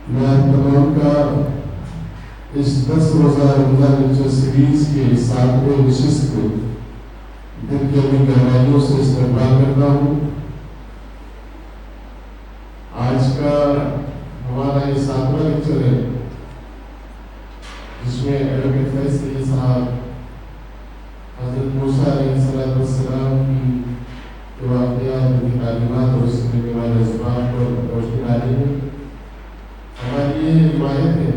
میں تمام کا اس 10 روزہ رمضان لیکچر سیریز کے 7ویں نشست کو دل کی اپنی گہرائیوں سے استقبال کرتا ہوں۔ آج کا ہمارا یہ 7واں لیکچر ہے، جس میں ایڈوکیٹ فیض سید صاحب حضرت موسیٰ علیہ السلام کی واقعات، ان کی تعلیمات اور اس کے بعد اسباب پر روشنی ڈالی ہے۔ ہماری یہ روایت ہے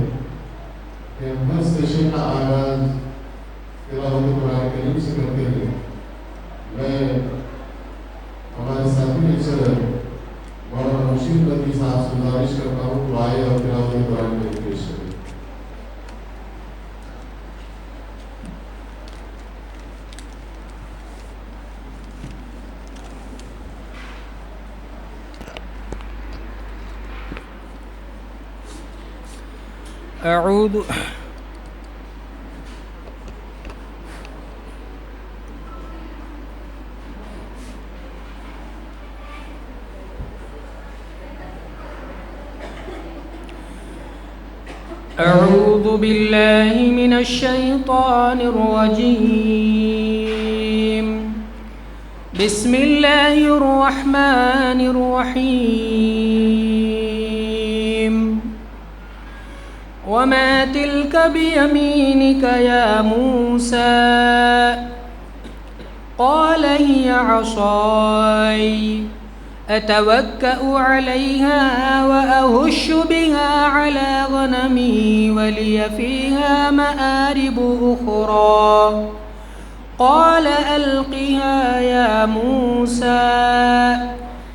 کہ ہم ہر سیشن کا آغاز تلاوت قرآن کریم سے کرتے ہیں۔ میں ہمارے ساتھی لیکچرر مولانا رشید بدری صاحب سے گزارش کرتا ہوں کہ آئے اور تلاوت قرآن کریم پیش کریں۔ اعوذ باللہ من الشیطان الرجیم، بسم اللہ الرحمن الرحیم۔ وما تلك بيمينك يا موسى؟ قال هي عصاي أتوكأ عليها وأهش بها على غنمي ولي فيها مآرب أخرى. قال ألقها يا موسى،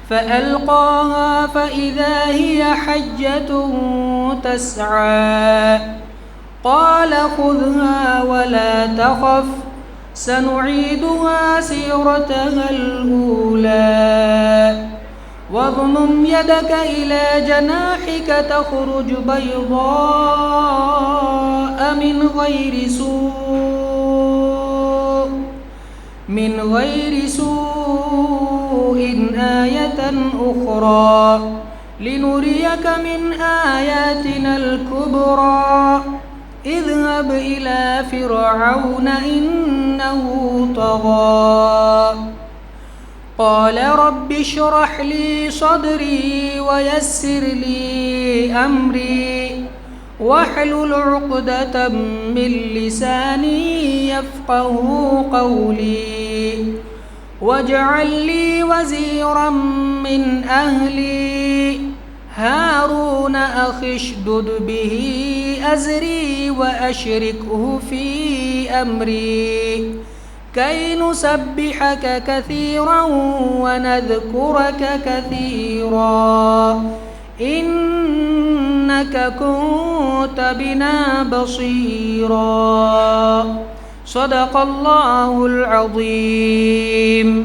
فألقاها فإذا هي حية تسعى. قال خذها ولا تخف سنعيدها سيرتها الأولى واضمم يدك إلى جناحك تخرج بيضاء من غير سوء آية أخرى لنريك من آياتنا الكبرى. اذهب إلى فرعون إنه طغى. قال رب اشرح لي صدري ويسر لي أمري واحلل عقدة من لساني يفقه قولي. واجعل لي وزيرا من أهلي هارون أخي اشدد به أزري وأشركه في أمري كي نسبحك كثيرا ونذكرك كثيرا إنك كنت بنا بصيرا. صدق اللہ العظیم۔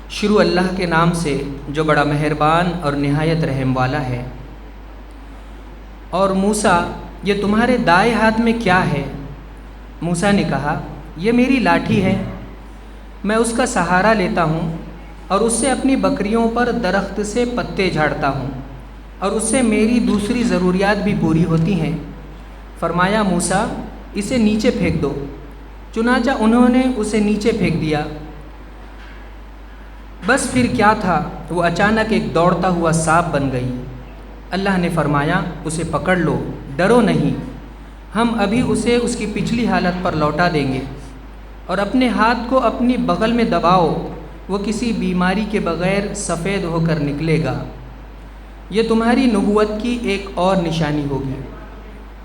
شروع اللہ کے نام سے جو بڑا مہربان اور نہایت رحم والا ہے۔ اور موسیٰ، یہ تمہارے دائیں ہاتھ میں کیا ہے؟ موسیٰ نے کہا، یہ میری لاٹھی ہے، میں اس کا سہارا لیتا ہوں اور اس سے اپنی بکریوں پر درخت سے پتے جھاڑتا ہوں اور اس سے میری دوسری ضروریات بھی پوری ہوتی ہیں۔ فرمایا، موسیٰ اسے نیچے پھینک دو۔ چنانچہ انہوں نے اسے نیچے پھینک دیا۔ بس پھر کیا تھا، وہ اچانک ایک دوڑتا ہوا سانپ بن گئی۔ اللہ نے فرمایا، اسے پکڑ لو، ڈرو نہیں، ہم ابھی اسے اس کی پچھلی حالت پر لوٹا دیں گے۔ اور اپنے ہاتھ کو اپنی بغل میں دباؤ، وہ کسی بیماری کے بغیر سفید ہو کر نکلے گا۔ یہ تمہاری نبوت کی ایک اور نشانی ہوگی۔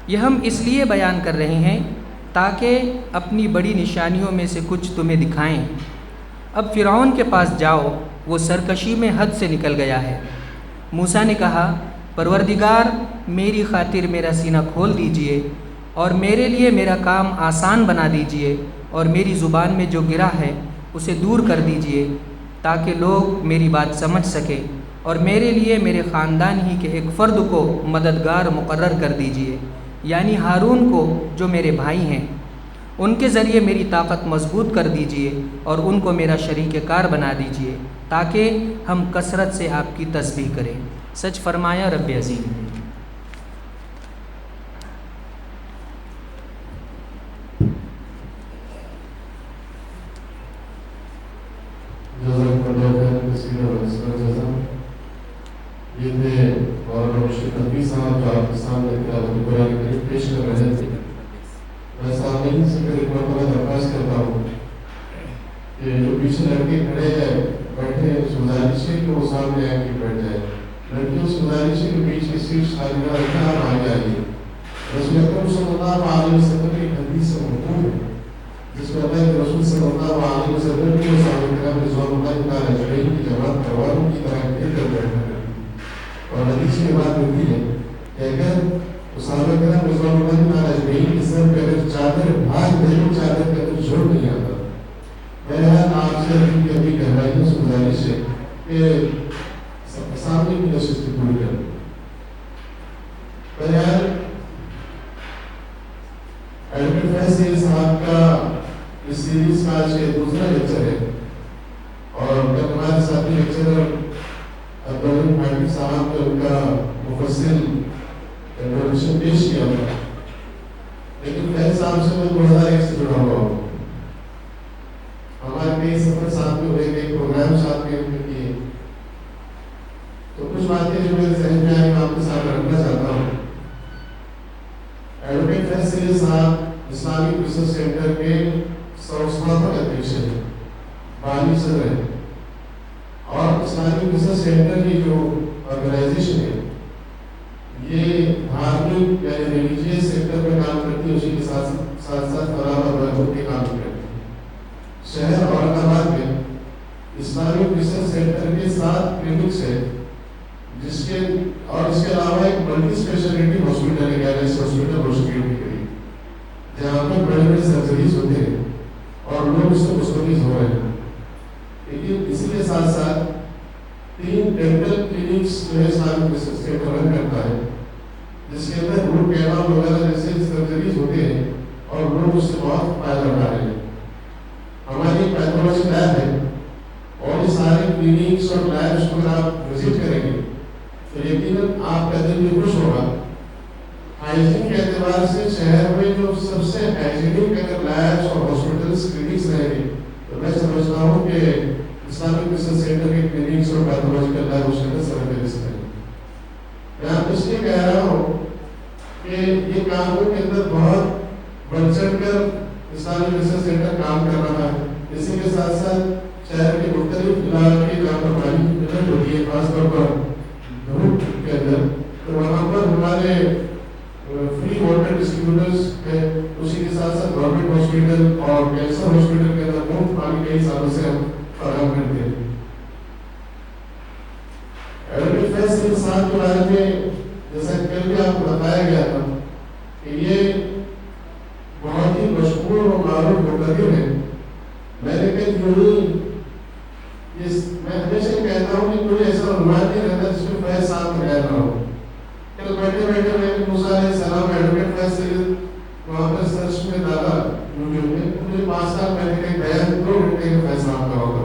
یہ ہم اس لیے بیان کر رہے ہیں تاکہ اپنی بڑی نشانیوں میں سے کچھ تمہیں دکھائیں۔ اب فرعون کے پاس جاؤ، وہ سرکشی میں حد سے نکل گیا ہے۔ موسیٰ نے کہا، پروردگار میری خاطر میرا سینہ کھول دیجئے اور میرے لیے میرا کام آسان بنا دیجئے اور میری زبان میں جو گرہ ہے اسے دور کر دیجئے تاکہ لوگ میری بات سمجھ سکیں، اور میرے لیے میرے خاندان ہی کے ایک فرد کو مددگار مقرر کر دیجئے، یعنی ہارون کو جو میرے بھائی ہیں۔ ان کے ذریعے میری طاقت مضبوط کر دیجئے اور ان کو میرا شریک کار بنا دیجئے تاکہ ہم کثرت سے آپ کی تسبیح کریں۔ سچ فرمایا رب عظیم۔ یہ تھے مولانا مشفق نقوی صاحب جو آپ کے سامنے تلاوت قرآن کریم پیش کر رہے تھے. میں سامعین سے پھر ایک مرتبہ درخواست کرتا ہوں کہ جو پیچھے لڑکے کھڑے ہیں بیٹھے ہیں، اس گزارش ہے کہ وہ سامنے آ کے بیٹھ جائے. لڑکیوں سے گزارش ہے کہ بیچ کی سیٹ خالی نہ رکھنا، آپ آگے آئیے. رسول اکرم صلی اللہ علیہ وسلم کی حدیث سے موضوع ہے جس میں اللہ کے رسول صلی اللہ علیہ وسلم کی صحابہ کرام رضوان اللہ تعالی اجمعین کی جماعت کرواروں کی طرح کھل کر بیٹھا کرتی تھی. اور حدیث میں بات ہوتی ہے کہ اگر صحابہ کرام رضوان اللہ تعالی اجمعین کے سر پہ اگر چادر بھاگ دے، چادر کا تو جھوٹ نہیں آتا. بہرحال آپ سے ابھی گہرائیوں سے گزارش ہے کہ سامنے کی نشست پوری کر دیں. بہرحال ایڈوکیٹ فیصل صاحب کا اس سیریز کا آج دوسرا لیکچر ہے اور جب ہمارے ساتھی لیکچرر عبدالرحیم بھاٹی صاحب نے ان کا مفصل انٹروڈکشن پیش کیا تھا، لیکن فیض صاحب سے میں 2001 سے جڑا ہوا ہوں. ہمارے کئی سفر ساتھ میں ہوئے، کئی پروگرام ساتھ میں کیے، تو کچھ باتیں جو میرے ذہن میں آئی میں آپ کے ساتھ رکھنا چاہتا ہوں. ایڈوکیٹ فیصل صاحب اسلامک ریسرچ سینٹر کے سنستھاپک ادھیکش ہیں، بانی صدر ہیں، اور اسلامک ریسرچ سینٹر کی جو آرگنائزیشن ہے یہ دھارمک یعنی ریلیجیس سیکٹر میں کام کرتی ہے، اسی کے ساتھ ساتھ فلاح و بہبود کے کام کرتی ہے. شہر اورنگ آباد میں اسلامک ریسرچ سینٹر کے 7 کلینکس ہیں، جس کے اور اس کے علاوہ ایک ملٹی اسپیشلٹی ہاسپٹل ہے، گیلیکسی ہاسپٹل روشنگیٹ کے قریب، جہاں پر بڑے بڑے سرجریز ہوتے ہیں اور لوگ اس سے مستفید ہو رہے ہیں. لیکن اسی کے ساتھ ساتھ 3 ڈینٹل کلینکس جو ہے اسلامک ریسرچ سینٹر رن کرتا ہے، جس کے اندر روٹ کینال وغیرہ جیسے سرجریز ہوتے ہیں اور لوگ اس سے بہت فائدہ اٹھا رہے ہیں. ہماری پیتھولوجی لیب ہے اور یہ سارے کلینکس اور لیبس کو اگر آپ وزٹ کریں گے تو یقیناً آپ کا دل بھی خوش ہوگا. ہائیجین کے اعتبار سے شہر میں جو سب سے ہائیجینک اگر لیبس اور ہاسپٹلس کلینکس رہیں گے تو میں سمجھتا ہوں کہ اسلامک ریسرچ سینٹر کے کلینکس اور پیتھولوجیکل لیب اس کے اندر سر فہرست ہیں. میں آپ اس لیے کہہ رہا ہوں کہ یہ کاموں کے اندر بہت بڑھ چڑھ کر اسلامک ریسرچ سینٹر کام کر رہا ہے. اسی کے ساتھ ساتھ شہر کے مختلف علاقے جہاں پر پانی کی قلت ہوتی ہے، خاص طور پر دھوپ کے اندر، تو وہاں پر ہمارے فری واٹر ڈسٹریبیوٹرز ہیں. اسی کے ساتھ ساتھ گورنمنٹ ہاسپٹل اور کینسر ہاسپٹل کے اندر مفت پانی کئی سالوں سے ہم فراہم کرتے ہیں. ایڈوکیٹ فیصل صاحب کے بارے میں جیسا کل بھی آپ کو بتایا گیا تھا کہ یہ بہت ہی مشہور اور معروف مقرر ہے. میں نے میں ہمیشہ کہتا ہوں کہ کوئی ایسا عنوان نہیں رہتا جس میں فیض صاحب غیر نہ ہو. کل بیٹھے بیٹھے میں نے موسیٰ علیہ السلام ایڈوکیٹ فیض سید وہاں پر سرچ میں ڈالا یوٹیوب میں، مجھے 5 سال پہلے کا بیان 2 گھنٹے کا فیض صاحب کا ہوگا.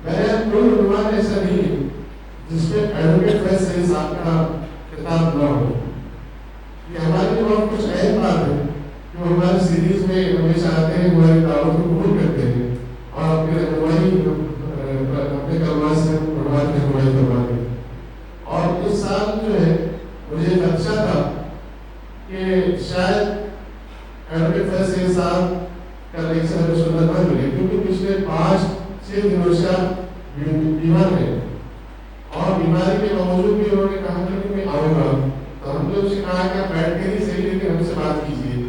بیان کوئی عنوان ایسا نہیں ہے جس میں ایڈوکیٹ فیض سید صاحب کا خطاب نہ ہو. یہ ہمارے لیے بہت کچھ اہم بات ہے جو ہماری سیریز میں ہمیشہ آتے ہیں، ہماری دعوت کو قبول کرتے ہیں اور اپنے رہنمائی اپنے کلمات سے پروان کی رہنمائی کرواتے ہیں. اور اس سال جو ہے مجھے خدشہ تھا کہ شاید ایڈوکیٹ فیض سید صاحب کا لیکچر ہمیں سننا نہ ملے، کیونکہ پچھلے 5-6 دنوں سے بیمار ہیں اور بیماری کے باوجود بھی انہوں نے کہا کہ میں آؤں گا. تو ہم نے اسے کہا کہ آپ بیٹھ کے نہیں صحیح لیکن ہم سے بات کیجیے.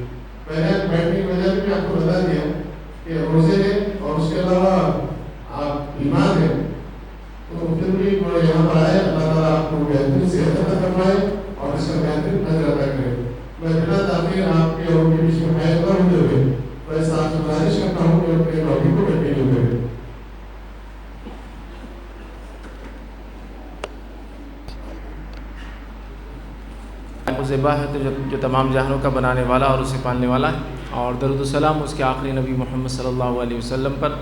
پہلے بیٹھنے کی وجہ بھی آپ کو بتا دیا کہ روزے ہیں اور اس کے علاوہ آپ بیمار ہیں، تو پھر بھی یہاں پر آئے. اللہ تعالیٰ آپ کو بہترین صحت عطا فرمائے اور اس کا بہترین اجر عطا کرے. میں بنا تاخیر آپ کے اور ان کے بیچ میں حائل نہ ہوتے ہوئے میں آپ سے گزارش کرتا ہوں کہ اپنے ٹاپک کو کنٹینیو کریں. ذبح ہے تو جو تمام جہانوں کا بنانے والا اور اسے پالنے والا ہے، اور درود و سلام اس کے آخری نبی محمد صلی اللہ علیہ وسلم پر.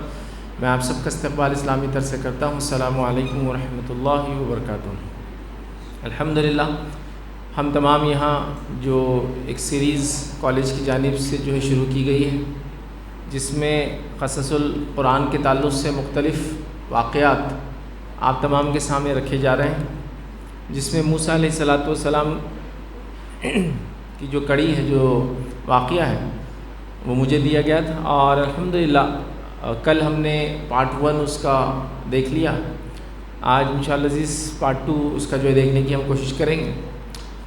میں آپ سب کا استقبال اسلامی طرز سے کرتا ہوں. السلام علیکم ورحمۃ اللہ وبرکاتہ. الحمدللہ ہم تمام یہاں جو ایک سیریز کالج کی جانب سے جو ہے شروع کی گئی ہے، جس میں قصص القرآن کے تعلق سے مختلف واقعات آپ تمام کے سامنے رکھے جا رہے ہیں. جس میں موسیٰ علیہ السلام کی جو کڑی ہے، جو واقعہ ہے، وہ مجھے دیا گیا تھا، اور الحمدللہ کل ہم نے پارٹ 1 اس کا دیکھ لیا۔ آج انشاءاللہ عزیز پارٹ 2 اس کا جو ہے دیکھنے کی ہم کوشش کریں گے۔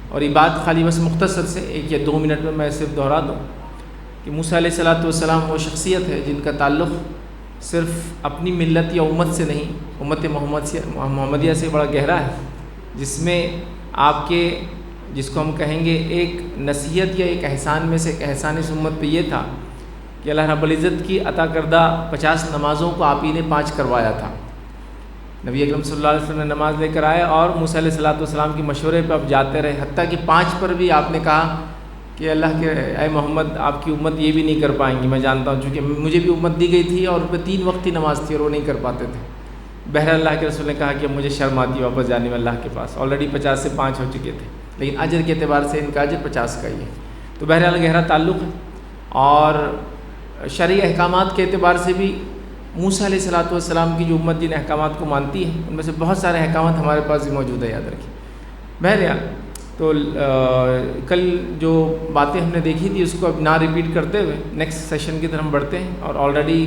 اور یہ بات خالی بس مختصر سے 1 یا 2 منٹ میں صرف دہرا دوں کہ موسیٰ علیہ السلام وہ شخصیت ہے جن کا تعلق صرف اپنی ملت یا امت سے نہیں، امت محمدیہ سے بڑا گہرا ہے، جس میں آپ کے، جس کو ہم کہیں گے ایک نصیحت یا ایک احسان میں سے ایک احسان اس امت پہ یہ تھا کہ اللہ رب العزت کی عطا کردہ 50 نمازوں کو آپ ہی نے 5 کروایا تھا۔ نبی اکرم صلی اللہ علیہ وسلم نے نماز لے کر آئے اور موسیٰ علیہ السلام کی مشورے پہ آپ جاتے رہے، حتیٰ کہ 5 پر بھی آپ نے کہا کہ اللہ کے اے محمد، آپ کی امت یہ بھی نہیں کر پائیں گی، میں جانتا ہوں، چونکہ مجھے بھی امت دی گئی تھی اور ان پہ 3 وقت کی نماز تھی اور وہ نہیں کر پاتے تھے۔ بہرحال اللہ کے رسول نے کہا کہ اب مجھے شرم آتی ہے واپس جانے میں اللہ کے پاس، آلریڈی 50 سے 5 ہو چکے تھے، لیکن اجر کے اعتبار سے ان کا اجر 50 کا ہی ہے۔ تو بہرحال گہرا تعلق ہے، اور شرعی احکامات کے اعتبار سے بھی موسیٰ علیہ السلام کی جو امت جن احکامات کو مانتی ہے، ان میں سے بہت سارے احکامات ہمارے پاس بھی موجود ہے، یاد رکھیں۔ بہرحال تو کل جو باتیں ہم نے دیکھی تھی اس کو اب نہ ریپیٹ کرتے ہوئے نیکسٹ سیشن کی طرف ہم بڑھتے ہیں، اور آلریڈی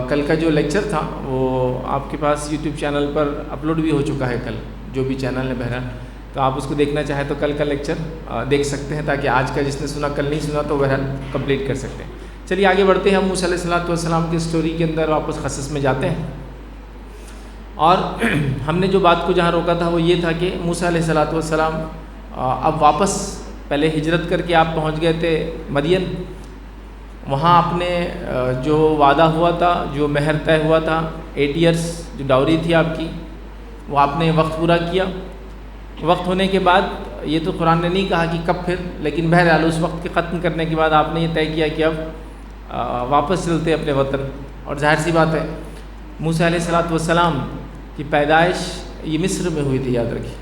کل کا جو لیکچر تھا وہ آپ کے پاس یوٹیوب چینل پر اپلوڈ بھی ہو چکا ہے، کل جو بھی چینل ہے بہرحال، تو آپ اس کو دیکھنا چاہیں تو کل کا لیکچر دیکھ سکتے ہیں، تاکہ آج کا جس نے سنا کل نہیں سنا تو بہرحال کمپلیٹ کر سکتے ہیں۔ چلیے آگے بڑھتے ہیں، ہم موسیٰ علیہ السلام کی اسٹوری کے اندر واپس قصص میں جاتے ہیں، اور ہم نے جو بات کو جہاں روکا تھا وہ یہ تھا کہ موسیٰ علیہ السلام اب واپس پہلے ہجرت کر کے آپ پہنچ گئے تھے مدین، وہاں آپ نے جو وعدہ ہوا تھا، جو مہر طے ہوا تھا 8 ایئرس جو ڈاوری تھی آپ کی، وہ آپ نے وقت پورا کیا۔ وقت ہونے کے بعد یہ تو قرآن نے نہیں کہا کہ کب پھر، لیکن بہرحال اس وقت کے ختم کرنے کے بعد آپ نے یہ طے کیا کہ اب واپس چلتے اپنے وطن، اور ظاہر سی بات ہے موسیٰ علیہ السلام کی پیدائش یہ مصر میں ہوئی تھی، یاد رکھیے،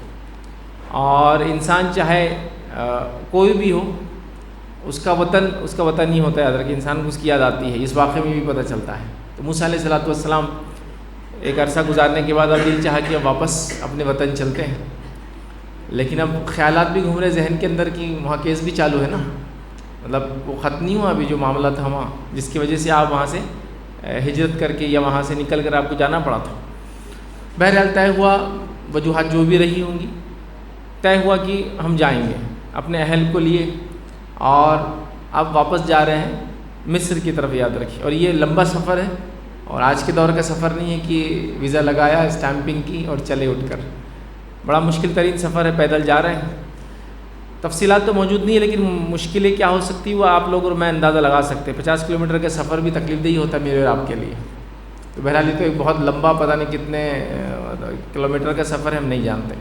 اور انسان چاہے کوئی بھی ہو، اس کا وطن ہی ہوتا ہے، یاد رکھیے، انسان کو اس کی یاد آتی ہے، اس واقعے میں بھی پتہ چلتا ہے۔ تو موسیٰ علیہ السلام ایک عرصہ گزارنے کے بعد اب دل چاہا کہ اب واپس اپنے وطن چلتے ہیں، لیکن اب خیالات بھی گھوم رہے ذہن کے اندر کہ وہاں کیس بھی چالو ہے نا، مطلب وہ ختم نہیں ہوا ابھی جو معاملہ تھا وہاں، جس کی وجہ سے آپ وہاں سے ہجرت کر کے یا وہاں سے نکل کر آپ کو جانا پڑا تھا۔ بہرحال طے ہوا، وجوہات جو بھی رہی ہوں گی، طے ہوا کہ ہم جائیں گے اپنے اہل کو لیے، اور اب واپس جا رہے ہیں مصر کی طرف، یاد رکھیے، اور یہ لمبا سفر ہے، اور آج کے دور کا سفر نہیں ہے کہ ویزا لگایا، اسٹیمپنگ کی اور چلے اٹھ کر، بڑا مشکل ترین سفر ہے، پیدل جا رہے ہیں۔ تفصیلات تو موجود نہیں ہے، لیکن مشکلیں کیا ہو سکتی وہ آپ لوگ اور میں اندازہ لگا سکتے ہیں۔ 50 کلومیٹر کا سفر بھی تکلیف دہ ہوتا ہے میرے اور آپ کے لیے، تو بہرحال یہ تو ایک بہت لمبا، پتہ نہیں کتنے کلومیٹر کا سفر ہے، ہم نہیں جانتے،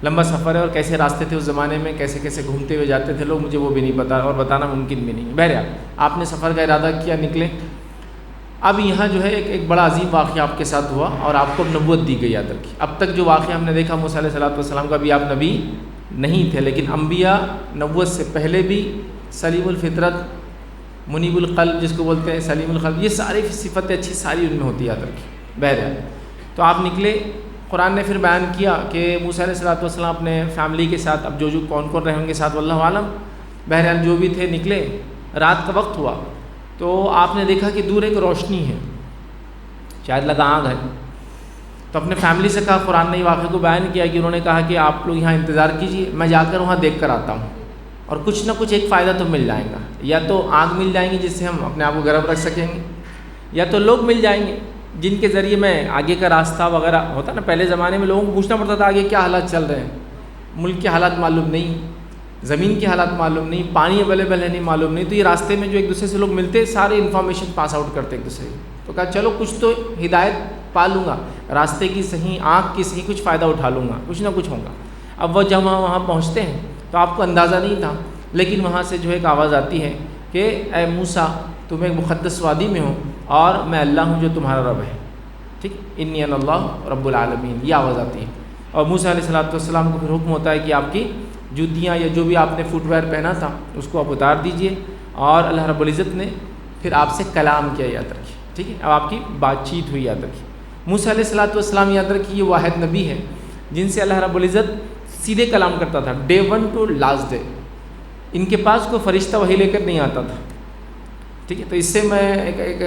لمبا سفر ہے، اور کیسے راستے تھے اس زمانے میں، کیسے کیسے گھومتے ہوئے جاتے تھے لوگ، مجھے وہ بھی نہیں پتا اور بتانا ممکن بھی نہیں۔ بہرحال آپ نے سفر کا ارادہ کیا، نکلے۔ اب یہاں جو ہے ایک بڑا عظیم واقعہ آپ کے ساتھ ہوا، اور آپ کو نبوت دی گئی، یاد رکھیے۔ اب تک جو واقعہ ہم نے دیکھا موسیٰ علیہ السلام کا، بھی آپ نبی نہیں تھے، لیکن انبیاء نبوت سے پہلے بھی سلیم الفطرت، منیب القلب جس کو بولتے ہیں، سلیم القلب، یہ ساری صفتیں اچھی ساری ان میں ہوتی ہے، یاد رکھیے۔ بہرحال تو آپ نکلے، قرآن نے پھر بیان کیا کہ موسیٰ علیہ السلام اپنے فیملی کے ساتھ، اب جو کون رہے ہوں گے ساتھ واللہ عالم، بہرحال جو بھی تھے نکلے، رات کا وقت ہوا تو آپ نے دیکھا کہ دور ایک روشنی ہے، شاید لگا آگ ہے، تو اپنے فیملی سے کہا، قرآن نے واقعے کو بیان کیا کہ انہوں نے کہا کہ آپ لوگ یہاں انتظار کیجیے، میں جا کر وہاں دیکھ کر آتا ہوں، اور کچھ نہ کچھ ایک فائدہ تو مل جائے گا، یا تو آگ مل جائیں گی جس سے ہم اپنے آپ کو گرم رکھ سکیں گے، یا تو لوگ مل جائیں گے جن کے ذریعے میں آگے کا راستہ وغیرہ ہوتا نا، پہلے زمانے میں لوگوں کو پوچھنا پڑتا تھا آگے کیا حالات چل رہے ہیں، ملک کے حالات معلوم نہیں، زمین کے حالات معلوم نہیں، پانی اویلیبل ہے نہیں معلوم نہیں، تو یہ راستے میں جو ایک دوسرے سے لوگ ملتے سارے انفارمیشن پاس آؤٹ کرتے ایک دوسرے، تو کہا چلو کچھ تو ہدایت پا لوں گا، راستے کی صحیح، آنکھ کی صحیح، کچھ فائدہ اٹھا لوں گا، کچھ نہ کچھ ہوگا۔ اب وہ جب وہاں پہنچتے ہیں تو آپ کو اندازہ نہیں تھا، لیکن وہاں سے جو ایک آواز آتی ہے کہ اے موسیٰ، تم ایک مقدس وادی میں ہو اور میں اللہ ہوں جو تمہارا رب ہے، ٹھیک، انی انا اللہ رب العالمین، یہ آواز آتی ہے، اور موسیٰ علیہ السلام کو پھر حکم ہوتا ہے کہ آپ کی جوتیاں یا جو بھی آپ نے فٹ ویئر پہنا تھا اس کو آپ اتار دیجئے، اور اللہ رب العزت نے پھر آپ سے کلام کیا، یاد رکھیے، ٹھیک ہے، اب آپ کی بات چیت ہوئی، یاد رکھیے۔ موسیٰ علیہ السلام یاد رکھیے یہ واحد نبی ہے جن سے اللہ رب العزت سیدھے کلام کرتا تھا ڈے 1 ٹو لاسٹ ڈے. ان کے پاس کوئی فرشتہ وحی لے کر نہیں آتا تھا. ٹھیک ہے, تو اس سے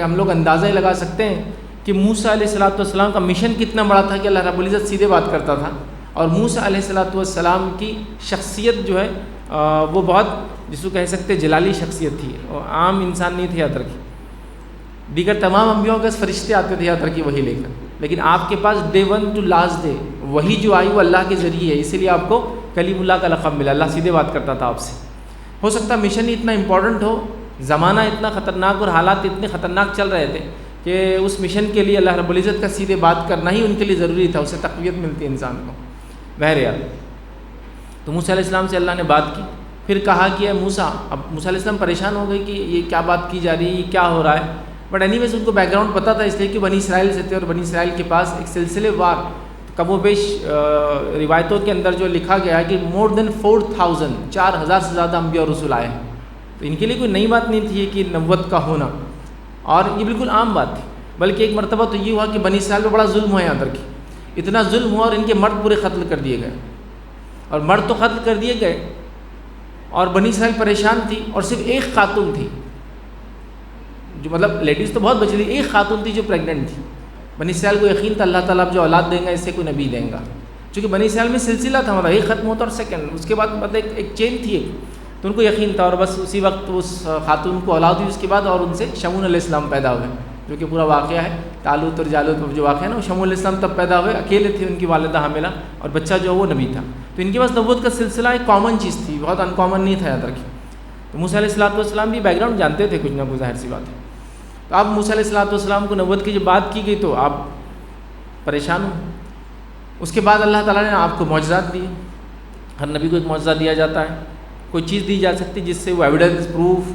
ہم لوگ اندازہ لگا سکتے ہیں کہ موسیٰ علیہ السلام کا مشن کتنا بڑا تھا کہ اللہ رب العزت سیدھے بات کرتا تھا. اور موسیٰ علیہ السلام کی شخصیت جو ہے وہ بہت جس کو کہہ سکتے جلالی شخصیت تھی, اور عام انسان نہیں تھے. یاد رکھیے دیگر تمام انبیاءوں کے فرشتے آتے تھے یاد رکھیے وحی لے کر, لیکن آپ کے پاس ڈے 1 ٹو لاسٹ ڈے وہی جو آئی وہ اللہ کے ذریعے ہے, اسی لیے آپ کو کلیم اللہ کا لقب ملا. اللہ سیدھے بات کرتا تھا آپ سے. ہو سکتا ہے مشن اتنا امپورٹنٹ ہو, زمانہ اتنا خطرناک اور حالات اتنے خطرناک چل رہے تھے کہ اس مشن کے لیے اللہ رب العزت کا سیدھے بات کرنا ہی ان کے لیے ضروری تھا, اس سے تقویت ملتی ہے انسان کو. بہرحال تو موسیٰ علیہ السلام سے اللہ نے بات کی, پھر کہا کہ اے موسیٰ. اب موسیٰ علیہ السلام پریشان ہو گئے کہ یہ کیا بات کی جا رہی ہے, یہ کیا ہو رہا ہے. بٹ اینی ویز ان کو بیک گراؤنڈ پتہ تھا, اس لیے کہ بنی اسرائیل سے تھے, اور بنی اسرائیل کے پاس ایک سلسلے وار کم و بیش روایتوں کے اندر جو لکھا گیا ہے کہ مور دین 4,000 سے زیادہ انبیاء اور رسول آئے ہیں. تو ان کے لیے کوئی نئی بات نہیں تھی کہ نبوت کا ہونا, اور یہ بالکل عام بات تھی. بلکہ ایک مرتبہ تو یہ ہوا کہ بنی اسرائیل پہ بڑا ظلم ہوا یاد رکھیے, اتنا ظلم ہوا اور ان کے مرد پورے قتل کر دیے گئے. اور مرد تو قتل کر دیے گئے اور بنی اسرائیل پریشان تھی, اور صرف ایک خاتون تھی جو مطلب لیڈیز تو بہت بچ رہی, ایک خاتون تھی جو پریگننٹ تھی. بنی اسرائیل کو یقین تھا اللہ تعالیٰ اب جو اولاد دیں گا اس سے کوئی نبی دیں گا, چونکہ بنی اسرائیل میں سلسلہ تھا, مطلب ایک ختم ہوتا اور سیکنڈ اس کے بعد مطلب ایک چین تھی ایک, تو ان کو یقین تھا. اور بس اسی وقت اس خاتون کو اولاد ہوئی اس کے بعد, اور ان سے شمعون علیہ السلام پیدا ہوئے, جو کہ پورا واقعہ ہے طالوت اور جالوت جو واقعہ ہے نا, وہ شمعون علیہ السلام تب پیدا ہوئے, اکیلے تھے, ان کی والدہ حاملہ, اور بچہ جو وہ نبی تھا. تو ان کے پاس نبوت کا سلسلہ ایک کامن چیز تھی, بہت ان کامن نہیں تھا یاد رکھیے. تو موسیٰ علیہ السلام بھی بیک گراؤنڈ جانتے تھے کچھ نہ کچھ, ظاہر سی بات ہے. تو اب موسیٰ علیہ السلام کو نبوت کی جب بات کی گئی تو آپ پریشان ہو. اس کے بعد اللہ تعالیٰ نے آپ کو معجزات دیے. ہر نبی کو ایک معجزہ دیا جاتا ہے, کوئی چیز دی جا سکتی جس سے وہ ایویڈنس پروف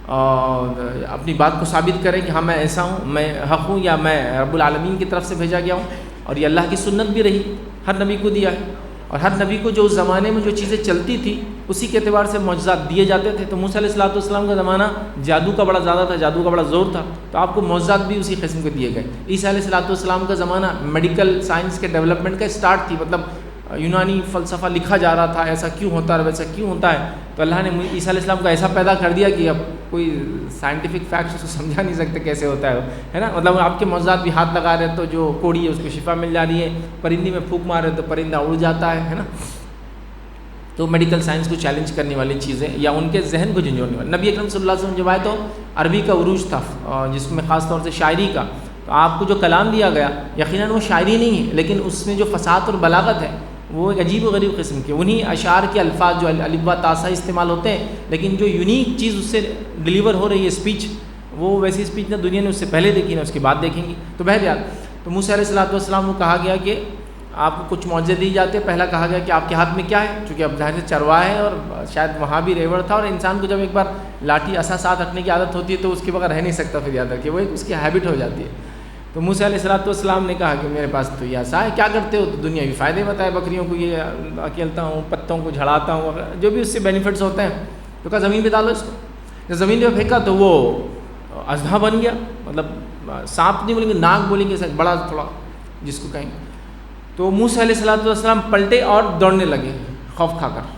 اپنی بات کو ثابت کرے کہ ہاں میں ایسا ہوں, میں حق ہوں, یا میں رب العالمین کی طرف سے بھیجا گیا ہوں. اور یہ اللہ کی سنت بھی رہی, ہر نبی کو دیا ہے. اور ہر نبی کو جو اس زمانے میں جو چیزیں چلتی تھی اسی کے اعتبار سے معجزات دیے جاتے تھے. تو موسیٰ علیہ السلام کا زمانہ جادو کا بڑا زیادہ تھا, جادو کا بڑا زور تھا, تو آپ کو معجزات بھی اسی قسم کے دیے گئے. عیسیٰ علیہ السلام کا زمانہ میڈیکل سائنس کے ڈیولپمنٹ کا اسٹارٹ تھی, مطلب یونانی فلسفہ لکھا جا رہا تھا, ایسا کیوں ہوتا ہے ویسا کیوں ہوتا ہے. تو اللہ نے عیسیٰ علیہ السلام کو ایسا پیدا کر دیا کہ اب کوئی سائنٹیفک فیکٹس اس کو سمجھا نہیں سکتے کیسے ہوتا ہے نا. مطلب آپ کے معجزات بھی ہاتھ لگا رہے تو جو کوڑی ہے اس کو شفا مل جا رہی ہے, پرندے میں پھونک مار رہے تو پرندہ اڑ جاتا ہے نا. تو میڈیکل سائنس کو چیلنج کرنے والی چیزیں یا ان کے ذہن کو جھنجھوڑنے والی. نبی اکرم صلی اللہ علیہ وسلم جب آئے تو عربی کا عروج تھا, جس میں خاص طور سے شاعری کا. تو آپ کو جو کلام دیا گیا یقیناً وہ شاعری نہیں ہے, لیکن اس میں جو فصاحت اور بلاغت ہے وہ ایک عجیب و غریب قسم کے, انہی اشعار کے الفاظ جو الف با تا سا استعمال ہوتے ہیں, لیکن جو یونیک چیز اس سے ڈلیور ہو رہی ہے اسپیچ, وہ ویسی اسپیچ نہ دنیا نے اس سے پہلے دیکھی نہ اس کے بعد دیکھیں گی. تو بہرحال تو موسیٰ علیہ السلام کو کہا گیا کہ آپ کو کچھ معجزے دی جاتے. پہلا کہا گیا کہ آپ کے ہاتھ میں کیا ہے, چونکہ اب ظاہر سے چرواہ ہے اور شاید وہاں بھی ریوڑ تھا, اور انسان کو جب ایک بار لاٹھی عصا ساتھ رکھنے کی عادت ہوتی ہے تو اس کے بغیر رہ نہیں سکتا, پھر یاد رکھیے وہ ایک اس کی ہیبٹ ہو جاتی ہے. تو موسیٰ علیہ السلام نے کہا کہ میرے پاس تو یہ عصا ہے, کیا کرتے ہو؟ تو دنیاوی فائدے بتائے, بکریوں کو یہ اکیلتا ہوں, پتوں کو جھڑاتا ہوں, جو بھی اس سے بینیفٹس ہوتے ہیں. تو کہا زمین پہ ڈالو اس کو. جب زمین پہ پھینکا تو وہ اژدھا بن گیا, مطلب سانپ نہیں بولیں گے, ناگ بولیں گے, بڑا تھوڑا جس کو کہیں. تو موسیٰ علیہ السلام پلٹے اور دوڑنے لگے خوف کھا کر.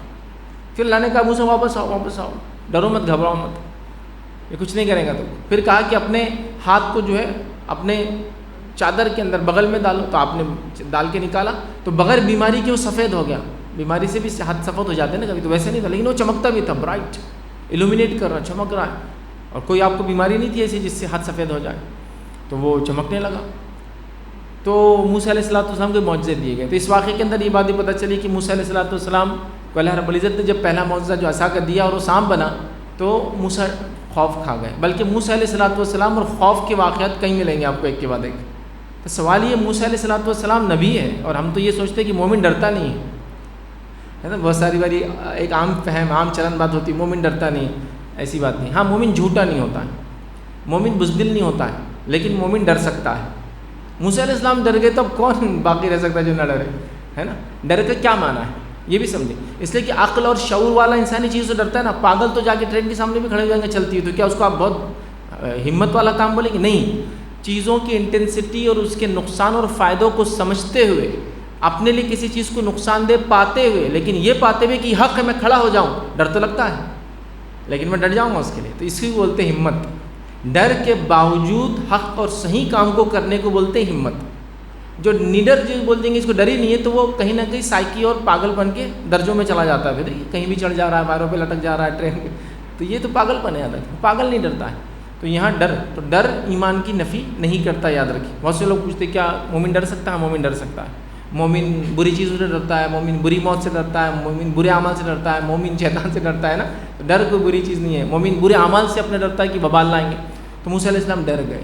پھر اللہ نے کہا موسیٰ واپس آؤ, ڈرو مت, گھبراؤ مت, یہ کچھ نہیں کرے گا. تو پھر کہا کہ اپنے ہاتھ کو جو ہے اپنے چادر کے اندر بغل میں ڈالو. تو آپ نے ڈال کے نکالا تو بغیر بیماری کے وہ سفید ہو گیا. بیماری سے بھی ہاتھ سفید ہو جاتے ہیں نا کبھی, تو ویسے نہیں تھا, لیکن وہ چمکتا بھی تھا, برائٹ, ایلومینیٹ کر رہا, چمک رہا ہے. اور کوئی آپ کو بیماری نہیں تھی ایسی جس سے ہاتھ سفید ہو جائے, تو وہ چمکنے لگا. تو موسیٰ علیہ السلام کو معجزے دیے گئے. تو اس واقعے کے اندر یہ بات بھی پتہ چلی کہ موسیٰ علیہ السلام کو اللہ رب العزت نے جب پہلا معجزہ جو عصا کا دیا اور وہ سانپ بنا تو موسیٰ خوف کھا گئے. بلکہ موسیٰ علیہ السلام اور خوف کے واقعات کہیں ملیں گے آپ کو ایک کے بعد ایک. تو سوال یہ, موسیٰ علیہ السلام نبی ہے, اور ہم تو یہ سوچتے ہیں کہ مومن ڈرتا نہیں ہے نا. بہت ساری باری ایک عام فہم, عام چلن بات ہوتی ہے, مومن ڈرتا نہیں. ایسی بات نہیں. ہاں مومن جھوٹا نہیں ہوتا ہے, مومن بزدل نہیں ہوتا ہے, لیکن مومن ڈر سکتا ہے. موسیٰ علیہ السلام ڈر گئے تو اب کون باقی رہ سکتا ہے جو نہ ڈرے, ہے نا. ڈر کا کیا معنی ہے یہ بھی سمجھیں. اس لیے کہ عقل اور شعور والا انسانی چیز سے ڈرتا ہے نا. پاگل تو جا کے ٹرین کے سامنے بھی کھڑے ہو جائیں گے چلتی ہے, تو کیا اس کو آپ بہت ہمت والا کام بولیں گے؟ نہیں. چیزوں کی انٹینسٹی اور اس کے نقصان اور فائدوں کو سمجھتے ہوئے اپنے لیے کسی چیز کو نقصان دہ پاتے ہوئے، لیکن یہ پاتے ہوئے کہ حق ہے میں کھڑا ہو جاؤں، ڈر تو لگتا ہے لیکن میں ڈر جاؤں گا اس کے لیے، تو اس کو بولتے ہیں ہمت۔ ڈر کے باوجود حق اور صحیح کام کو کرنے کو بولتے ہیں ہمت۔ جو نیڈر جو بول دیں گے اس کو ڈر ہی نہیں ہے، تو وہ کہیں نہ کہیں سائیکی اور پاگل بن کے درجوں میں چلا جاتا ہے، پھر کہیں بھی چڑھ جا رہا ہے، وائروں پہ لٹک جا رہا ہے ٹرین کے، تو یہ تو پاگل پن ہے، یاد رکھیں، پاگل نہیں ڈرتا ہے۔ تو یہاں ڈر، تو ڈر ایمان کی نفی نہیں کرتا، یاد رکھیں۔ بہت سے لوگ پوچھتے کیا مومن ڈر سکتا ہے؟ مومن ڈر سکتا ہے۔ مومن بری چیزوں سے ڈرتا ہے، مومن بری موت سے ڈرتا ہے، مومن برے اعمال سے ڈرتا ہے، مومن شیطان سے ڈرتا ہے نا، تو ڈر کوئی بری چیز نہیں ہے۔ مومن برے اعمال سے اپنے ڈرتا ہے کہ وبال لائیں گے، تو موسیٰ علیہ السلام ڈر گئے،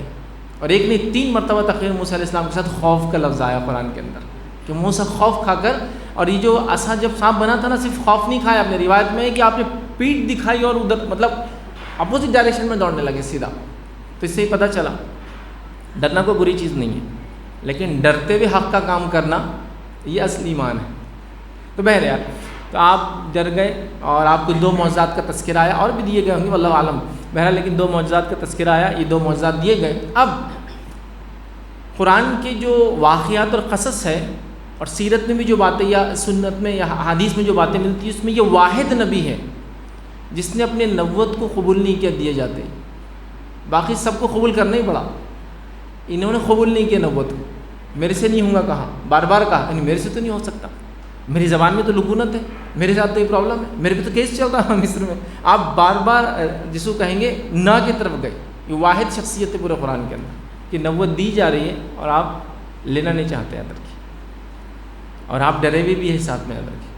اور ایک نہیں 3 مرتبہ تقریباً موسیٰ علیہ السلام کے ساتھ خوف کا لفظ آیا قرآن کے اندر، کہ موسیٰ خوف کھا کر، اور یہ جو عصا جب سانپ بنا تھا نا، صرف خوف نہیں کھایا، اپنے روایت میں ہے کہ آپ نے پیٹھ دکھائی اور ادھر مطلب اپوزٹ ڈائریکشن میں دوڑنے لگے سیدھا۔ تو اس سے ہی پتہ چلا ڈرنا کوئی بری چیز نہیں ہے، لیکن ڈرتے ہوئے حق کا کام کرنا یہ اصل ایمان ہے۔ تو بہرحال تو آپ ڈر گئے، اور آپ کو 2 معجزات کا تذکرہ آیا، اور بھی دیے گئے ہوں گے واللہ عالم، بہرحال لیکن 2 معجزات کا تذکرہ آیا، یہ 2 معجزات دیے گئے۔ اب قرآن کے جو واقعات اور قصص ہے، اور سیرت میں بھی جو باتیں یا سنت میں یا حدیث میں جو باتیں ملتی ہیں، اس میں یہ واحد نبی ہے جس نے اپنے نبوت کو قبول نہیں کیا دیے جاتے، باقی سب کو قبول کرنا ہی پڑا، انہوں نے قبول نہیں کیا نبوت کو، میرے سے نہیں ہوگا کہا، بار بار کہا، یعنی میرے سے تو نہیں ہو سکتا، میری زبان میں تو لکونت ہے، میرے ساتھ تو یہ پرابلم ہے، میرے پہ تو کیس چل رہا ہے مصر میں، آپ بار بار جس کو کہیں گے نہ کی طرف گئے۔ یہ واحد شخصیت ہے پورے قرآن کے اندر کہ نبوت دی جا رہی ہے اور آپ لینا نہیں چاہتے، یاد رکھیے، اور آپ ڈرے ہوئے بھی ہے ساتھ میں، یاد رکھیے۔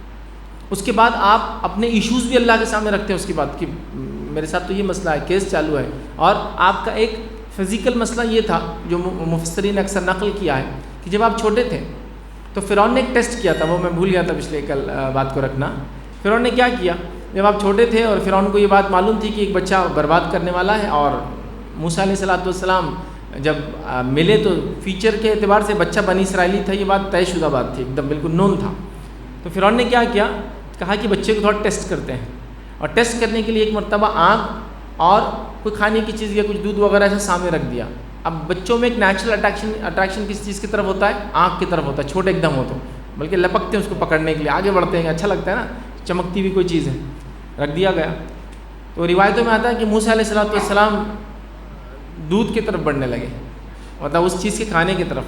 اس کے بعد آپ اپنے ایشوز بھی اللہ کے سامنے رکھتے ہیں، اس کے بعد کہ میرے ساتھ تو یہ مسئلہ ہے، کیس چالو ہے، اور آپ کا ایک فزیکل مسئلہ یہ تھا جو مفسرین نے اکثر نقل کیا ہے کہ جب آپ چھوٹے تھے تو فرعون نے ایک ٹیسٹ کیا تھا، وہ میں بھول گیا تھا پچھلے کل بات کو رکھنا۔ فرعون نے کیا کیا، جب آپ چھوٹے تھے اور فرعون کو یہ بات معلوم تھی کہ ایک بچہ برباد کرنے والا ہے، اور موسیٰ علیہ السلام جب ملے تو فیچر کے اعتبار سے بچہ بنی اسرائیلی تھا، یہ بات طے شدہ بات تھی، ایک دم بالکل نون تھا۔ تو فرعون نے کیا کیا، کہا کہ بچے کو تھوڑا ٹیسٹ کرتے ہیں، اور ٹیسٹ کرنے کے لیے ایک مرتبہ آنکھ اور کوئی کھانے کی چیز یا کچھ دودھ وغیرہ ایسا سامنے رکھ دیا۔ اب بچوں میں ایک نیچرل اٹریکشن کس چیز کی طرف ہوتا ہے؟ آنکھ کی طرف ہوتا ہے، چھوٹے ایک دم ہو تو بلکہ لپکتے ہیں اس کو پکڑنے کے لیے، آگے بڑھتے ہیں، اچھا لگتا ہے نا، چمکتی ہوئی کوئی چیز ہے، رکھ دیا گیا۔ تو روایتوں میں آتا ہے کہ موسیٰ علیہ السلام دودھ کی طرف بڑھنے لگے، مطلب اس چیز کے کھانے کی طرف،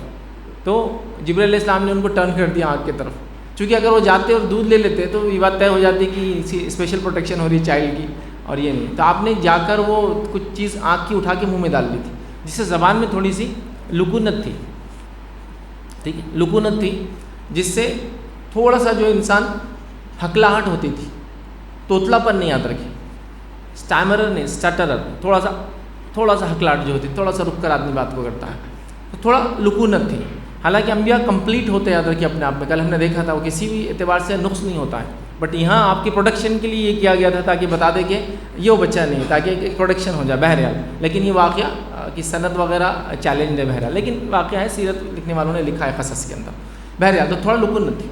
تو جبرائیل علیہ السلام نے ان کو ٹرن کر دیا آنکھ کی طرف، چونکہ اگر وہ جاتے اور دودھ لے لیتے تو یہ بات طے ہو جاتی کہ اسپیشل پروٹیکشن ہو رہی ہے چائلڈ کی، اور یہ نہیں، تو آپ نے جا کر وہ کچھ چیز آنکھ کی اٹھا کے منہ میں ڈال دی تھی، جس سے زبان میں تھوڑی سی لکونت تھی، ٹھیک ہے، لکونت تھی، جس سے تھوڑا سا جو انسان ہکلاہٹ ہوتی تھی، توتلا پر نہیں یاد رکھے، اسٹیمرر نہیں، اسٹٹرر، تھوڑا سا ہکلاہٹ جو ہوتی، تھوڑا سا رک کر آدمی بات کو کرتا ہے، تو تھوڑا لکونت تھی۔ حالانکہ انبیاء کمپلیٹ ہوتے، یاد رکھیے اپنے آپ میں، کل ہم نے دیکھا تھا وہ کسی بھی اعتبار سے نقص نہیں ہوتا ہے، بٹ یہاں آپ کی پروڈکشن کے لیے یہ کیا گیا تھا تاکہ بتا دے کہ یہ وہ بچہ نہیں، تاکہ ایک پروڈکشن ہو جائے بہرحال۔ لیکن یہ واقعہ کی سند وغیرہ چیلنج ہے بہرحال، لیکن واقعہ ہے، سیرت لکھنے والوں نے لکھا ہے قصص کے اندر، بہرحال تو تھوڑا لکونت تھی۔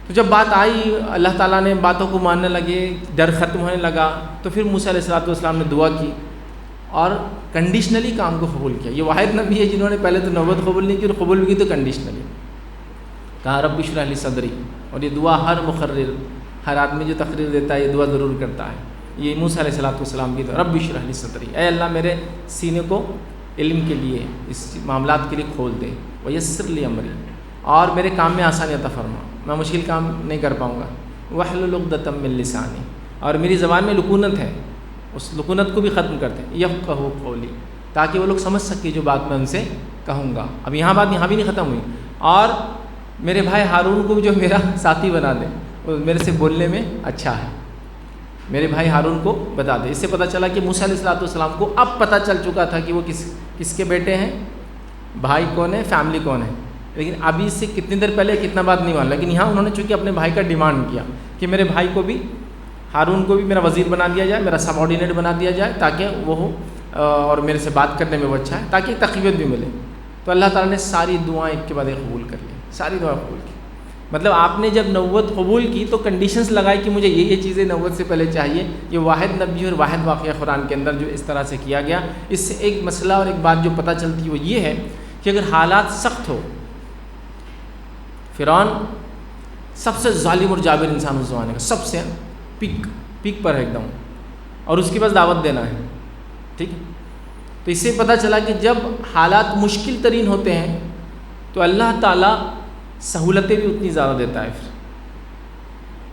تو جب بات آئی، اللہ تعالیٰ نے باتوں کو ماننے لگے، ڈر ختم ہونے لگا، تو پھر موسیٰ علیہ السلام نے دعا کی اور کنڈیشنلی کام کو قبول کیا۔ یہ واحد نبی ہے جنہوں نے پہلے تو نبوت قبول نہیں کی، اور قبول بھی کی تو کنڈیشنلی، کہا رب اشرح لی صدری، اور یہ دعا ہر مقرر، ہر آدمی جو تقریر دیتا ہے یہ دعا ضرور کرتا ہے۔ یہ موسیٰ علیہ السلام کی دعا، رب اشرح لی صدری، اے اللہ میرے سینے کو علم کے لیے، اس معاملات کے لیے کھول دے، ویسر لی امری، اور میرے کام میں آسانی عطا فرما، میں مشکل کام نہیں کر پاؤں گا، واحلل عقدۃ من لسانی، اور میری زبان میں لکونت ہے، اس لکونت کو بھی ختم کرتے ہیں، یفقہوا قولی، تاکہ وہ لوگ سمجھ سکے جو بات میں ان سے کہوں گا۔ اب بات یہاں بھی نہیں ختم ہوئی، اور میرے بھائی ہارون کو بھی جو میرا ساتھی بنا دے، وہ میرے سے بولنے میں اچھا ہے، میرے بھائی ہارون کو بتا دے۔ اس سے پتہ چلا کہ موسیٰ علیہ السلام کو اب پتہ چل چکا تھا کہ وہ کس کے بیٹے ہیں، بھائی کون ہے، فیملی کون ہے، لیکن ابھی اس سے کتنی دیر پہلے کتنا بات نہیں معلوم، لیکن یہاں انہوں نے چونکہ اپنے بھائی کا ڈیمانڈ کیا کہ میرے بھائی کو بھی، ہارون کو بھی میرا وزیر بنا دیا جائے، میرا سب آرڈینیٹ بنا دیا جائے، تاکہ وہ ہو اور میرے سے بات کرنے میں وہ اچھا ہے، تاکہ تقویت بھی ملے۔ تو اللہ تعالیٰ نے ساری دعائیں ایک کے بعد ایک قبول کر لی، ساری دعائیں قبول کی۔ مطلب آپ نے جب نبوت قبول کی تو کنڈیشنز لگائی کہ مجھے یہ چیزیں نبوت سے پہلے چاہیے۔ یہ واحد نبی اور واحد واقعہ قرآن کے اندر جو اس طرح سے کیا گیا، اس سے ایک مسئلہ اور ایک بات جو پتہ چلتی ہے وہ یہ ہے کہ اگر حالات سخت ہو فرعون سب سے ظالم اور جابر انسان اس زمانے کا، سب سے پیک پر ہے ایک دم، اور اس کے پاس دعوت دینا ہے، ٹھیک ہے. تو اس سے پتہ چلا کہ جب حالات مشکل ترین ہوتے ہیں تو اللہ تعالیٰ سہولتیں بھی اتنی زیادہ دیتا ہے. پھر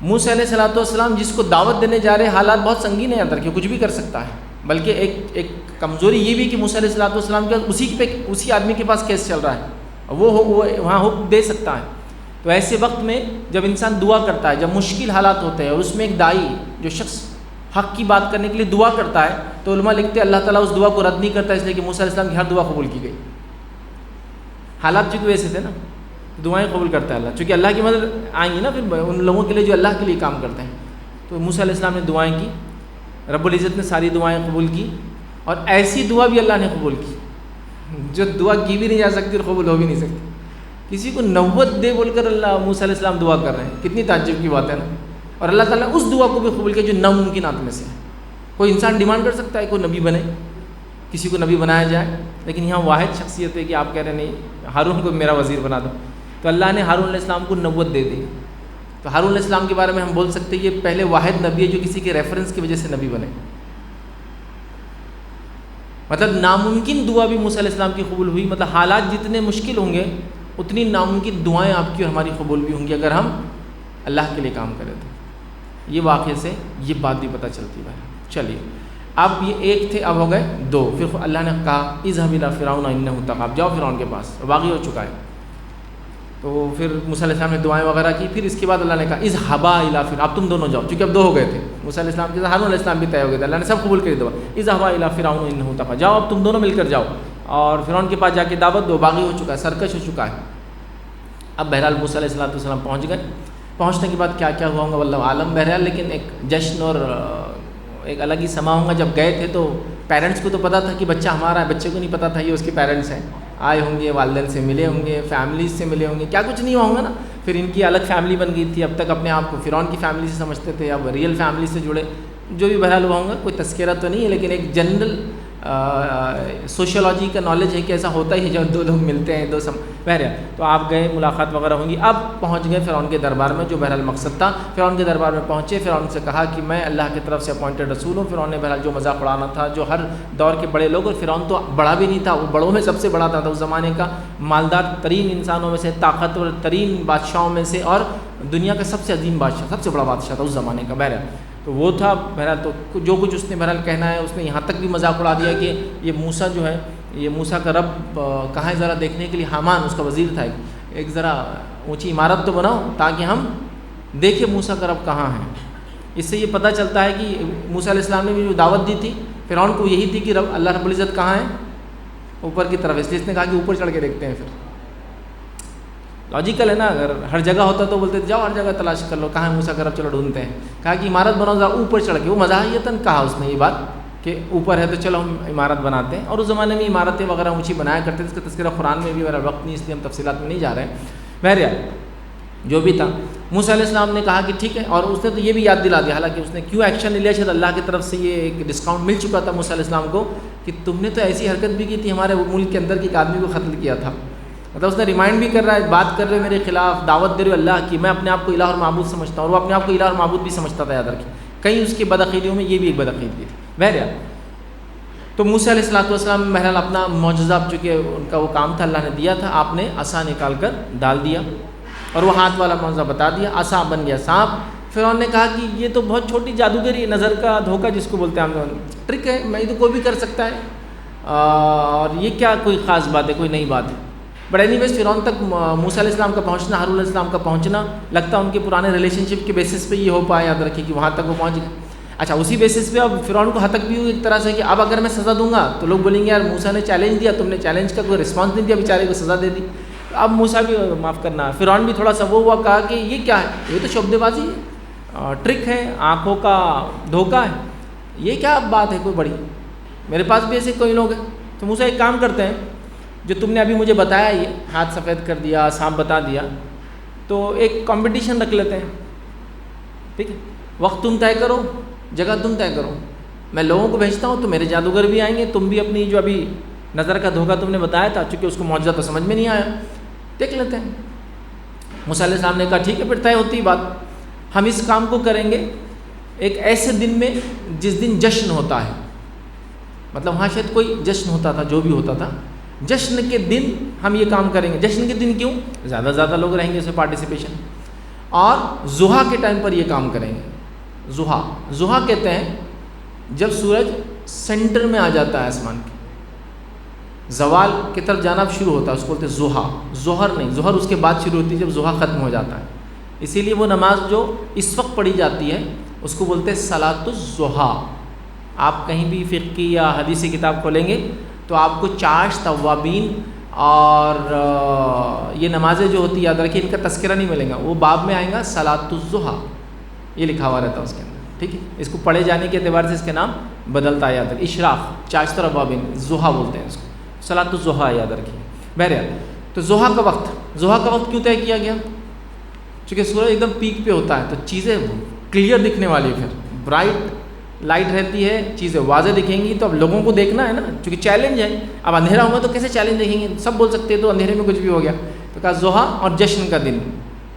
موسیٰ علیہ الصلوۃ والسلام جس کو دعوت دینے جا رہے ہیں، حالات بہت سنگین ہیں اندر کے، کچھ بھی کر سکتا ہے، بلکہ ایک کمزوری یہ بھی کہ موسیٰ علیہ الصلوۃ والسلام کے اسی آدمی کے پاس کیس چل رہا ہے، وہ وہاں حکم دے سکتا ہے. تو ایسے وقت میں جب انسان دعا کرتا ہے، جب مشکل حالات ہوتے ہیں اور اس میں ایک داعی جو شخص حق کی بات کرنے کے لیے دعا کرتا ہے، تو علماء لکھتے ہیں اللہ تعالیٰ اس دعا کو رد نہیں کرتا، اس لیے کہ موسیٰ علیہ السلام کی ہر دعا قبول کی گئی. حالات چونکہ ویسے تھے نا، دعائیں قبول کرتا ہے اللہ، چونکہ اللہ کی مدد آئیں گی نا پھر ان لوگوں کے لیے جو اللہ کے لیے کام کرتے ہیں. تو موسیٰ علیہ السلام نے دعائیں کی، رب العزت نے ساری دعائیں قبول کی، اور ایسی دعا بھی اللہ نے قبول کی جو دعا کی بھی نہیں جا سکتی اور قبول ہو بھی نہیں سکتی. کسی کو 90 دے بول کر اللہ موسیٰ علیہ السلام دعا کر رہے ہیں، کتنی تعجب کی بات ہے نا. اور اللہ تعالیٰ نے اس دعا کو بھی قبول کیا جو ناممکنات میں سے ہے. کوئی انسان ڈیمانڈ کر سکتا ہے کوئی نبی بنے، کسی کو نبی بنایا جائے، لیکن یہاں واحد شخصیت ہے کہ آپ کہہ رہے نہیں ہارون کو میرا وزیر بنا دو. تو اللہ نے ہارون علیہ السلام کو نبوت دے دی. تو ہارون علیہ السلام کے بارے میں ہم بول سکتے ہیں یہ پہلے واحد نبی ہے جو کسی کے ریفرنس کی وجہ سے نبی بنے. مطلب ناممکن دعا بھی موسیٰ علیہ السلام کی قبول ہوئی. مطلب حالات جتنے مشکل ہوں گے اتنی ناممکن دعائیں آپ کی اور ہماری قبول بھی ہوں گی اگر ہم اللہ کے لیے کام کریں. تو یہ واقعے سے یہ بات بھی پتہ چلتی ہے. چلیے اب یہ ایک تھے، اب ہو گئے 2. پھر اللہ نے کہا اذهب الى فرعون انه طغى، جاؤ فرعون کے پاس، واقعی ہو چکا ہے. تو پھر موسیٰ علیہ السلام نے دعائیں وغیرہ کی. پھر اس کے بعد اللہ نے کہا اذهبا الى فرعون، اب تم دونوں جاؤ، چونکہ اب 2 ہو گئے تھے، موسیٰ علیہ السلام کے ساتھ ہارون علیہ السلام بھی طے ہو گئے تھے، اللہ نے سب قبول کر دیا. اذهبا الى فرعون انه طغى، جاؤ اب تم دونوں مل کر جاؤ اور فرعون کے پاس جا کے دعوت دو، باغی ہو چکا ہے، سرکش ہو چکا ہے. اب بہرحال موسیٰ علیہ السلام پہنچ گئے. پہنچنے کے بعد کیا کیا ہوا ہوگا واللہ عالم. بہرحال لیکن ایک جشن اور ایک الگ ہی سما ہوگا. جب گئے تھے تو پیرنٹس کو تو پتہ تھا کہ بچہ ہمارا ہے، بچے کو نہیں پتہ تھا یہ اس کے پیرنٹس ہیں. آئے ہوں گے، والدین سے ملے ہوں گے، فیملیز سے ملے ہوں گے، کیا کچھ نہیں ہوا ہوگا نا. پھر ان کی الگ فیملی بن گئی تھی. اب تک اپنے آپ کو فرعون کی فیملی سے سمجھتے تھے، اب ریئل فیملی سے جڑے. جو بھی بہرحال ہوا ہوگا، کوئی تذکرہ تو نہیں ہے، لیکن ایک جنرل سوشیولوجی کا نالج ہے کہ ایسا ہوتا ہی ہے جب 2 لوگ ملتے ہیں. بہرحال تو آپ گئے، ملاقات وغیرہ ہوں گی. اب پہنچ گئے فرعون کے دربار میں، جو بہرحال مقصد تھا. فرعون کے دربار میں پہنچے، فرعون سے کہا کہ میں اللہ کی طرف سے اپوائنٹڈ رسول ہوں. فرعون نے بہرحال جو مذاق اڑانا تھا، جو ہر دور کے بڑے لوگ، اور فرعون تو بڑا بھی نہیں تھا، وہ بڑوں میں سب سے بڑا تھا اس زمانے کا، مالدار ترین انسانوں میں سے، طاقتور ترین بادشاہوں میں سے، اور دنیا کا سب سے عظیم بادشاہ، سب سے بڑا بادشاہ تھا اس زمانے کا. بہرحال تو وہ تھا. بہرحال تو جو کچھ اس نے بہرحال کہنا ہے، اس نے یہاں تک بھی مذاق اڑا دیا کہ یہ موسیٰ جو ہے، یہ موسیٰ کا رب کہاں ہے ذرا دیکھنے کے لیے. حامان اس کا وزیر تھا، ایک ذرا اونچی عمارت تو بناؤ تاکہ ہم دیکھیں موسیٰ کا رب کہاں ہے. اس سے یہ پتہ چلتا ہے کہ موسیٰ علیہ السلام نے بھی جو دعوت دی تھی فرعون کو یہی تھی کہ اللہ رب العزت کہاں ہے، اوپر کی طرف. اس لیے اس نے کہا کہ اوپر چڑھ کے دیکھتے ہیں. پھر لاجیکل ہے نا، اگر ہر جگہ ہوتا تو بولتے جاؤ ہر جگہ تلاش کر لو کہاں ہے موسیٰ کا رب، چلو ڈھونڈتے ہیں. کہا کہ عمارت بناؤ ذرا اوپر چڑھ کے. وہ مزاحیتاً کہا اس نے یہ بات کہ اوپر ہے تو چلو ہم عمارت بناتے ہیں. اور اس زمانے میں عمارتیں وغیرہ اونچی بنایا کرتے تھے، اس کا تذکرہ قرآن میں بھی میرا وقت نہیں، اس لیے ہم تفصیلات میں نہیں جا رہے ہیں. بہرحال جو بھی تھا، موسیٰ علیہ السلام نے کہا کہ ٹھیک ہے. اور اس نے تو یہ بھی یاد دلا دیا، حالانکہ اس نے کیوں ایکشن نہیں لیا، شاید اللہ کی طرف سے یہ ایک ڈسکاؤنٹ مل چکا تھا موسیٰ علیہ السلام کو کہ تم نے تو ایسی حرکت بھی کی تھی، ہمارے ملک کے اندر کے ایک آدمی کو قتل کیا تھا. مطلب اس نے ریمائنڈ بھی کر رہا ہے، بات کر رہے میرے خلاف، دعوت دے رہے اللہ کی، میں اپنے آپ کو الہ اور معبود سمجھتا ہوں، اور وہ اپنے آپ کو الہ اور معبود بھی سمجھتا تھا. یاد رکھیں کہیں اس کی بدعقیدیوں میں یہ بھی ایک بدعقیدگی تھی. بہرحال تو موسیٰ علیہ السلام بہرحال اپنا معجزہ، چونکہ ان کا وہ کام تھا اللہ نے دیا تھا، آپ نے عصا نکال کر ڈال دیا اور وہ ہاتھ والا معجزہ بتا دیا، عصا بن گیا سانپ. فرعون نے کہا کہ یہ تو بہت چھوٹی جادوگری، نظر کا دھوکہ جس کو بولتے ہیں ہم، ٹرک ہے، میں تو کوئی بھی کر سکتا ہے، اور یہ کیا کوئی خاص بات ہے، کوئی نئی بات ہے. بٹ اینی ویز فرعون تک موسیٰ علیہ السلام کا پہنچنا، ہارون علیہ السلام کا پہنچنا، لگتا ہے ان کے پرانے ریلیشن شپ کے بیسس پہ یہ ہو پایا. یاد رکھیں کہ وہاں تک وہ پہنچ گئے. اچھا اسی بیسس پہ اب فرعون کو ہتک بھی ہوئی ایک طرح سے کہ اب اگر میں سزا دوں گا تو لوگ بولیں گے یار موسیٰ نے چیلنج دیا، تم نے چیلنج کا کوئی رسپانس نہیں دیا، بیچارے کو سزا دے دی. اب موسیٰ بھی معاف کرنا، فرعون بھی تھوڑا سا وہ ہوا، کہا کہ یہ کیا ہے، یہ تو شعبدے بازی ہے، ٹرک ہے، آنکھوں کا دھوکہ ہے، یہ کیا بات ہے کوئی بڑی، میرے پاس بھی ایسے کوئی لوگ ہیں. تو موسیٰ ایک کام کرتے ہیں، جو تم نے ابھی مجھے بتایا، یہ ہاتھ سفید کر دیا، سانپ بتا دیا، تو ایک کمپٹیشن رکھ لیتے ہیں. ٹھیک ہے، وقت تم طے کرو، جگہ تم طے کرو، میں لوگوں کو بھیجتا ہوں تو میرے جادوگر بھی آئیں گے، تم بھی اپنی جو ابھی نظر کا دھوکہ تم نے بتایا تھا، چونکہ اس کو معجزہ تو سمجھ میں نہیں آیا، دیکھ لیتے ہیں. موسیٰ علیہ السلام نے کہا ٹھیک ہے پھر طے ہوتی بات، ہم اس کام کو کریں گے ایک ایسے دن میں جس دن جشن ہوتا ہے، مطلب وہاں شاید کوئی جشن ہوتا تھا، جو بھی ہوتا تھا، جشن کے دن ہم یہ کام کریں گے۔ جشن کے دن کیوں؟ زیادہ سے زیادہ لوگ رہیں گے اس میں پارٹیسپیشن، اور ضحیٰ کے ٹائم پر یہ کام کریں گے۔ ضحیٰ کہتے ہیں جب سورج سینٹر میں آ جاتا ہے آسمان کے، زوال کی طرف جانا شروع ہوتا ہے، اس کو بولتے ہیں ضحیٰ۔ ظہر نہیں، ظہر اس کے بعد شروع ہوتی ہے جب ضحیٰ ختم ہو جاتا ہے، اسی لیے وہ نماز جو اس وقت پڑھی جاتی ہے اس کو بولتے ہیں صلاۃ الضحیٰ۔ آپ کہیں بھی فقہ کی یا حدیثی کتاب کھولیں گے تو آپ کو چاش، توابین اور یہ نمازیں جو ہوتی ہے یاد رکھیں، ان کا تذکرہ نہیں ملے گا، وہ باب میں آئیں گا صلاۃ الضحیٰ، یہ لکھا ہوا رہتا ہے اس کے اندر، ٹھیک ہے۔ اس کو پڑھے جانے کے اعتبار سے اس کے نام بدلتا ہے، یاد رکھیں، اشراق، چاش توابین، ضحیٰ بولتے ہیں اس کو، صلاۃ الضحیٰ یاد رکھیں۔ بہرحال تو ضحیٰ کا وقت کیوں طے کیا گیا؟ چونکہ سورج ایک دم پیک پہ ہوتا ہے تو چیزیں کلیئر دکھنے والی، پھر برائٹ لائٹ رہتی ہے، چیزیں واضح دکھیں گی، تو اب لوگوں کو دیکھنا ہے نا، چونکہ چیلنج ہے، اب اندھیرا ہوگا تو کیسے چیلنج دیکھیں گے، سب بول سکتے ہیں تو اندھیرے میں کچھ بھی ہو گیا، تو کہا ضحیٰ اور جشن کا دن۔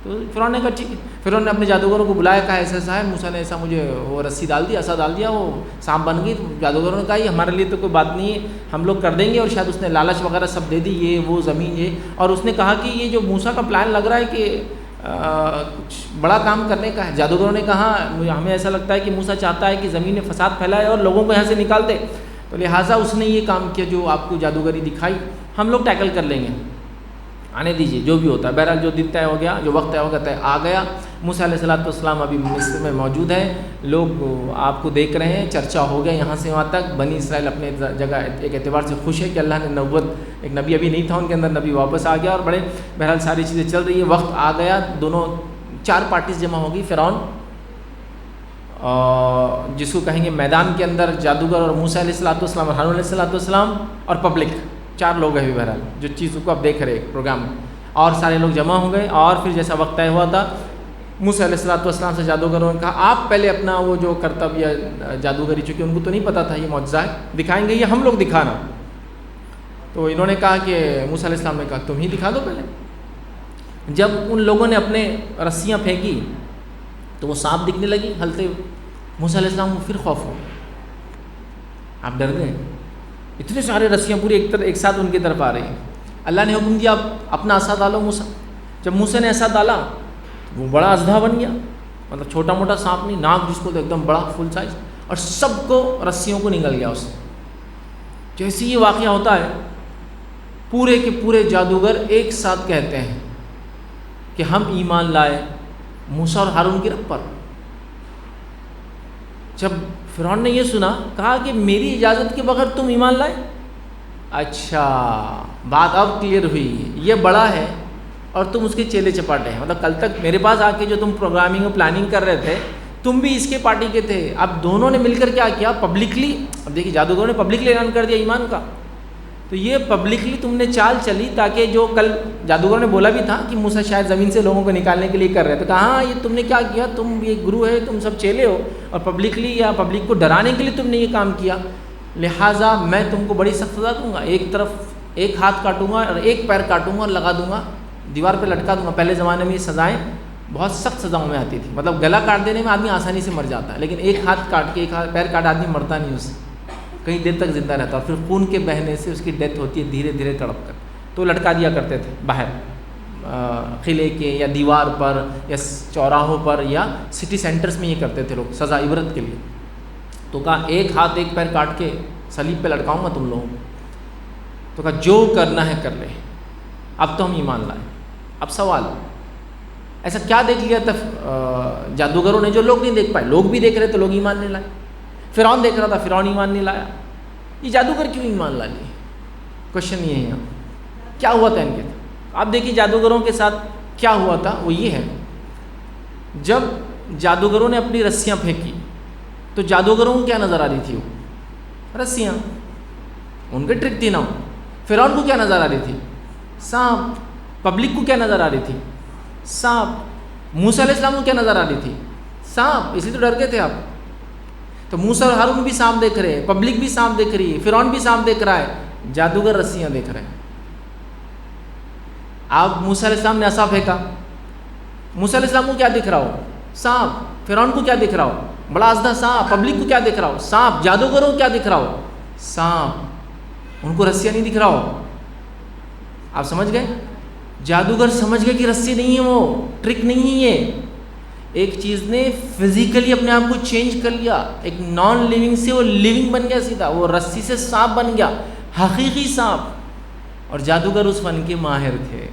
تو فرعون نے کہا ٹھیک ہے، فرعون نے اپنے جادوگروں کو بلایا، کہا ایسا ہے، موسیٰ نے ایسا مجھے وہ رسی ڈال دیا، عصا ڈال دیا، وہ سانپ بن گئی۔ جادوگروں نے کہا یہ ہمارے لیے تو کوئی بات نہیں ہے، ہم لوگ کر دیں گے، اور شاید اس نے لالچ وغیرہ سب دے دی، یہ وہ زمین یہ، اور اس نے کہا کہ یہ جو موسیٰ کا پلان لگ رہا ہے کہ کچھ بڑا کام کرنے کا ہے۔ جادوگروں نے کہا ہمیں ایسا لگتا ہے کہ موسیٰ چاہتا ہے کہ زمین میں فساد پھیلائے اور لوگوں کو یہاں سے نکال دے، تو لہٰذا اس نے یہ کام کیا جو آپ کو جادوگری دکھائی، ہم لوگ ٹیکل کر لیں گے، آنے دیجیے جو بھی ہوتا ہے۔ بہرحال جو دن طے ہو گیا، جو وقت طے ہو گیا طے آ گیا۔ موسیٰ علیہ السلام ابھی مصر میں موجود ہیں، لوگ آپ کو دیکھ رہے ہیں، چرچا ہو گیا یہاں سے وہاں تک، بنی اسرائیل اپنے جگہ ایک اعتبار سے خوش ہے کہ اللہ نے نبوت، ایک نبی ابھی نہیں تھا ان کے اندر، نبی واپس آ گیا، اور بڑے بہرحال ساری چیزیں چل رہی ہے، وقت آ گیا، دونوں 4 پارٹیز جمع ہو گئی، فرعون جس کو کہیں گے میدان کے اندر جادوگر، اور موسیٰ علیہ السلام اور ہارون علیہ السلام، اور پبلک، 4 لوگ ہیں بہرحال جو چیزوں کو آپ دیکھ رہے ہیں پروگرام میں، اور سارے لوگ جمع ہو گئے۔ اور پھر جیسا وقت طے ہوا تھا، موسیٰ علیہ السلام سے جادوگروں نے کہا آپ پہلے اپنا وہ جو کرتب یا جادوگری، چونکہ ان کو تو نہیں پتہ تھا یہ معجزہ ہے، دکھائیں گے یا ہم لوگ دکھانا؟ تو انہوں نے کہا کہ موسیٰ علیہ السلام نے کہا تم ہی دکھا دو پہلے۔ جب ان لوگوں نے اپنے رسیاں پھینکی تو وہ سانپ دکھنے لگی ہلتے ہوئے، موسیٰ علیہ السلام کو پھر خوف ہو، آپ ڈر گئے، اتنے سارے رسیاں پوری ایک ساتھ ان کی طرف آ رہی ہیں۔ اللہ نے حکم دیا آپ اپنا عصا ڈالو موسیٰ۔ جب موسیٰ نے عصا ڈالا وہ بڑا اژدھا بن گیا، مطلب چھوٹا موٹا سانپ نہیں، ناک جس کو تو ایک دم بڑا فل سائز، اور سب کو رسیوں کو نگل گیا اس سے۔ جیسے یہ واقعہ ہوتا ہے پورے کے پورے جادوگر ایک ساتھ کہتے ہیں کہ ہم ایمان لائے موسیٰ اور ہارون کی رب پر۔ جب فرعون نے یہ سنا کہا کہ میری اجازت کے بغیر تم ایمان لائے؟ اچھا بات اب کلیئر ہوئی، یہ بڑا ہے اور تم اس کے چیلے چپاٹے ہیں، مطلب کل تک میرے پاس آ کے جو تم پروگرامنگ اور پلاننگ کر رہے تھے تم بھی اس کے پارٹی کے تھے، اب دونوں نے مل کر کیا کیا پبلکلی، اب دیکھیے جادوگروں نے پبلکلی اعلان کر دیا ایمان کا، تو یہ پبلکلی تم نے چال چلی تاکہ جو کل جادوگروں نے بولا بھی تھا کہ موسیٰ شاید زمین سے لوگوں کو نکالنے کے لیے کر رہے تھے، کہا ہاں یہ تم نے کیا کیا، تم یہ گرو ہے، تم سب چیلے ہو، اور پبلکلی یا پبلک کو ڈرانے کے لیے تم نے یہ کام کیا، لہٰذا میں تم کو بڑی سخت سزا دوں گا، ایک طرف ایک ہاتھ کاٹوں گا اور ایک پیر کاٹوں گا اور لگا دوں گا دیوار پہ لٹکا دوں گا۔ پہلے زمانے میں یہ سزائیں بہت سخت سزاؤں میں آتی تھی، مطلب گلا کاٹ دینے میں آدمی آسانی سے مر جاتا ہے، لیکن ایک ہاتھ کاٹ کے ایک پیر کاٹ آدمی مرتا نہیں، اس سے کئی دیر تک زندہ رہتا، اور پھر خون کے بہنے سے اس کی ڈیتھ ہوتی ہے دھیرے دھیرے تڑپ کر، تو لٹکا دیا کرتے تھے باہر قلعے کے یا دیوار پر یا چوراہوں پر یا سٹی سینٹرز میں یہ کرتے تھے لوگ سزا عبرت کے لیے۔ تو کہا ایک ہاتھ ایک پیر کاٹ کے صلیب پہ لٹکاؤں گا تم لوگوں کو، تو کہا جو کرنا ہے کر لے، اب تو ہم ایمان لائے۔ اب سوال ایسا کیا دیکھ لیا تھا جادوگروں نے جو لوگ نہیں دیکھ پائے؟ لوگ بھی دیکھ رہے تو لوگ ایمان نہیں لائے، فرعون دیکھ رہا تھا فرعون ایمان نہیں لایا، یہ جادوگر کیوں ایمان لا لیے؟ کوشچن یہ ہے یہاں کیا ہوا تھا ان کے ساتھ؟ آپ دیکھیے جادوگروں کے ساتھ کیا ہوا تھا، وہ یہ ہے جب جادوگروں نے اپنی رسیاں پھینکی تو جادوگروں کو کیا نظر آ رہی تھی؟ وہ رسیاں، ان کی ٹرک تھی نا۔ فرعون کو کیا نظر آ رہی تھی؟ سانپ۔ پبلک کو کیا نظر آ رہی تھی؟ سانپ۔ موسیٰ علیہ السلام کو کیا نظر آ رہی تھی؟ سانپ، اس لیے تو ڈر گئے تھے آپ۔ تو موسیٰ اور ہارون بھی سانپ دیکھ رہے ہیں، پبلک بھی سانپ دیکھ رہی ہے، فرعون بھی سانپ دیکھ رہا ہے، جادوگر رسیاں دیکھ رہے ہیں۔ آپ موسیٰ علیہ السلام نے عصا پھینکا، موسیٰ علیہ السلام کو کیا دکھ رہا ہو؟ سانپ. فرعون کو کیا دکھ رہا ہو؟ بڑا ازدہ سانپ. پبلک کو کیا دکھ رہا ہو؟ سانپ. جادوگروں کو کیا دکھ رہا ہو؟ سانپ. ان کو رسیاں نہیں دکھ رہا ہو. آپ سمجھ گئے؟ جادوگر سمجھ گئے کہ رسی نہیں ہے، وہ ٹرک نہیں ہے. یہ ایک چیز نے فزیکلی اپنے آپ کو چینج کر لیا، ایک نان لیونگ سے وہ لیونگ بن گیا سیدھا، وہ رسی سے سانپ بن گیا، حقیقی سانپ. اور جادوگر اس فن کے ماہر تھے،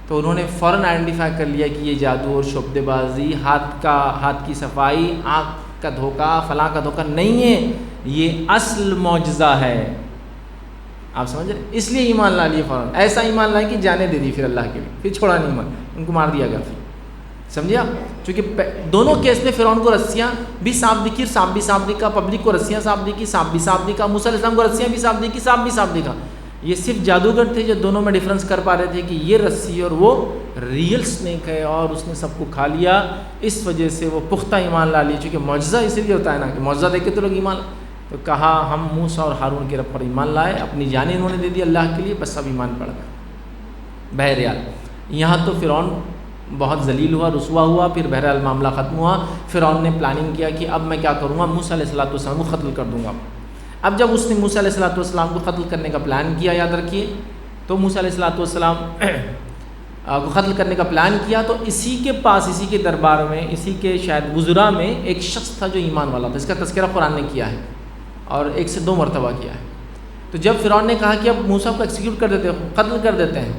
تو انہوں نے فوراً آئیڈینٹیفائی کر لیا کہ یہ جادو اور شعبدے بازی، ہاتھ کی صفائی، آنکھ کا دھوکہ، فلاں کا دھوکہ نہیں ہے، یہ اصل معجزہ ہے. آپ سمجھ رہے؟ اس لیے ایمان لا لیے فوراً. ایسا ایمان لائے کہ جانے دے دی پھر اللہ کے لیے، پھر چھوڑا نہیں ایمان، ان کو مار دیا گیا پھر. سمجھے آپ؟ چونکہ دونوں کیس میں فرعون کو رسیاں بھی سانپ دکھی، سانپ بھی سانپ دکھا، پبلک کو رسیاں سانپ دکھی، سانپ بھی سانپ دکھا. موسیٰ علیہ السلام کو رسیاں بھی سانپ دکھی، سانپ بھی سانپ دکھا. یہ صرف جادوگر تھے جو دونوں میں ڈفرنس کر پا رہے تھے کہ یہ رسی اور وہ ریئل سنیک ہے، اور اس نے سب کو کھا لیا. اس وجہ سے وہ پختہ ایمان لا لیے. چونکہ معجزہ اس لیے ہوتا ہے نا کہ معجزہ دیکھ کے تو لوگ ایمان، تو کہا ہم موسیٰ اور ہارون کے رب پر ایمان لائے، اپنی جانیں انہوں نے دے دی اللہ کے لیے، بس سب ایمان پڑ گئے. بہرحال یہاں تو فرعون بہت ذلیل ہوا، رسوا ہوا. پھر بہرحال معاملہ ختم ہوا. فرعون نے پلاننگ کیا کہ اب میں کیا کروں گا، موسیٰ علیہ السلام کو قتل کر دوں گا. اب جب اس نے موسیٰ علیہ السلام کو قتل کرنے کا پلان کیا، یاد رکھیے، تو موسیٰ علیہ السلام کو قتل کرنے کا پلان کیا، تو اسی کے پاس، اسی کے دربار میں، اسی کے شاید وزراء میں ایک شخص تھا جو ایمان والا تھا. اس کا تذکرہ قرآن نے کیا ہے اور 1 سے 2 مرتبہ کیا ہے. تو جب فرعون نے کہا کہ اب موسیٰ کو ایکسیکیوٹ کر دیتے ہیں، قتل کر دیتے ہیں،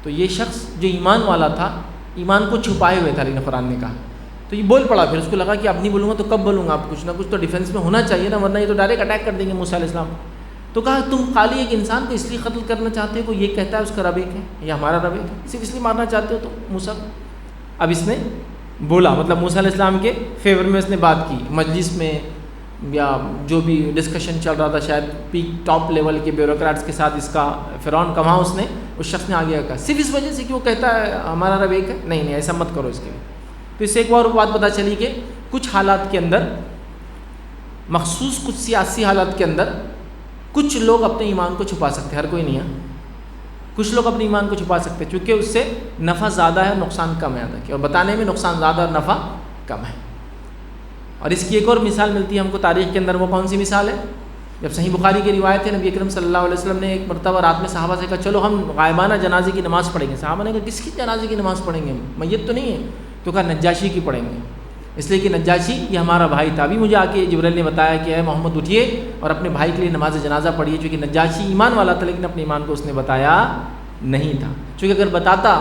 تو یہ شخص جو ایمان والا تھا، ایمان کو چھپائے ہوئے تھا، لیکن قرآن نے کہا تو یہ بول پڑا. پھر اس کو لگا کہ اب نہیں بولوں گا تو کب بولوں گا، اب کچھ نہ کچھ تو ڈیفینس میں ہونا چاہیے نا، ورنہ یہ تو ڈائریکٹ اٹیک کر دیں گے موسیٰ علیہ السلام. تو کہا تم خالی ایک انسان کو اس لیے قتل کرنا چاہتے ہو کہ یہ کہتا ہے اس کا رب ایک ہے، یا ہمارا رب ایک ہے، صرف اس لیے مارنا چاہتے ہو تو موسیٰ کو. اب اس نے بولا، مطلب موسیٰ علیہ السلام کے فیور میں اس نے بات کی، مجلس میں یا جو بھی ڈسکشن چل رہا تھا، شاید پیک ٹاپ لیول کے بیوروکریٹس کے ساتھ اس کا فرعون کا، وہاں اس نے اس شخص نے آگے کہا صرف اس وجہ سے کہ وہ کہتا ہے ہمارا رب ایک ہے، نہیں ایسا مت کرو اس کے لیے. تو اس سے ایک اور بات پتہ چلی کہ کچھ حالات کے اندر، مخصوص کچھ سیاسی حالات کے اندر، کچھ لوگ اپنے ایمان کو چھپا سکتے ہیں، ہر کوئی نہیں ہے. کچھ لوگ اپنے ایمان کو چھپا سکتے ہیں چونکہ اس سے نفع زیادہ ہے، نقصان کم ہے، اور بتانے میں نقصان زیادہ اور نفع کم ہے. اور اس کی ایک اور مثال ملتی ہے ہم کو تاریخ کے اندر. وہ کون سی مثال ہے؟ جب صحیح بخاری کی روایت ہے، نبی اکرم صلی اللہ علیہ وسلم نے ایک مرتبہ رات میں صحابہ سے کہا چلو ہم غائبانہ جنازے کی نماز پڑھیں گے. صحابہ نے کہا کس کی جنازے کی نماز پڑھیں گے، میت تو نہیں ہے. تو کہا نجاشی کی پڑھیں گے، اس لیے کہ نجاشی یہ ہمارا بھائی تھا. ابھی مجھے آ کے جبرائیل نے بتایا کہ اے محمد اٹھیے اور اپنے بھائی کے لیے نماز جنازہ پڑھیے، چونکہ نجاشی ایمان والا تھا لیکن اپنے ایمان کو اس نے بتایا نہیں تھا. چونکہ اگر بتاتا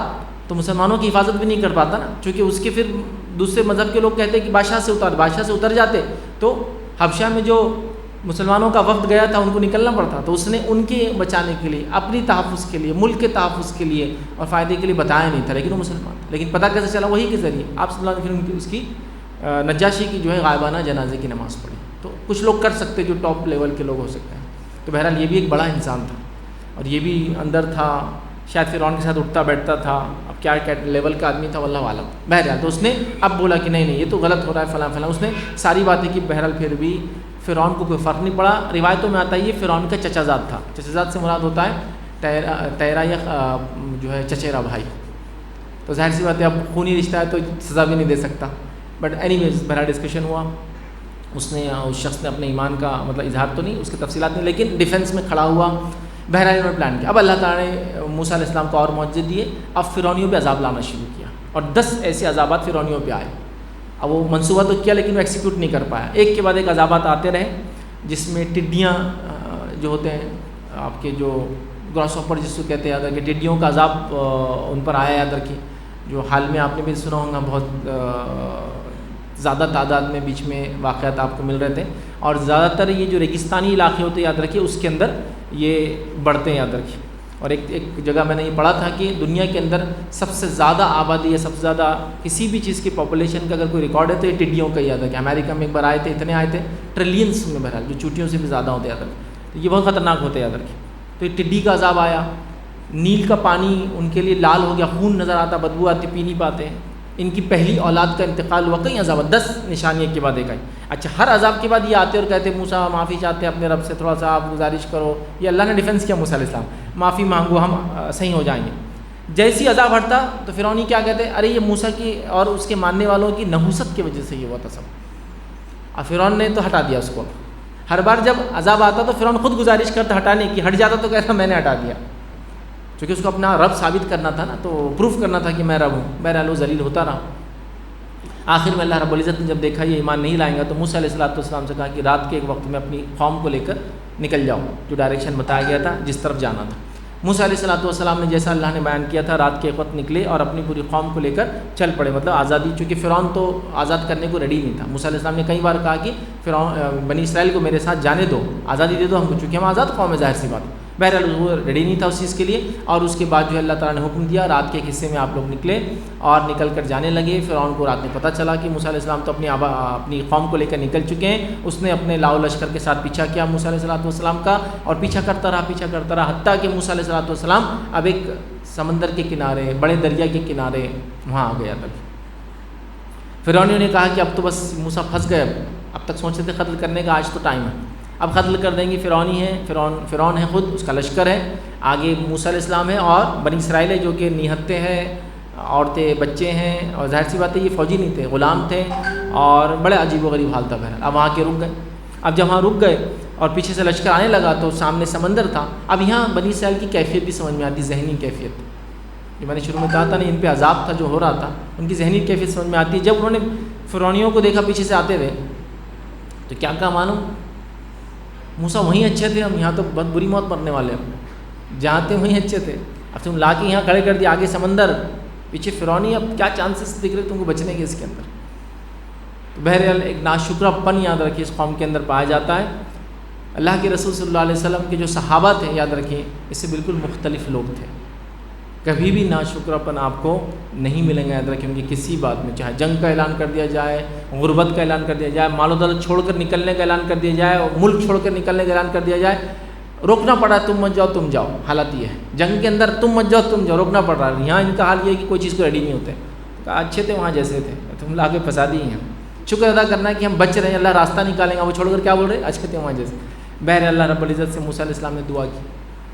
تو مسلمانوں کی حفاظت بھی نہیں کر پاتا نا، چونکہ اس کے پھر دوسرے مذہب کے لوگ کہتے ہیں کہ بادشاہ سے اتر جاتے، تو حبشہ میں جو مسلمانوں کا وفد گیا تھا ان کو نکلنا پڑتا. تو اس نے ان کے بچانے کے لیے، اپنی تحفظ کے لیے، ملک کے تحفظ کے لیے اور فائدے کے لیے بتایا نہیں تھا، لیکن وہ مسلمان تھا. لیکن پتہ کیسے چلا؟ وہی کے ذریعے آپ صلی اللہ علیہ وسلم اس کی نجاشی کی جو ہے غائبانہ جنازے کی نماز پڑھی. تو کچھ لوگ کر سکتے جو ٹاپ لیول کے لوگ ہو سکتے ہیں. تو بہرحال یہ بھی ایک بڑا انسان تھا اور یہ بھی اندر تھا، شاید فرعون کے ساتھ اٹھتا بیٹھتا تھا. اب کیا لیول کا آدمی تھا واللہ عالم. بہرحال تو اس نے اب بولا کہ نہیں یہ تو غلط ہو رہا ہے فلاں فلاں، اس نے ساری باتیں کی. بہرحال پھر بھی فرعون کو کوئی فرق نہیں پڑا. روایتوں میں آتا ہے یہ فرعون کا چچا زاد تھا. چچا زاد سے مراد ہوتا ہے تیرا یا جو ہے چچیرا بھائی. تو ظاہر سی بات ہے اب خونی رشتہ ہے تو سزا بھی نہیں دے سکتا. بٹ اینی ویز بہرحال ڈسکشن ہوا. اس شخص نے اپنے ایمان کا مطلب اظہار تو نہیں، اس کی تفصیلات نہیں، لیکن ڈیفینس میں کھڑا ہوا. بہرحال انہوں نے پلان کیا. اب اللہ تعالیٰ نے موسیٰ علیہ السلام کو اور معجزے دیے. اب فرعونیوں پہ عذاب لانا شروع کیا اور 10 ایسے عذابات فرعونیوں پہ آئے. اب وہ منصوبہ تو کیا لیکن وہ ایکسیکیوٹ نہیں کر پایا. ایک کے بعد ایک عذابات آتے رہے، جس میں ٹڈیاں جو ہوتے ہیں آپ کے جو گراس ہاپر جس کو کہتے ہیں، یاد رکھیں ٹڈیوں کا عذاب ان پر آیا. یاد رکھیں جو حال میں آپ نے بھی سنا ہوگا، بہت زیادہ تعداد میں بیچ میں واقعات آپ کو مل رہے تھے. اور زیادہ تر یہ جو ریگستانی علاقے ہوتے ہیں یاد رکھیے اس کے اندر یہ بڑھتے ہیں. یاد رکھیے. اور ایک جگہ میں نے یہ پڑھا تھا کہ دنیا کے اندر سب سے زیادہ آبادی ہے، سب سے زیادہ کسی بھی چیز کی پاپولیشن کا اگر کوئی ریکارڈ ہے تو یہ ٹڈیوں کا. یاد رکھیں امریکہ میں ایک بار آئے تھے، اتنے آئے تھے ٹریلینس میں، بہرحال جو چوٹیوں سے بھی زیادہ ہوتے. یاد رکھیں تو یہ بہت خطرناک ہوتے. یاد رکھیں تو یہ ٹڈی کا عذاب آیا. نیل کا پانی ان کے لیے لال ہو گیا، خون نظر آتا، بدبو آتی، پی نہیں پاتے. ان کی پہلی اولاد کا انتقال ہوا. کئی عذاب، 10 نشانیوں کے بعد ایک آئی. اچھا ہر عذاب کے بعد یہ آتے اور کہتے موسیٰ معافی چاہتے ہیں اپنے رب سے، تھوڑا سا آپ گزارش کرو. یہ اللہ نے ڈیفینس کیا موسیٰ علیہ السلام، معافی مانگو ہم صحیح ہو جائیں گے. جیسی عذاب ہٹتا تو فرعونی کیا کہتے ہیں، ارے یہ موسیٰ کی اور اس کے ماننے والوں کی نحوست کی وجہ سے یہ ہوا تھا سب. اور فرعون نے تو ہٹا دیا اس کو. ہر بار جب عذاب آتا تو فرعون خود گزارش کرتا ہٹانے کی، ہٹ جاتا تو کہتا میں نے ہٹا دیا، کیونکہ اس کو اپنا رب ثابت کرنا تھا نا، تو پروف کرنا تھا کہ میں رب ہوں. بہرحال وہ ذلیل ہوتا رہا. آخر میں اللہ رب العزت نے جب دیکھا یہ ایمان نہیں لائیں گا تو موسیٰ علیہ السلام سے کہا کہ رات کے ایک وقت میں اپنی قوم کو لے کر نکل جاؤ، جو ڈائریکشن بتایا گیا تھا جس طرف جانا تھا. موسیٰ علیہ السلام نے جیسا اللہ نے بیان کیا تھا رات کے ایک وقت نکلے اور اپنی پوری قوم کو لے کر چل پڑے. مطلب آزادی، چونکہ فرعون تو آزاد کرنے کو ریڈی نہیں تھا. موسیٰ علیہ السلام نے کئی بار کہا کہ فرعون بنی اسرائیل کو میرے ساتھ جانے دو، آزادی دے دو ہم کو، چونکہ ہم آزاد قوم ہے، ظاہر سی بات. بہرحال وہ ریڈی نہیں تھا اس چیز کے لیے. اور اس کے بعد جو ہے اللہ تعالیٰ نے حکم دیا رات کے ایک حصے میں آپ لوگ نکلے اور نکل کر جانے لگے. فرعون کو رات میں پتہ چلا کہ موسیٰ علیہ السلام تو اپنی قوم کو لے کر نکل چکے ہیں. اس نے اپنے لاؤ لشکر کے ساتھ پیچھا کیا موسیٰ علیہ السلام کا، اور پیچھا کرتا رہا حتیٰ کہ موسیٰ علیہ السلام اب ایک سمندر کے کنارے، بڑے دریا کے کنارے وہاں آ گیا تک. فرعونیوں نے کہا کہ اب تو بس موسیٰ پھنس گئے، اب تک سوچتے تھے قتل کرنے کا، آج تو ٹائم ہے، اب قتل کر دیں گے. فرعونی ہے، فرعون ہے خود، اس کا لشکر ہے، آگے موسیٰ علیہ السلام ہے اور بنی اسرائیل ہے جو کہ نہتے ہیں، عورتیں بچے ہیں، اور ظاہر سی بات ہے یہ فوجی نہیں تھے، غلام تھے، اور بڑے عجیب و غریب حال تھا. بہرحال اب وہاں کے رک گئے. اب جب وہاں رک گئے اور پیچھے سے لشکر آنے لگا تو سامنے سمندر تھا. اب یہاں بنی اسرائیل کی کیفیت بھی سمجھ میں آتی، ذہنی کیفیت، جو میں نے شروع میں کہا تھا نا ان پہ عذاب تھا جو ہو رہا تھا، ان کی ذہنی کیفیت سمجھ میں آتی ہے. جب انہوں نے فرعونیوں کو دیکھا پیچھے سے آتے ہوئے تو کیا کہا معلوم، موسیٰ وہیں اچھے تھے، ہم یہاں تو بہت بری موت مرنے والے ہیں، جہاں تھے وہیں اچھے تھے، اب تم لا کے یہاں کھڑے کر دیا، آگے سمندر پیچھے فرعونی، اب کیا چانسز دکھ رہے تم کو بچنے کے اس کے اندر. تو بہرحال ایک ناشکرہ پن یاد رکھیے اس قوم کے اندر پایا جاتا ہے. اللہ کے رسول صلی اللہ علیہ وسلم کے جو صحابہ تھے یاد رکھیے اس سے بالکل مختلف لوگ تھے. کبھی بھی ناشکرہ پن آپ کو نہیں ملیں گے، یاد رکھیں گے کسی بات میں، چاہے جنگ کا اعلان کر دیا جائے، غربت کا اعلان کر دیا جائے، مال و دولت چھوڑ کر نکلنے کا اعلان کر دیا جائے، اور ملک چھوڑ کر نکلنے کا اعلان کر دیا جائے، روکنا پڑا تم مت جاؤ تم جاؤ. حالت یہ ہے جنگ کے اندر، تم مت جاؤ تم جاؤ، روکنا پڑ رہا ہے. یہاں ان کا حال یہ ہے کہ کوئی چیز کو ریڈی نہیں ہوتے. کہا اچھے تھے وہاں جیسے تھے، تم لا کے پھنسا دیے ہیں. شکر ادا کرنا ہے کہ ہم بچ رہے ہیں، اللہ راستہ نکالیں گا. وہ چھوڑ کر کیا بول رہے، اچھے تھے وہاں جیسے. بہرحال اللہ رب العزت سے موسیٰ علیہ السلام نے دعا کی.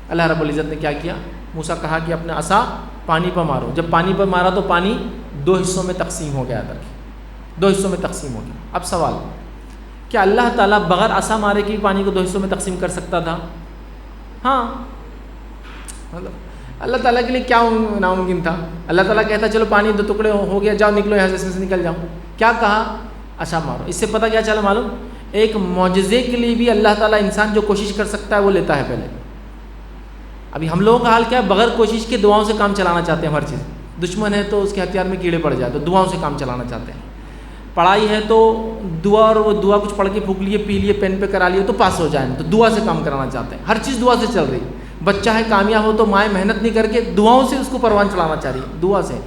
اللہ رب العزت نے کیا کیا، موسیٰ کہا کہ اپنا عصا پانی پر مارو. جب پانی پر مارا تو پانی 2 حصوں میں تقسیم ہو گیا، تک 2 حصوں میں تقسیم ہو گیا. اب سوال، کیا اللہ تعالیٰ بغیر عصا مارے کے پانی کو 2 حصوں میں تقسیم کر سکتا تھا؟ ہاں، مطلب اللہ تعالیٰ کے لیے کیا ناممکن تھا. اللہ تعالیٰ کہتا چلو پانی 2 ٹکڑے ہو گیا، جاؤ نکلو یہاں سے، اس میں سے نکل جاؤ. کیا کہا، عصا مارو. اس سے پتہ کیا چلا معلوم، ایک معجزے کے لیے بھی اللہ تعالیٰ انسان جو کوشش کر سکتا ہے وہ لیتا ہے پہلے. ابھی ہم لوگوں کا حال کیا ہے، بغیر کوشش کے دعاؤں سے کام چلانا چاہتے ہیں. ہر چیز دشمن ہے تو اس کے ہتھیار میں کیڑے پڑ جائے تو دعاؤں سے کام چلانا چاہتے ہیں. پڑھائی ہے تو دعا، اور وہ دعا کچھ پڑھ کے پھونک لیے، پی لیے، پین پہ کرا لیے تو پاس ہو جائیں، تو دعا سے کام کرانا چاہتے ہیں. ہر چیز دعا سے چل رہی. بچہ ہے کامیاب ہو تو مائیں محنت نہیں کر کے دعاؤں سے اس کو پروان چلانا چاہ رہی ہے، دعا سے.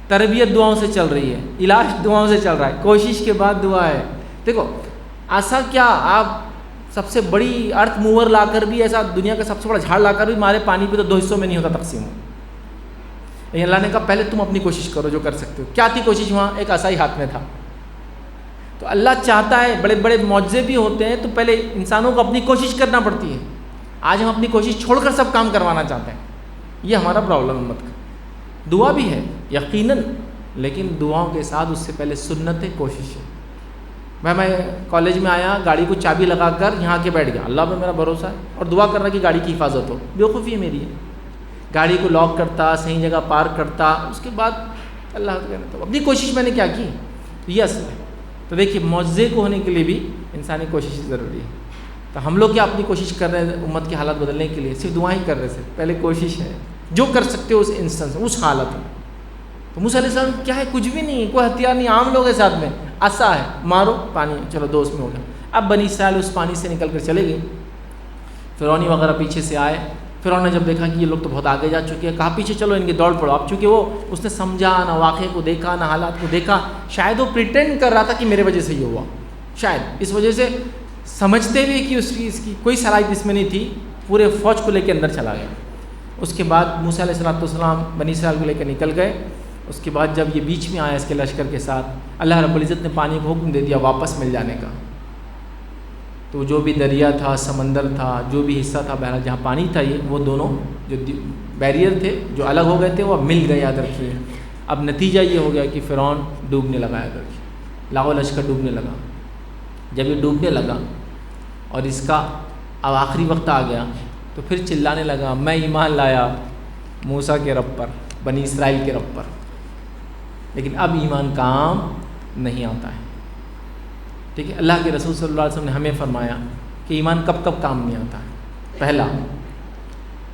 تربیت دعاؤں سے چل رہی ہے، علاج دعاؤں سے چل رہا ہے، کوشش کے بعد دعا ہے. دیکھو ایسا کیا، آپ سب سے بڑی ارتھ موور لا کر بھی، ایسا دنیا کا سب سے بڑا جھاڑ لا کر بھی مارے پانی پہ تو 2 حصوں میں نہیں ہوتا تقسیم. اللہ نے کہا پہلے تم اپنی کوشش کرو جو کر سکتے ہو. کیا تھی کوشش وہاں، ایک عصا ہی ہاتھ میں تھا. تو اللہ چاہتا ہے، بڑے بڑے معجزے بھی ہوتے ہیں تو پہلے انسانوں کو اپنی کوشش کرنا پڑتی ہے. آج ہم اپنی کوشش چھوڑ کر سب کام کروانا چاہتے ہیں، یہ ہمارا پرابلم امت کا. دعا بھی ہے یقیناً، لیکن دعاؤں کے ساتھ اس سے پہلے سنت ہے، کوشش ہے. میں کالج میں آیا، گاڑی کو چابی لگا کر یہاں کے بیٹھ گیا، اللہ پہ میرا بھروسہ ہے، اور دعا کر رہا کہ گاڑی کی حفاظت ہو. بیوقوفی ہے میری ہے. گاڑی کو لاک کرتا، صحیح جگہ پارک کرتا، اس کے بعد اللہ تو اپنی کوشش میں نے کیا کی، یہ اصل ہے. تو دیکھیے معجزے کو ہونے کے لیے بھی انسانی کوشش ضروری ہے. تو ہم لوگ کیا اپنی کوشش کر رہے ہیں امت کے حالات بدلنے کے لیے، صرف دعائیں کر رہے تھے. پہلے کوشش ہے، جو کر سکتے ہو اس انسٹنس میں، اس حالت میں. تو موسیٰ علیہ السلام کیا ہے، کچھ بھی نہیں، کوئی ہتھیار نہیں، عام لوگ ہیں ساتھ میں، عصا ہے، مارو پانی، چلو 2 اس میں ہو گیا. اب بنی اسرائیل اس پانی سے نکل کر چلے گئے. فرعونی وغیرہ پیچھے سے آئے. فرعون نے جب دیکھا کہ یہ لوگ تو بہت آگے جا چکے ہیں، کہا پیچھے چلو ان کے دوڑ پڑو. اب چونکہ وہ اس نے سمجھا نہ، واقعے کو دیکھا نہ، حالات کو دیکھا، شاید وہ پریٹینڈ کر رہا تھا کہ میرے وجہ سے یہ ہوا، شاید اس وجہ سے سمجھتے ہوئے کہ اس کی کوئی صلاحیت اس میں نہیں تھی، پورے فوج کو لے کے اندر چلا گیا. اس کے بعد موسیٰ علیہ السلام بنی اسرائیل کو لے کر نکل گئے. اس کے بعد جب یہ بیچ میں آیا اس کے لشکر کے ساتھ، اللہ رب العزت نے پانی کو حکم دے دیا واپس مل جانے کا. تو جو بھی دریا تھا، سمندر تھا، جو بھی حصہ تھا بہرحال جہاں پانی تھا، یہ وہ دونوں جو بیریئر تھے جو الگ ہو گئے تھے وہ اب مل گئے، یاد رکھیے۔ اب نتیجہ یہ ہو گیا کہ فرعون ڈوبنے لگا، یاد رکھیے، لاکھوں لشکر ڈوبنے لگا۔ جب یہ ڈوبنے لگا اور اس کا اب آخری وقت آ گیا تو پھر چلانے لگا، میں ایمان لایا موسیٰ کے رب پر، بنی اسرائیل کے رب پر۔ لیکن اب ایمان کام نہیں آتا ہے، ٹھیک ہے۔ اللہ کے رسول صلی اللہ علیہ وسلم نے ہمیں فرمایا کہ ایمان کب کب کام نہیں آتا ہے۔ پہلا،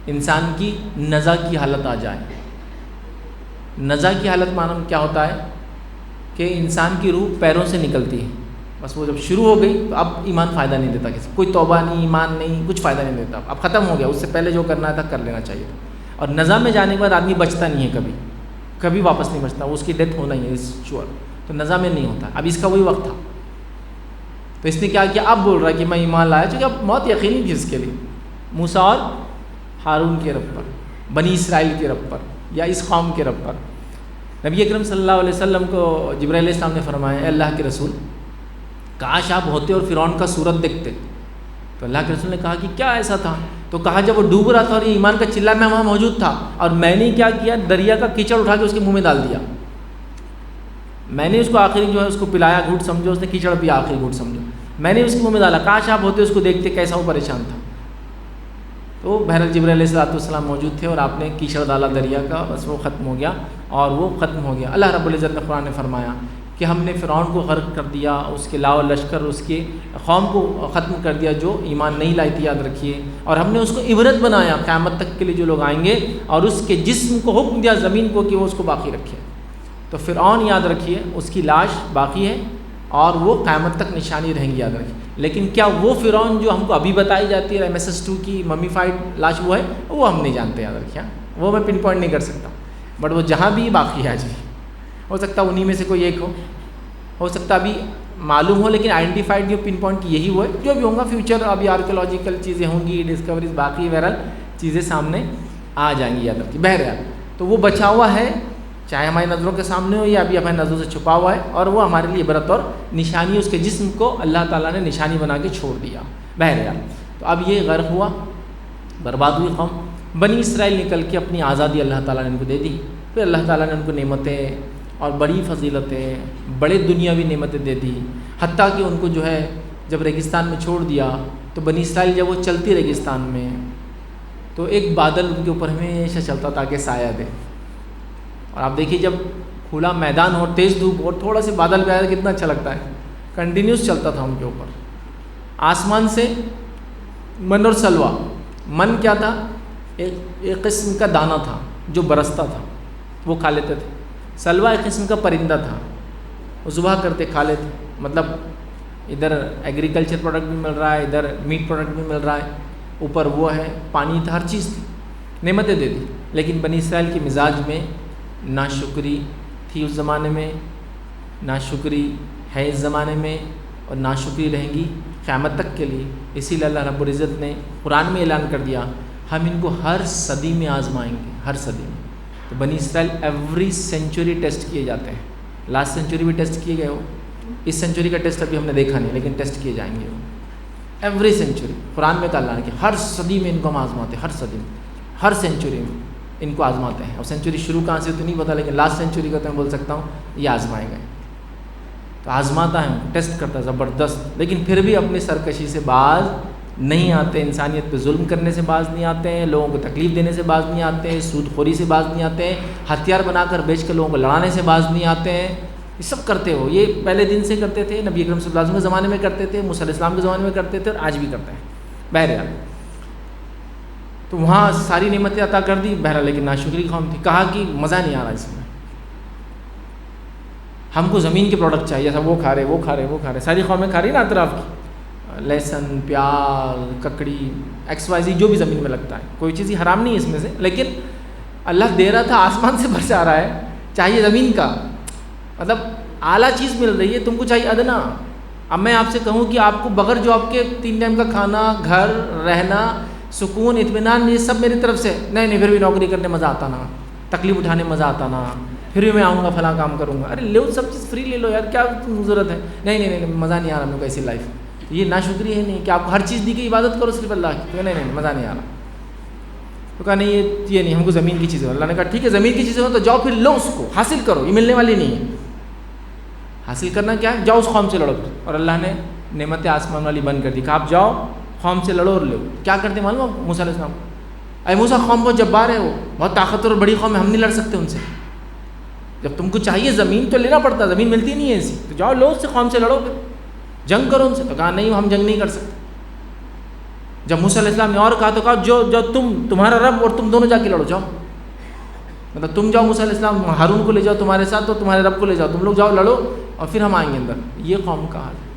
انسان کی نزع کی حالت آ جائے۔ نزع کی حالت معنی کیا ہوتا ہے کہ انسان کی روح پیروں سے نکلتی ہے، بس وہ جب شروع ہو گئی تو اب ایمان فائدہ نہیں دیتا، کسی کوئی توبہ نہیں، ایمان نہیں، کچھ فائدہ نہیں دیتا، اب ختم ہو گیا، اس سے پہلے جو کرنا تھا کر لینا چاہیے تھا۔ اور نزع میں جانے کے بعد آدمی بچتا نہیں ہے، کبھی واپس نہیں بچتا، اس کی ڈیتھ ہونا ہی ہے شور، تو نزع میں نہیں ہوتا۔ اب اس کا وہی وقت تھا، تو اس نے کیا کیا، اب بول رہا ہے کہ میں ایمان لایا، چونکہ اب موت یقینی تھی اس کے لیے، موسیٰ اور ہارون کے رب پر، بنی اسرائیل کے رب پر، یا اس قوم کے رب پر۔ نبی اکرم صلی اللہ علیہ وسلم کو جبرائیل علیہ السلام نے فرمایا، اے اللہ کے رسول، کاش آپ ہوتے اور فرعون کا صورت دیکھتے۔ تو اللہ کے رسول نے کہا کہ کیا ایسا تھا؟ تو کہا جب وہ ڈوب رہا تھا اور یہ ایمان کا چلا میں وہاں موجود تھا، اور میں نے کیا کیا، دریا کا کیچڑ اٹھا کے اس کے منہ میں ڈال دیا، میں نے اس کو آخری جو ہے اس کو پلایا، گھوٹ سمجھو، اس نے کیچڑ پیا آخری گھوٹ سمجھو، میں نے اس کے منہ میں ڈالا، کاش آپ ہوتے اس کو دیکھتے کیسا وہ پریشان تھا۔ تو بہرحال جبرائیل علیہ السلام موجود تھے اور آپ نے کیچڑ ڈالا دریا کا، بس وہ ختم ہو گیا اور وہ ختم ہو گیا۔ اللہ رب العزت نے قرآن میں فرمایا کہ ہم نے فرعون کو غرق کر دیا، اس کے لاؤ لشکر، اس کے قوم کو ختم کر دیا جو ایمان نہیں لائی تھی، یاد رکھیے، اور ہم نے اس کو عبرت بنایا قیامت تک کے لیے جو لوگ آئیں گے، اور اس کے جسم کو حکم دیا زمین کو کہ وہ اس کو باقی رکھے۔ تو فرعون یاد رکھیے اس کی لاش باقی ہے اور وہ قیامت تک نشانی رہیں گی، یاد رکھیے۔ لیکن کیا وہ فرعون جو ہم کو ابھی بتائی جاتی ہے MSS2 کی ممیفائڈ لاش وہ ہے، وہ ہم نہیں جانتے، یاد رکھیے، وہ میں پن پوائنٹ نہیں کر سکتا، بٹ وہ جہاں بھی باقی ہے آج بھی، ہو سکتا ہے انہی میں سے کوئی ایک ہو سکتا ابھی معلوم ہو، لیکن آئیڈینٹیفائڈ جو پن پوائنٹ یہی وہ ہے، جو بھی ہوگا فیوچر ابھی آرکیولوجیکل چیزیں ہوں گی، ڈسکوریز باقی بہرحال چیزیں سامنے آ جائیں گی، یاد رکھیے۔ بہرحال تو وہ بچا ہوا ہے، چاہے ہماری نظروں کے سامنے ہو یا ابھی ہماری نظروں سے چھپا ہوا ہے، اور وہ ہمارے لیے عبرت اور نشانی، اس کے جسم کو اللہ تعالیٰ نے نشانی بنا کے چھوڑ دیا۔ بہرحال تو اب یہ غرق ہوا، برباد ہوئی قوم۔ بنی اسرائیل نکل کے اپنی آزادی اللہ تعالیٰ نے ان کو دے دی، پھر اللہ تعالیٰ نے ان کو نعمتیں اور بڑی فضیلتیں، بڑے دنیاوی نعمتیں دے دی، حتیٰ کہ ان کو جو ہے جب ریگستان میں چھوڑ دیا تو بنی اسرائیل جب وہ چلتی ریگستان میں تو ایک بادل ان کے اوپر ہمیشہ چلتا تاکہ سایہ دے، اور آپ دیکھیے جب کھلا میدان ہو، تیز دھوپ اور تھوڑا سے بادل پہ آیا کتنا اچھا لگتا ہے، کنٹینیوس چلتا تھا ان کے اوپر۔ آسمان سے من اور سلوہ، من کیا تھا، ایک قسم کا دانہ تھا جو برستا تھا، وہ کھا لیتے تھے۔ سلوہ ایک قسم کا پرندہ تھا، وہ ذبح کرتے کھا لیتے، مطلب ادھر ایگریکلچر پروڈکٹ بھی مل رہا ہے، ادھر میٹ پروڈکٹ بھی مل رہا ہے، اوپر وہ ہے، پانی تھا، ہر چیز تھی، نعمتیں دے دی۔ لیکن بنی اسرائیل کے مزاج میں ناشکری تھی اس زمانے میں، ناشکری ہے اس زمانے میں، اور ناشکری رہیں گی قیامت تک کے لیے۔ اسی لیے اللہ رب العزت نے قرآن میں اعلان کر دیا ہم ان کو ہر صدی میں آزمائیں گے، ہر صدی میں۔ تو بنی اسرائیل ایوری سینچری ٹیسٹ کیے جاتے ہیں، لاسٹ سینچری بھی ٹیسٹ کیے گئے ہو، اس سینچری کا ٹیسٹ ابھی ہم نے دیکھا نہیں، لیکن ٹیسٹ کیے جائیں گے ایوری سینچری۔ قرآن میں اللہ نے کہ ہر صدی میں ان کو ہم آزماتے ہیں، ہر صدی میں، ہر سینچری میں ان کو آزماتے ہیں۔ اور سینچری شروع کہاں سے تو نہیں پتا، لیکن لاسٹ سینچری کا تو میں بول سکتا ہوں یہ آزمائے گئے، تو آزماتا ہے، ٹیسٹ کرتا ہے زبردست، لیکن پھر بھی اپنی سرکشی سے باز نہیں آتے، انسانیت پہ ظلم کرنے سے باز نہیں آتے ہیں، لوگوں کو تکلیف دینے سے باز نہیں آتے ہیں، سود خوری سے باز نہیں آتے ہیں، ہتھیار بنا کر بیچ کے لوگوں کو لڑانے سے باز نہیں آتے ہیں۔ یہ سب کرتے ہو، یہ پہلے دن سے کرتے تھے، نبی اکرم صلی اللہ علیہ وسلم کے زمانے میں کرتے تھے، موسیٰ علیہ السلام کے زمانے میں کرتے تھے، اور آج بھی کرتے ہیں۔ بہرحال تو وہاں ساری نعمتیں عطا کر دی، بہرحال لیکن ناشکری قوم تھی۔ کہا کہ مزہ نہیں آ رہا اس میں، ہم کو زمین کے پروڈکٹ چاہیے، ایسا وہ کھا رہے، ساری قومیں کھا رہی نا اطراف کی، لہسن، پیاز، ککڑی، XYZ جو بھی زمین میں لگتا ہے، کوئی چیز حرام نہیں ہے اس میں سے، لیکن اللہ دے رہا تھا، آسمان سے برسا رہا ہے، چاہیے زمین کا، مطلب اعلیٰ چیز مل رہی ہے، تم کو چاہیے ادنا۔ اب میں آپ سے کہوں کہ آپ کو بغیر جاب کے 3 ٹائم کا کھانا، گھر، رہنا، سکون، اطمینان، یہ سب میری طرف سے، نہیں پھر بھی نوکری کرنے مزہ آتا نا، تکلیف اٹھانے مزہ آتا نا، پھر بھی میں آؤں گا فلاں کام کروں گا، ارے لو سب چیز فری لے لو یار، کیا ضرورت ہے، نہیں مزہ نہیں آ رہا میرے کو ایسی لائف۔ یہ ناشکری ہے نہیں کہ آپ کو ہر چیز دی کہ عبادت کرو صرف اللہ کی. تو نہیں مزہ نہیں آ رہا. تو کہا نہیں یہ نہیں, ہم کو زمین کی چیزیں. اللہ نے کہا ٹھیک ہے زمین کی چیزیں ہو تو جاؤ پھر لو اس کو, حاصل کرو, یہ ملنے والی نہیں ہے. حاصل کرنا کیا ہے, جاؤ اس قوم سے لڑو. اور اللہ نے نعمت آسمان والی بند کر دی کہ آپ جاؤ قوم سے لڑو اور لو. کیا کرتے معلوم آپ موسیٰ علیہ السلام, اے موسیٰ قوم بہت جبار ہے, وہ بہت طاقتور اور بڑی قوم ہے, ہم نہیں لڑ سکتے ان سے. جب تم کو چاہیے زمین تو لینا پڑتا, زمین ملتی نہیں ہے ایسی, تو جاؤ لو اس سے, قوم سے لڑو, پھر جنگ کرو ان سے. تو کہا نہیں ہم جنگ نہیں کر سکتے. جب موسیٰ علیہ السلام نے اور کہا تو کہا جو تمہارا رب اور تم دونوں جا کے لڑو, جاؤ. مطلب تم جاؤ موسیٰ علیہ السلام ہارون کو لے جاؤ تمہارے ساتھ, تو تمہارے رب کو لے جاؤ, تم لوگ جاؤ لڑو اور پھر ہم آئیں گے اندر. یہ قوم کا حال ہے.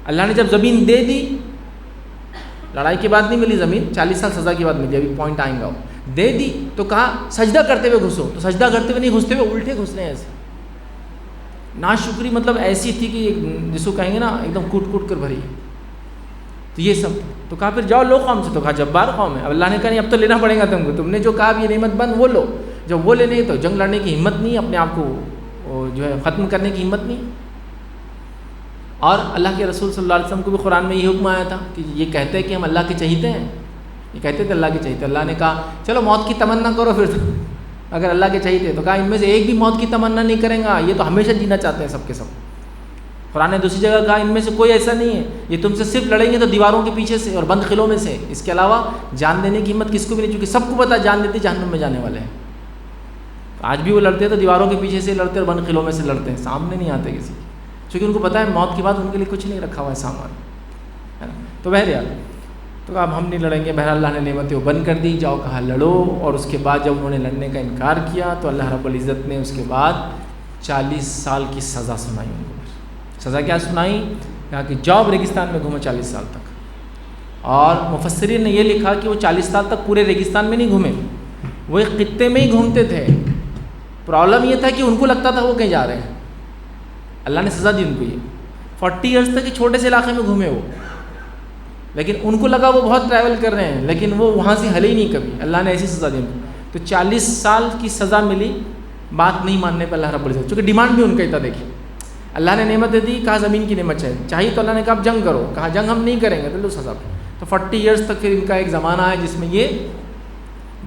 اللہ نے جب زمین دے دی, لڑائی کے بعد نہیں ملی زمین, 40 سال سزا کے بعد ملی, ابھی پوائنٹ آئیں گا, دے دی تو کہا سجدہ کرتے ہوئے گھسو. تو سجدہ کرتے ہوئے نہیں گھستے ہوئے الٹے گھس رہے ہیں ایسے. ناشکری مطلب ایسی تھی کہ جس کو کہیں گے نا ایک دم کوٹ کوٹ کر بھری. تو یہ سب. تو کہا پھر جاؤ لو قوم سے. تو کہا جبار قوم ہے. اب اللہ نے کہا نہیں اب تو لینا پڑے گا تم کو, تم نے جو کہا یہ نعمت بند وہ لو. جب وہ لینے تو جنگ لڑنے کی ہمت نہیں, اپنے آپ کو جو ہے ختم کرنے کی ہمت نہیں. اور اللہ کے رسول صلی اللہ علیہ وسلم کو بھی قرآن میں یہ حکم آیا تھا کہ یہ کہتے ہیں کہ ہم اللہ کے چہیتے ہیں, یہ کہتے تھے اللہ کے چہیتے. اللہ نے کہا چلو موت کی تمنا کرو پھر تو, اگر اللہ کے چہیتے. تو کہا ان میں سے ایک بھی موت کی تمنا نہیں کریں گا, یہ تو ہمیشہ جینا چاہتے ہیں سب کے سب. قرآن نے دوسری جگہ کہا ان میں سے کوئی ایسا نہیں ہے, یہ تم سے صرف لڑیں گے تو دیواروں کے پیچھے سے اور بند قلعوں میں سے, اس کے علاوہ جان دینے کی ہمت کس کو بھی نہیں, چونکہ سب کو پتا جان دیتے جہنم میں جانے والے ہیں. آج بھی وہ لڑتے ہیں تو دیواروں کے پیچھے سے لڑتے اور بند قلعوں میں سے لڑتے ہیں, سامنے نہیں آتے کسی, چونکہ ان کو پتا ہے موت کے بعد ان کے لیے کچھ نہیں رکھا ہوا ہے سامان, ہے نا. تو بہرحال تو اب ہم نہیں لڑیں گے. بہرحال اللہ نے نعمتیں بند کر دی, جاؤ کہا لڑو. اور اس کے بعد جب انہوں نے لڑنے کا انکار کیا تو اللہ رب العزت نے اس کے بعد 40 سال کی سزا سنائی ان کو. سزا کیا سنائی, کہا کہ جاؤ ریگستان میں گھومو 40 سال تک. اور مفسرین نے یہ لکھا کہ وہ 40 سال تک پورے ریگستان میں نہیں گھومے, وہ ایک خطے میں ہی گھومتے تھے. پرابلم یہ تھا کہ ان کو لگتا تھا وہ کہیں جا رہے ہیں. اللہ نے سزا دی ان کو یہ 40 ایئرس تک ایک چھوٹے سے علاقے میں گھومے وہ, لیکن ان کو لگا وہ بہت ٹریول کر رہے ہیں, لیکن وہ وہاں سے ہلے ہی نہیں کبھی. اللہ نے ایسی سزا دی ان کو. تو 40 سال کی سزا ملی بات نہیں ماننے پہ اللہ رب العزت, چونکہ ڈیمانڈ بھی ان کا ہی تھا. دیکھیے اللہ نے نعمت دے دی, کہا زمین کی نعمت چاہیے تو اللہ نے کہا اب جنگ کرو, کہا جنگ ہم نہیں کریں گے, تو لو سزا. تو 40 ایئرس تک پھر ان کا ایک زمانہ ہے جس میں یہ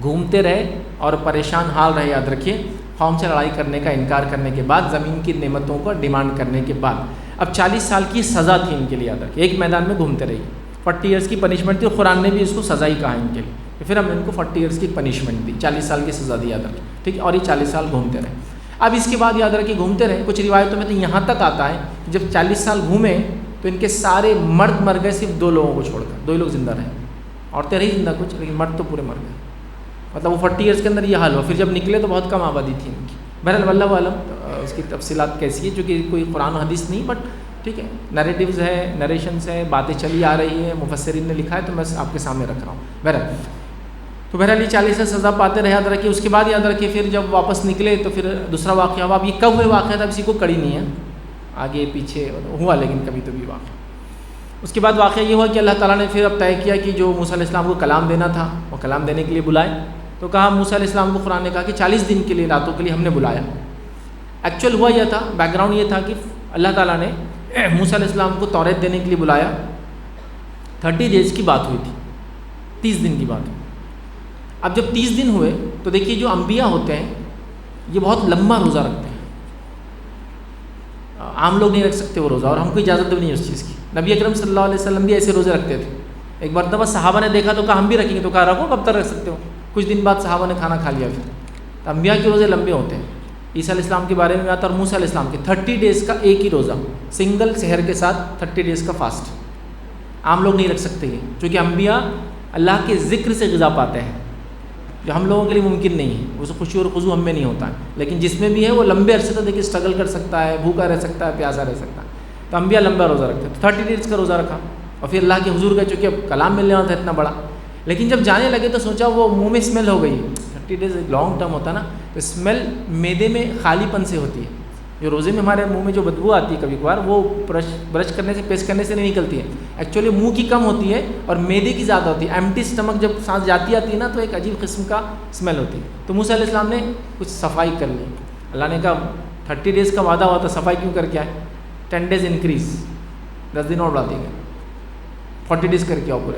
گھومتے رہے اور پریشان حال رہے. یاد رکھیے قوم سے لڑائی کرنے کا انکار کرنے کے بعد, زمین کی نعمتوں کو ڈیمانڈ کرنے کے بعد, اب 40 سال کی سزا تھی ان کے لیے. یاد رکھیے ایک میدان میں گھومتے رہیے. 40 ایئرس کی پنشمنٹ تھی, قرآن نے بھی اس کو سزا ہی کہا ان کے لیے. پھر ہم نے ان کو 40 ایئرس کی پنشمنٹ دی, 40 سال کی سزا دی. یاد رکھیے ٹھیک ہے. اور یہ 40 سال گھومتے رہے. اب اس کے بعد یاد رکھیے گھومتے رہے. کچھ روایتوں میں تو یہاں تک آتا ہے کہ جب 40 سال گھومے تو ان کے سارے مرد مر گئے, صرف 2 لوگوں کو چھوڑ کر. 2 ہی لوگ زندہ رہے, عورتیں رہی زندہ کچھ, لیکن مرد تو پورے مر گئے. مطلب وہ 40 ایئرس کے اندر یہ حال ہوا. پھر جب نکلے تو بہت کم آبادی تھی ان کی. بہرحال واللہ عالم اس کی تفصیلات کیسی ہے, چونکہ کوئی قرآن و حدیث نہیں, بٹ ٹھیک ہے نیریٹیوز ہے, نریشنس ہے, باتیں چلی آ رہی ہیں, مفسرین نے لکھا ہے, تو میں آپ کے سامنے رکھ رہا ہوں. بہرحال تو بہرحال یہ 40 سے سزا پاتے رہے. یاد رکھیے اس کے بعد یاد رکھیے پھر جب واپس نکلے تو پھر دوسرا واقعہ ہوا. اب یہ کب ہوئے واقعہ تھا کسی کو کڑی نہیں ہے, آگے پیچھے ہوا, لیکن کبھی تو بھی واقعہ. اس کے بعد واقعہ یہ ہوا کہ اللہ تعالیٰ نے پھر اب طے کیا کہ جو موسیٰ علیہ السلام کو کلام دینا تھا, وہ کلام دینے کے لیے بلائے. تو کہا موسیٰ علیہ السلام کو قرآن نے کہا کہ 40 دن کے لیے, راتوں کے لیے ہم نے بلایا. ایکچوئل ہوا یہ تھا, بیک گراؤنڈ یہ تھا کہ اللہ تعالیٰ نے موسیٰ علیہ السلام کو توریت دینے کے لیے بلایا. 30 ڈیز کی بات ہوئی تھی, 30 دن کی بات ہوئی. اب جب 30 دن ہوئے تو دیکھیے جو انبیاء ہوتے ہیں یہ بہت لمبا روزہ رکھتے ہیں. عام لوگ نہیں رکھ سکتے وہ روزہ, اور ہم کو اجازت بھی نہیں اس چیز کی. نبی اکرم صلی اللہ علیہ وسلم بھی ایسے روزے رکھتے تھے. ایک مرتبہ صحابہ نے دیکھا تو کہا ہم بھی رکھیں گے. تو کہا رکھو, کب تک رکھ سکتے ہو. کچھ دن بعد صحابہ نے کھانا کھا لیا. پھر انبیاء کے روزے لمبے ہوتے ہیں. عیسیٰ علیہ السلام کے بارے میں آتا, اور موسیٰ علیہ السلام کے 30 ڈیز کا ایک ہی روزہ, سنگل سحر کے ساتھ 30 ڈیز کا فاسٹ. عام لوگ نہیں رکھ سکتے یہ, چونکہ انبیاء اللہ کے ذکر سے غذا پاتے ہیں, جو ہم لوگوں کے لیے ممکن نہیں ہے. وہ خوشی اور خضوع ہم میں نہیں ہوتا ہے, لیکن جس میں بھی ہے وہ لمبے عرصے تک دیکھیے اسٹرگل کر سکتا ہے, بھوکا رہ سکتا ہے, پیاسا رہ سکتا ہے. تو انبیاء لمبا روزہ رکھتے ہیں. تو 30 ڈیز کا روزہ رکھا, اور پھر اللہ کے حضور کا, چونکہ اب کلام ملنے والا تھا اتنا بڑا. لیکن جب جانے لگے تو سوچا وہ منہ میں اسمیل ہو گئی. 30 ڈیز لانگ ٹرم ہوتا ہے نا, تو اسمیل معدے میں خالی پن سے ہوتی ہے. جو روزے میں ہمارے منہ میں جو بدبو آتی ہے کبھی کبھار, وہ برش کرنے سے, پیسٹ کرنے سے نہیں نکلتی ہے. ایکچولی منہ کی کم ہوتی ہے اور معدے کی زیادہ ہوتی ہے. ایمٹی اسٹمک جب سانس جاتی آتی ہے نا, تو ایک عجیب قسم کا اسمیل ہوتی ہے. تو موسیٰ علیہ السلام نے کچھ صفائی کر لی. اللہ نے کہا 30 ڈیز کا وعدہ ہوا تھا, صفائی کیوں کر کے آئے. 10 ڈیز انکریز, 10 دن اور بڑھا دیے گئے, 40 ڈیز کر کے آؤ پورے.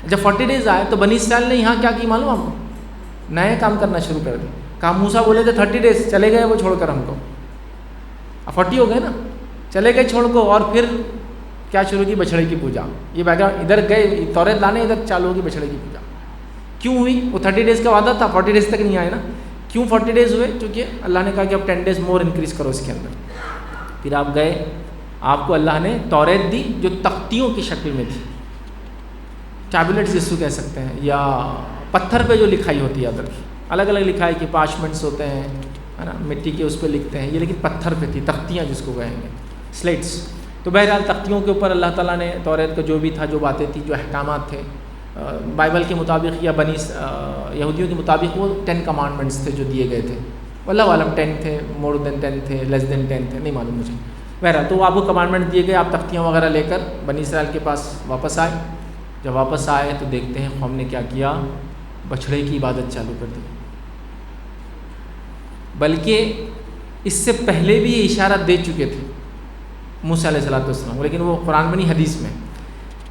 جب 40 ڈیز آئے تو بنی اسرائیل نے یہاں کیا کی معلوم ہم کو, نئے کام کرنا شروع کر دیا. کہا موسیٰ بولے تھے 30 ڈیز, چلے گئے وہ چھوڑ کر ہم کو, اب 40 ہو گئے نا, چلے گئے چھوڑ کو, اور پھر کیا شروع کی, بچھڑے کی پوجا. یہ بیک گراؤنڈ, ادھر گئے توریت لانے, ادھر چالو ہوگی بچھڑے کی پوجا. کیوں ہوئی؟ وہ 30 ڈیز کا وعدہ تھا, 40 ڈیز تک نہیں آئے نا. کیوں 40 ڈیز ہوئے؟ کیونکہ اللہ نے کہا کہ اب 10 ڈیز مور انکریز کرو اس کے اندر. پھر آپ گئے, آپ کو اللہ نے توریت دی جو تختیوں کی شکل میں تھی, ٹیبلٹس جس کو کہہ سکتے ہیں, یا پتھر پہ جو لکھائی ہوتی ہے ادھر کی, الگ الگ لکھائی کی پارچمنٹس ہوتے ہیں, ہے نا, مٹی کے اس پہ لکھتے ہیں, یہ لیکن پتھر پہ تھی, تختیاں جس کو کہیں گے, سلیٹس. تو بہرحال تختیوں کے اوپر اللہ تعالیٰ نے توریت کا جو بھی تھا, جو باتیں تھیں, جو احکامات تھے, بائبل کے مطابق یا یہودیوں کے مطابق وہ 10 کمانڈمنٹس تھے جو دیے گئے تھے. واللہ عالم 10 تھے, مور دین 10 تھے, لیس دین 10 تھے, نہیں معلوم مجھے. بہرحال تو آپ کو کمانڈمنٹ دیے گئے, آپ تختیاں وغیرہ لے کر بنی اسرائیل کے پاس واپس آئے. جب واپس آئے تو دیکھتے ہیں قوم نے کیا کیا, بچھڑے کی عبادت چالو کر دی. بلکہ اس سے پہلے بھی یہ اشارہ دے چکے تھے موسیٰ علیہ السلام, لیکن وہ قرآن میں نہیں, حدیث میں.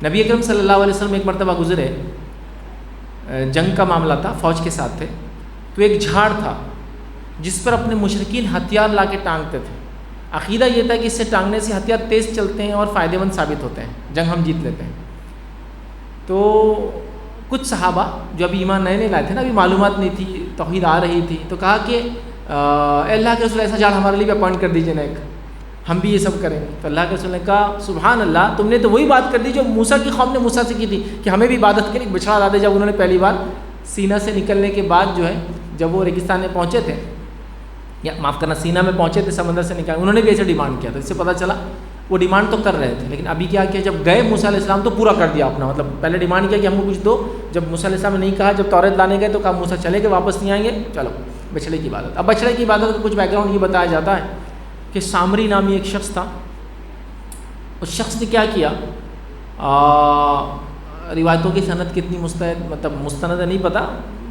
نبی اکرم صلی اللہ علیہ وسلم ایک مرتبہ گزرے, جنگ کا معاملہ تھا, فوج کے ساتھ تھے, تو ایک جھاڑ تھا جس پر اپنے مشرکین ہتھیار لا کے ٹانگتے تھے. عقیدہ یہ تھا کہ اس سے ٹانگنے سے ہتھیار تیز چلتے ہیں اور فائدہ مند ثابت ہوتے ہیں, جنگ ہم جیت لیتے ہیں. تو کچھ صحابہ جو ابھی ایمان نئے لائے تھے نا, ابھی معلومات نہیں تھی, توحید آ رہی تھی, تو کہا کہ اے اللہ کے رسول ایسا جھاڑ ہمارے لیے بھی اپوائنٹ کر دیجیے نا ایک, ہم بھی یہ سب کریں گے. تو اللہ کے رسول نے کہا سبحان اللہ, تم نے تو وہی بات کر دی جو موسیٰ کی قوم نے موسیٰ سے کی تھی کہ ہمیں بھی عبادت کریں, بچھڑا لا دے. جب انہوں نے پہلی بار سینا سے نکلنے کے بعد جو ہے, جب وہ ریگستان میں پہنچے تھے, یا معاف کرنا سینا میں پہنچے تھے, سمندر سے نکال, انہوں نے بھی ایسے ڈیمانڈ کیا تھا. اس سے پتہ چلا وہ ڈیمانڈ تو کر رہے تھے, لیکن ابھی کیا کیا, جب گئے موسیٰ علیہ السلام تو پورا کر دیا اپنا. مطلب پہلے ڈیمانڈ کیا کہ ہم کو کچھ دو, جب موسیٰ علیہ السلام نے نہیں کہا, جب توریت لانے گئے تو کہا موسیٰ چلے گئے, واپس نہیں آئیں گے, چلو بچھڑے کی عبادت. اب بچھڑے کی عبادت کا کچھ بیک گراؤنڈ یہ بتایا جاتا ہے کہ سامری نامی ایک شخص تھا. اس شخص نے کیا کیا, روایتوں کی سند کتنی مستند ہے نہیں پتہ,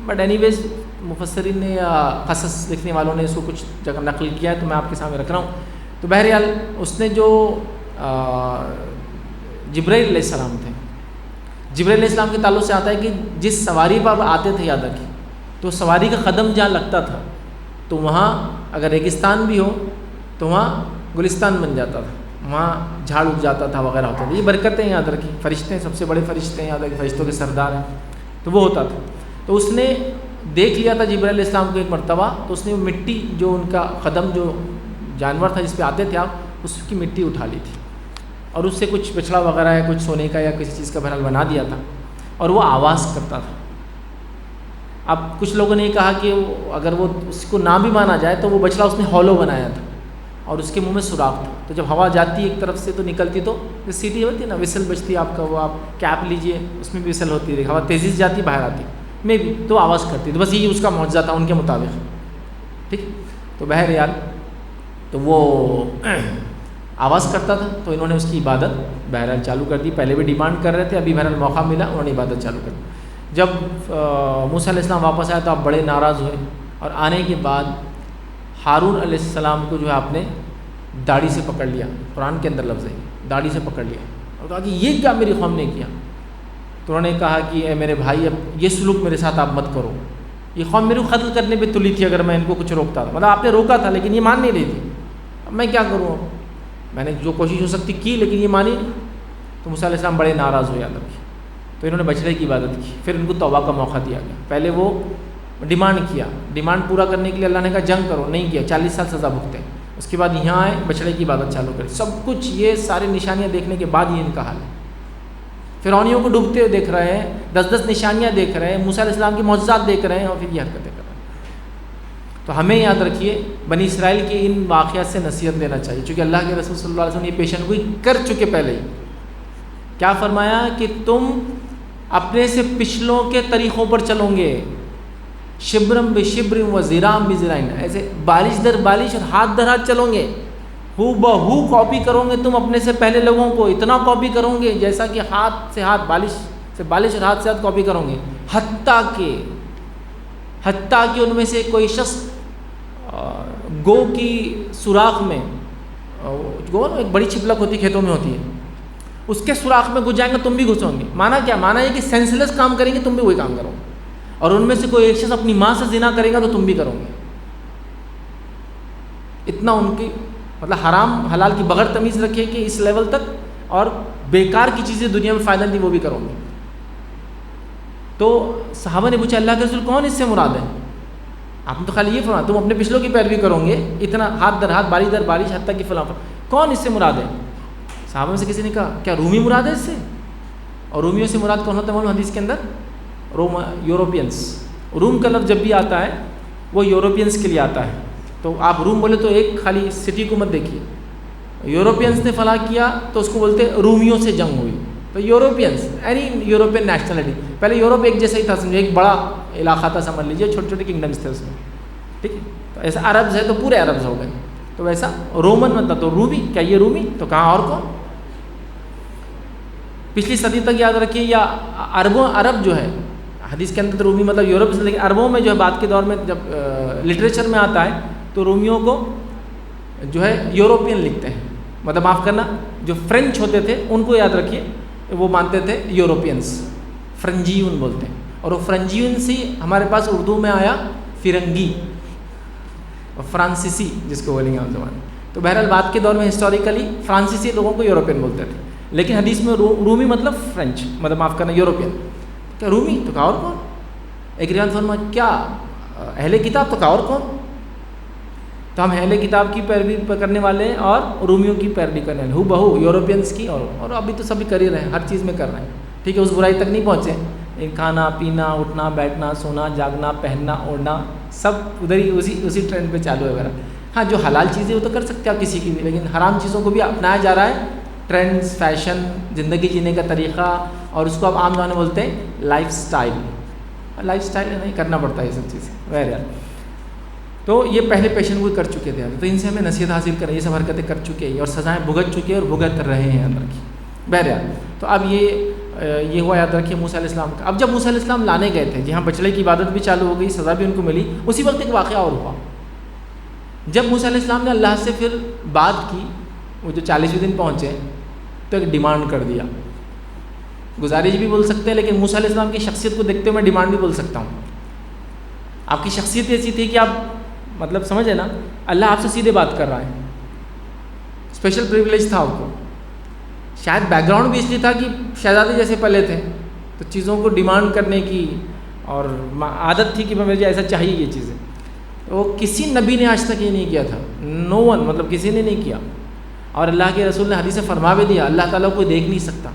بٹ اینی ویز مفسرین نے یا قصص لکھنے والوں نے اس کو کچھ جگہ نقل کیا ہے, تو میں آپ کے سامنے رکھ رہا ہوں. تو بہرحال اس نے جو جبرائیل علیہ السلام تھے, جبرائیل علیہ السلام کے تعلق سے آتا ہے کہ جس سواری پر آتے تھے یاد رکھیں, تو سواری کا قدم جہاں لگتا تھا تو وہاں اگر ریگستان بھی ہو تو وہاں گلستان بن جاتا تھا, وہاں جھاڑ اگ جاتا تھا وغیرہ ہوتا تھا. یہ برکتیں یاد رکھیں, فرشتے ہیں, سب سے بڑے فرشتے ہیں, یاد رکھیں فرشتوں کے سردار ہیں, تو وہ ہوتا تھا. تو اس نے دیکھ لیا تھا جبرائیل علیہ السلام کو ایک مرتبہ, تو اس نے وہ مٹی جو ان کا قدم جو جانور تھا جس پہ آتے تھے آپ, اس کی مٹی اٹھا لی تھی, اور اس سے کچھ بچھڑا وغیرہ ہے, کچھ سونے کا یا کسی چیز کا بہرحال بنا دیا تھا, اور وہ آواز کرتا تھا. اب کچھ لوگوں نے یہ کہا کہ اگر وہ اس کو نہ بھی مانا جائے تو وہ بچڑا اس نے ہالو بنایا تھا, اور اس کے منہ میں سوراخ تھا, تو جب ہوا جاتی ایک طرف سے تو نکلتی, تو جو سیٹی ہوتی ہے نا, وسل بجتی آپ کا, وہ آپ کیپ لیجئے, اس میں بھی وسل ہوتی ہے, ہوا تیزی سے جاتی باہر آتی میں بھی, تو آواز کرتی. تو بس یہی اس کا معجزہ تھا ان کے مطابق, ٹھیک. تو بہرحال تو وہ آواز کرتا تھا, تو انہوں نے اس کی عبادت بہرحال چالو کر دی. پہلے بھی ڈیمانڈ کر رہے تھے, ابھی بہرحال موقع ملا, انہوں نے عبادت چالو کر دی. جب موسیٰ علیہ السلام واپس آئے تو آپ بڑے ناراض ہوئے, اور آنے کے بعد ہارون علیہ السلام کو جو ہے آپ نے داڑھی سے پکڑ لیا, قرآن کے اندر لفظ ہے, داڑھی سے پکڑ لیا, اور کہا کہ یہ کیا میری قوم نے کیا. تو انہوں نے کہا کہ اے میرے بھائی, اب یہ سلوک میرے ساتھ آپ مت کرو, یہ قوم میرے کو قتل کرنے پہ تلی تھی اگر میں ان کو کچھ روکتا تھا. مطلب آپ نے روکا تھا لیکن یہ مان نہیں رہی تھی, اب میں کیا کروں, میں نے جو کوشش ہو سکتی کی لیکن یہ مانی نہیں. تو موسیٰ علیہ السلام بڑے ناراض ہوئے یاد رکھیں. تو انہوں نے بچڑے کی عبادت کی, پھر ان کو توبہ کا موقع دیا گیا. پہلے وہ ڈیمانڈ کیا, ڈیمانڈ پورا کرنے کے لیے اللہ نے کہا جنگ کرو, نہیں کیا, 40 سال سزا بھگتے. اس کے بعد یہاں آئے, بچڑے کی عبادت چالو کر, سب کچھ یہ سارے نشانیاں دیکھنے کے بعد یہ ان کا حال ہے. فرعونیوں کو ڈوبتے ہوئے دیکھ رہے ہیں, 10 نشانیاں دیکھ رہے ہیں, موسیٰ علیہ السلام کی معجزات دیکھ رہے ہیں, اور پھر یہ حرکتیں کر رہے ہیں. تو ہمیں یاد رکھیے بنی اسرائیل کے ان واقعات سے نصیحت لینا چاہیے, چونکہ اللہ کے رسول صلی اللہ علیہ وسلم یہ پیشن گوئی کر چکے پہلے ہی. کیا فرمایا کہ تم اپنے سے پچھلوں کے طریقوں پر چلو گے, شبرم بشبرم و زرام بزرائن, ایسے بالش در بالش اور ہاتھ در ہاتھ چلو گے, ہو بہو کاپی کرو گے تم اپنے سے پہلے لوگوں کو, اتنا کاپی کرو گے جیسا کہ ہاتھ سے ہاتھ, بالش سے بالش اور ہاتھ سے ہاتھ کاپی کرو گے. حتیٰ کہ ان میں سے کوئی شخص گو کی سوراخ میں, گو ایک بڑی چھپلک ہوتی کھیتوں میں ہوتی ہے, اس کے سوراخ میں گھس جائیں گے تم بھی گھسو گے. مانا کیا؟ مانا یہ کہ سینس لیس کام کریں گے تم بھی وہی کام کرو گے. اور ان میں سے کوئی ایک شخص اپنی ماں سے زنا کرے گا تو تم بھی کرو گے. اتنا ان کی مطلب حرام حلال کی بغیر تمیز رکھے کہ اس لیول تک. اور بیکار کی چیزیں دنیا میں فائدہ نہیں وہ بھی کرو گے. تو صحابہ نے پوچھا اللہ کے رسول کون اس سے مراد ہے؟ آپ نے تو خالی یہ فرمایا تم اپنے پچھلوں کی پیروی کرو گے اتنا ہاتھ در ہاتھ باری در بارش حتیٰ کہ فلاں. کون اس سے مراد ہے؟ صحابہ میں سے کسی نے کہا کیا رومی مراد ہے اس سے؟ اور رومیوں سے مراد کون ہوتا ہے معلوم حدیث کے اندر؟ یوروپینس. روم کا لفظ جب بھی آتا ہے وہ یوروپینس کے لیے آتا ہے. تو آپ روم بولے تو ایک خالی سٹی کو مت دیکھیے. یوروپینس نے فلاں کیا تو اس کو بولتے رومیوں سے جنگ ہوئی. تو یوروپینس اینی یوروپین نیشنلٹی. پہلے یوروپ ایک جیسا ہی تھا سمجھے, ایک بڑا علاقہ تھا سمجھ لیجیے, چھوٹے چھوٹے کنگڈمس تھے اس میں. ٹھیک ہے, تو ایسا عربز ہے تو پورے عربز ہو گئے. تو ویسا رومن مطلب تو رومی. کیا یہ رومی؟ تو کہاں اور کون؟ پچھلی صدی تک یاد رکھیے. یا عرب جو ہے حدیث کے اندر تو رومی مطلب یورپ سے, لیکن عربوں میں جو ہے بعد کے دور میں جب لٹریچر میں آتا ہے تو رومیوں کو جو ہے یوروپین لکھتے ہیں. مطلب معاف کرنا, جو فرینچ ہوتے تھے ان کو یاد رکھیے وہ مانتے تھے یوروپینس. فرنجیون بولتے ہیں. اور وہ فرنجیون سے ہمارے پاس اردو میں آیا فرنگی اور فرانسیسی جس کو بولیں گے ہم زبان. تو بہرحال بعد کے دور میں ہسٹوریکلی فرانسیسی لوگوں کو یوروپین بولتے تھے, لیکن حدیث میں رومی مطلب فرینچ مطلب معاف کرنا یوروپین. کیا رومی؟ تو کہا اور کون؟ ایک روایت فرمایا کیا اہل کتاب؟ تو کہا اور کون؟ تو ہم اہل کتاب کی پیروی کرنے والے ہیں اور رومیوں کی پیروی کرنے والے, ہو بہو یوروپینس کی. اور ابھی تو سبھی کر ہی رہے ہیں, ہر چیز میں کر رہے ہیں. ٹھیک ہے, اس برائی تک نہیں پہنچے. کھانا پینا اٹھنا بیٹھنا سونا جاگنا پہننا اوڑھنا سب ادھر ہی اسی ٹرینڈ پہ چالو ہے وغیرہ. ہاں جو حلال چیزیں وہ تو کر سکتے ہیں آپ کسی کی بھی, لیکن حرام چیزوں کو بھی اپنایا جا رہا ہے. ٹرینڈز, فیشن, زندگی جینے کا طریقہ, اور اس کو آپ عام زبان میں بولتے ہیں لائف سٹائل. لائف سٹائل نہیں کرنا پڑتا ہے یہ سب چیزیں بہرحال. تو یہ پہلے پیشن گوئی کر چکے تھے, تو ان سے ہمیں نصیحت حاصل کریں. یہ سب حرکتیں کر چکے ہیں اور سزائیں بھگت چکے اور بھگت رہے ہیں اندر کی بہرحال. تو اب یہ ہوا یاد رکھیے موسیٰ علیہ السلام کا. اب جب موسیٰ علیہ السلام لانے گئے تھے جہاں بچڑے کی عبادت بھی چالو ہو گئی, سزا بھی ان کو ملی, اسی وقت ایک واقعہ اور ہوا. جب موسیٰ علیہ السلام نے اللہ سے پھر بات کی, وہ جو 40ویں دن پہنچے تو ایک ڈیمانڈ کر دیا. گزارش بھی بول سکتے ہیں, لیکن موسیٰ علیہ السلام کی شخصیت کو دیکھتے ہوئے میں ڈیمانڈ بھی بول سکتا ہوں. آپ کی شخصیت ایسی تھی کہ آپ مطلب سمجھے نا, اللہ آپ سے سیدھے بات کر رہا ہے. اسپیشل پریویلیج تھا آپ کو. شاید بیک گراؤنڈ بھی اس لیے تھا کہ شہزادے جیسے پلے تھے تو چیزوں کو ڈیمانڈ کرنے کی اور عادت تھی کہ مجھے ایسا چاہیے یہ چیزیں. وہ کسی نبی نے آج تک یہ نہیں کیا تھا. نو ون مطلب کسی نے نہیں کیا. اور اللہ کے رسول نے حدیث سے فرما بھی دیا اللہ تعالیٰ کو دیکھ نہیں سکتا,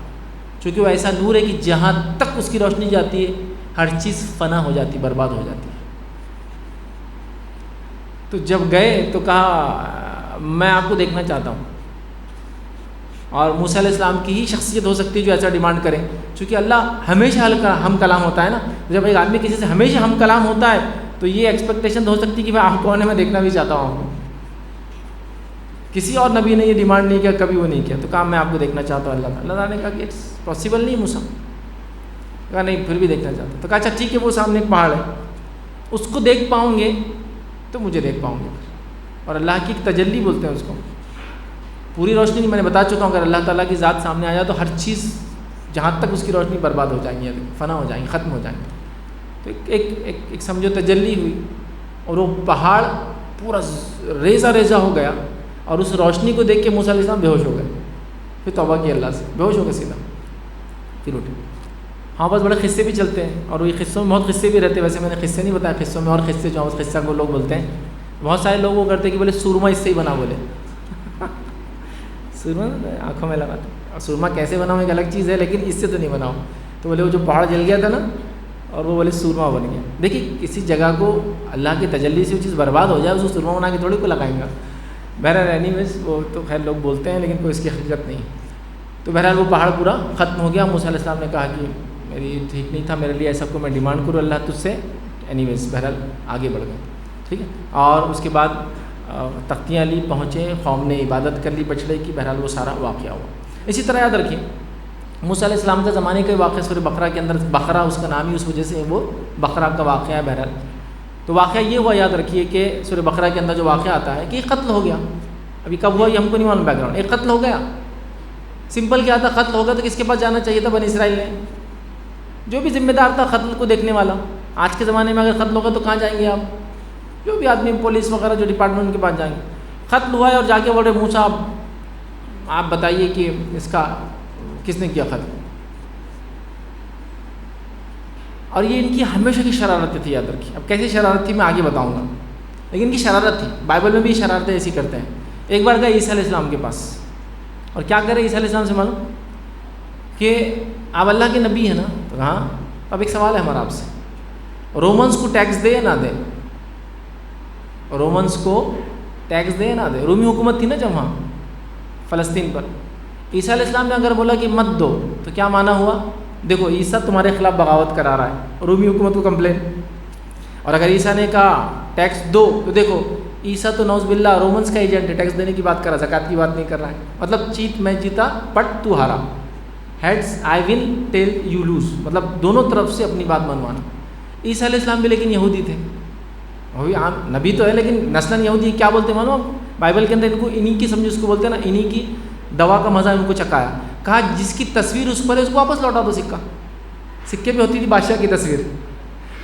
چونکہ وہ ایسا نور ہے کہ جہاں تک اس کی روشنی جاتی ہے ہر چیز فنا ہو جاتی, برباد ہو جاتی ہے. تو جب گئے تو کہا میں آپ کو دیکھنا چاہتا ہوں. اور موسیٰ علیہ السلام کی ہی شخصیت ہو سکتی ہے جو ایسا ڈیمانڈ کریں, چونکہ اللہ ہمیشہ ہم کلام ہوتا ہے نا. جب ایک آدمی کسی سے ہمیشہ ہم کلام ہوتا ہے تو یہ ایکسپیکٹیشن ہو سکتی ہے کہ میں آپ کون ہے, میں دیکھنا بھی چاہتا ہوں آپ کو. کسی اور نبی نے یہ ڈیمانڈ نہیں کیا, کبھی وہ نہیں کیا. تو کہا میں آپ کو دیکھنا چاہتا ہوں. اللہ تعالیٰ نے کہا کہ اٹس پاسبل نہیں موسیٰ. کہا نہیں پھر بھی دیکھنا چاہتا. تو کہا اچھا ٹھیک ہے, وہ سامنے ایک پہاڑ ہے, اس کو دیکھ پاؤں گے تو مجھے دیکھ پاؤں گے. اور اللہ کی ایک تجلی بولتے ہیں اس کو. پوری روشنی نہیں, میں نے بتا چکا ہوں, اگر اللہ تعالیٰ کی ذات سامنے آ جائے تو ہر چیز جہاں تک اس کی روشنی برباد ہو جائیں گی, فنا ہو جائیں گی, ختم ہو جائیں گی. تو ایک سمجھو تجلی ہوئی اور وہ پہاڑ پورا ریزہ ریزہ ہو گیا. اور اس روشنی کو دیکھ کے موسیٰ علیہ السلام بے ہوش ہو گئے. پھر توبہ کی اللہ سے, بے ہوش ہو گئے سیدھا, پھر اٹھے. ہاں بس بڑے قصے بھی چلتے ہیں اور یہ قصوں میں بہت قصے بھی رہتے ہیں. ویسے میں نے قصے نہیں بتایا, قصوں میں اور قصے جو اس قصہ کو لوگ بولتے ہیں. بہت سارے لوگ وہ کرتے ہیں کہ بولے سورما اس سے ہی بنا, بولے سورما آنکھوں میں لگاتے. اور سورما کیسے بناؤں ایک الگ چیز ہے, لیکن اس سے تو نہیں بناؤں. تو بولے وہ جو پہاڑ جل گیا تھا نا اور وہ بولے سورما بن گیا. دیکھیے کسی جگہ کو اللہ کی تجلی سے وہ چیز برباد ہو جائے, اس کو سورما بنا کے تھوڑی کو لگائیں گا. بہرحال اینی ویز وہ تو خیر لوگ بولتے ہیں, لیکن کوئی اس کی حقیقت نہیں. تو بہرحال وہ پہاڑ پورا ختم ہو گیا. موسیٰ علیہ السلام نے کہا کہ میری ٹھیک نہیں تھا, میرے لیے ایسا کو میں ڈیمانڈ کروں اللہ تجھ سے. اینی ویز بہرحال آگے بڑھ گئے. ٹھیک ہے, اور اس کے بعد تختیاں لی, پہنچے, قوم نے عبادت کر لی بچڑے کی. بہرحال وہ سارا واقعہ ہوا. اسی طرح یاد رکھیے موسیٰ علیہ السلام کا زمانے کا واقعہ سورہ بقرہ کے اندر, بقرہ اس کا نام ہی اس وجہ سے وہ بقرہ کا واقعہ ہے. بہرحال تو واقعہ یہ ہوا یاد رکھیے کہ سورہ بقرہ کے اندر جو واقعہ آتا ہے کہ قتل ہو گیا. ابھی کب ہوا یہ ہم کو نہیں معلوم بیک گراؤنڈ. ایک قتل ہو گیا, سمپل کیا تھا، قتل ہوگا تو کس کے پاس جانا چاہیے تھا؟ بنی اسرائیل نے، جو بھی ذمہ دار تھا قتل کو دیکھنے والا. آج کے زمانے میں اگر قتل ہوگا تو کہاں جائیں گے آپ؟ جو بھی آدمی پولیس وغیرہ جو ڈپارٹمنٹ کے پاس جائیں گے. قتل ہوا ہے اور جا کے بول رہے موسیٰ آپ بتائیے کہ اس کا کس نے کیا قتل. اور یہ ان کی ہمیشہ کی شرارت تھی، یاد رکھیے. اب کیسی شرارت تھی میں آگے بتاؤں گا، لیکن ان کی شرارت تھی. بائبل میں بھی شرارتیں ایسی کرتے ہیں. ایک بار گئے عیسیٰ علیہ السلام کے پاس، اور کیا کرے عیسیٰ علیہ السلام سے معلوم کہ آپ اللہ کے نبی ہیں نا. تو ہاں. اب ایک سوال ہے ہمارا آپ سے، رومنس کو ٹیکس دے یا نہ دے؟ رومنس کو ٹیکس دے یا نہ دے؟ رومی حکومت تھی نا جب وہاں فلسطین پر. عیسیٰ علیہ السلام نے اگر بولا کہ مت دو تو کیا معنی ہوا؟ دیکھو عیسیٰ تمہارے خلاف بغاوت کرا رہا ہے، رومی حکومت کو کمپلین. اور اگر عیسیٰ نے کہا ٹیکس دو تو دیکھو عیسیٰ تو نعوذ باللہ رومنس کا ایجنٹ ہے، ٹیکس دینے کی بات کر رہا ہے، زکوٰۃ کی بات نہیں کر رہا ہے. مطلب چیت میں جیتا پٹ تو ہارا، heads I win tail you lose, مطلب دونوں طرف سے اپنی بات منوانا. عیسیٰ علیہ السلام بھی لیکن یہودی تھے، وہ بھی عام نبی تو ہے لیکن نسلاً یہودی. کیا بولتے ہیں معلوم بائبل کے اندر؟ ان کو انہی کی سمجھو، اس کو بولتے ہیں نا انہی کی دوا کا مزہ ان کو چکایا. کہا جس کی تصویر اس پر ہے اس کو واپس لوٹا دو. سکے پہ ہوتی تھی بادشاہ کی تصویر،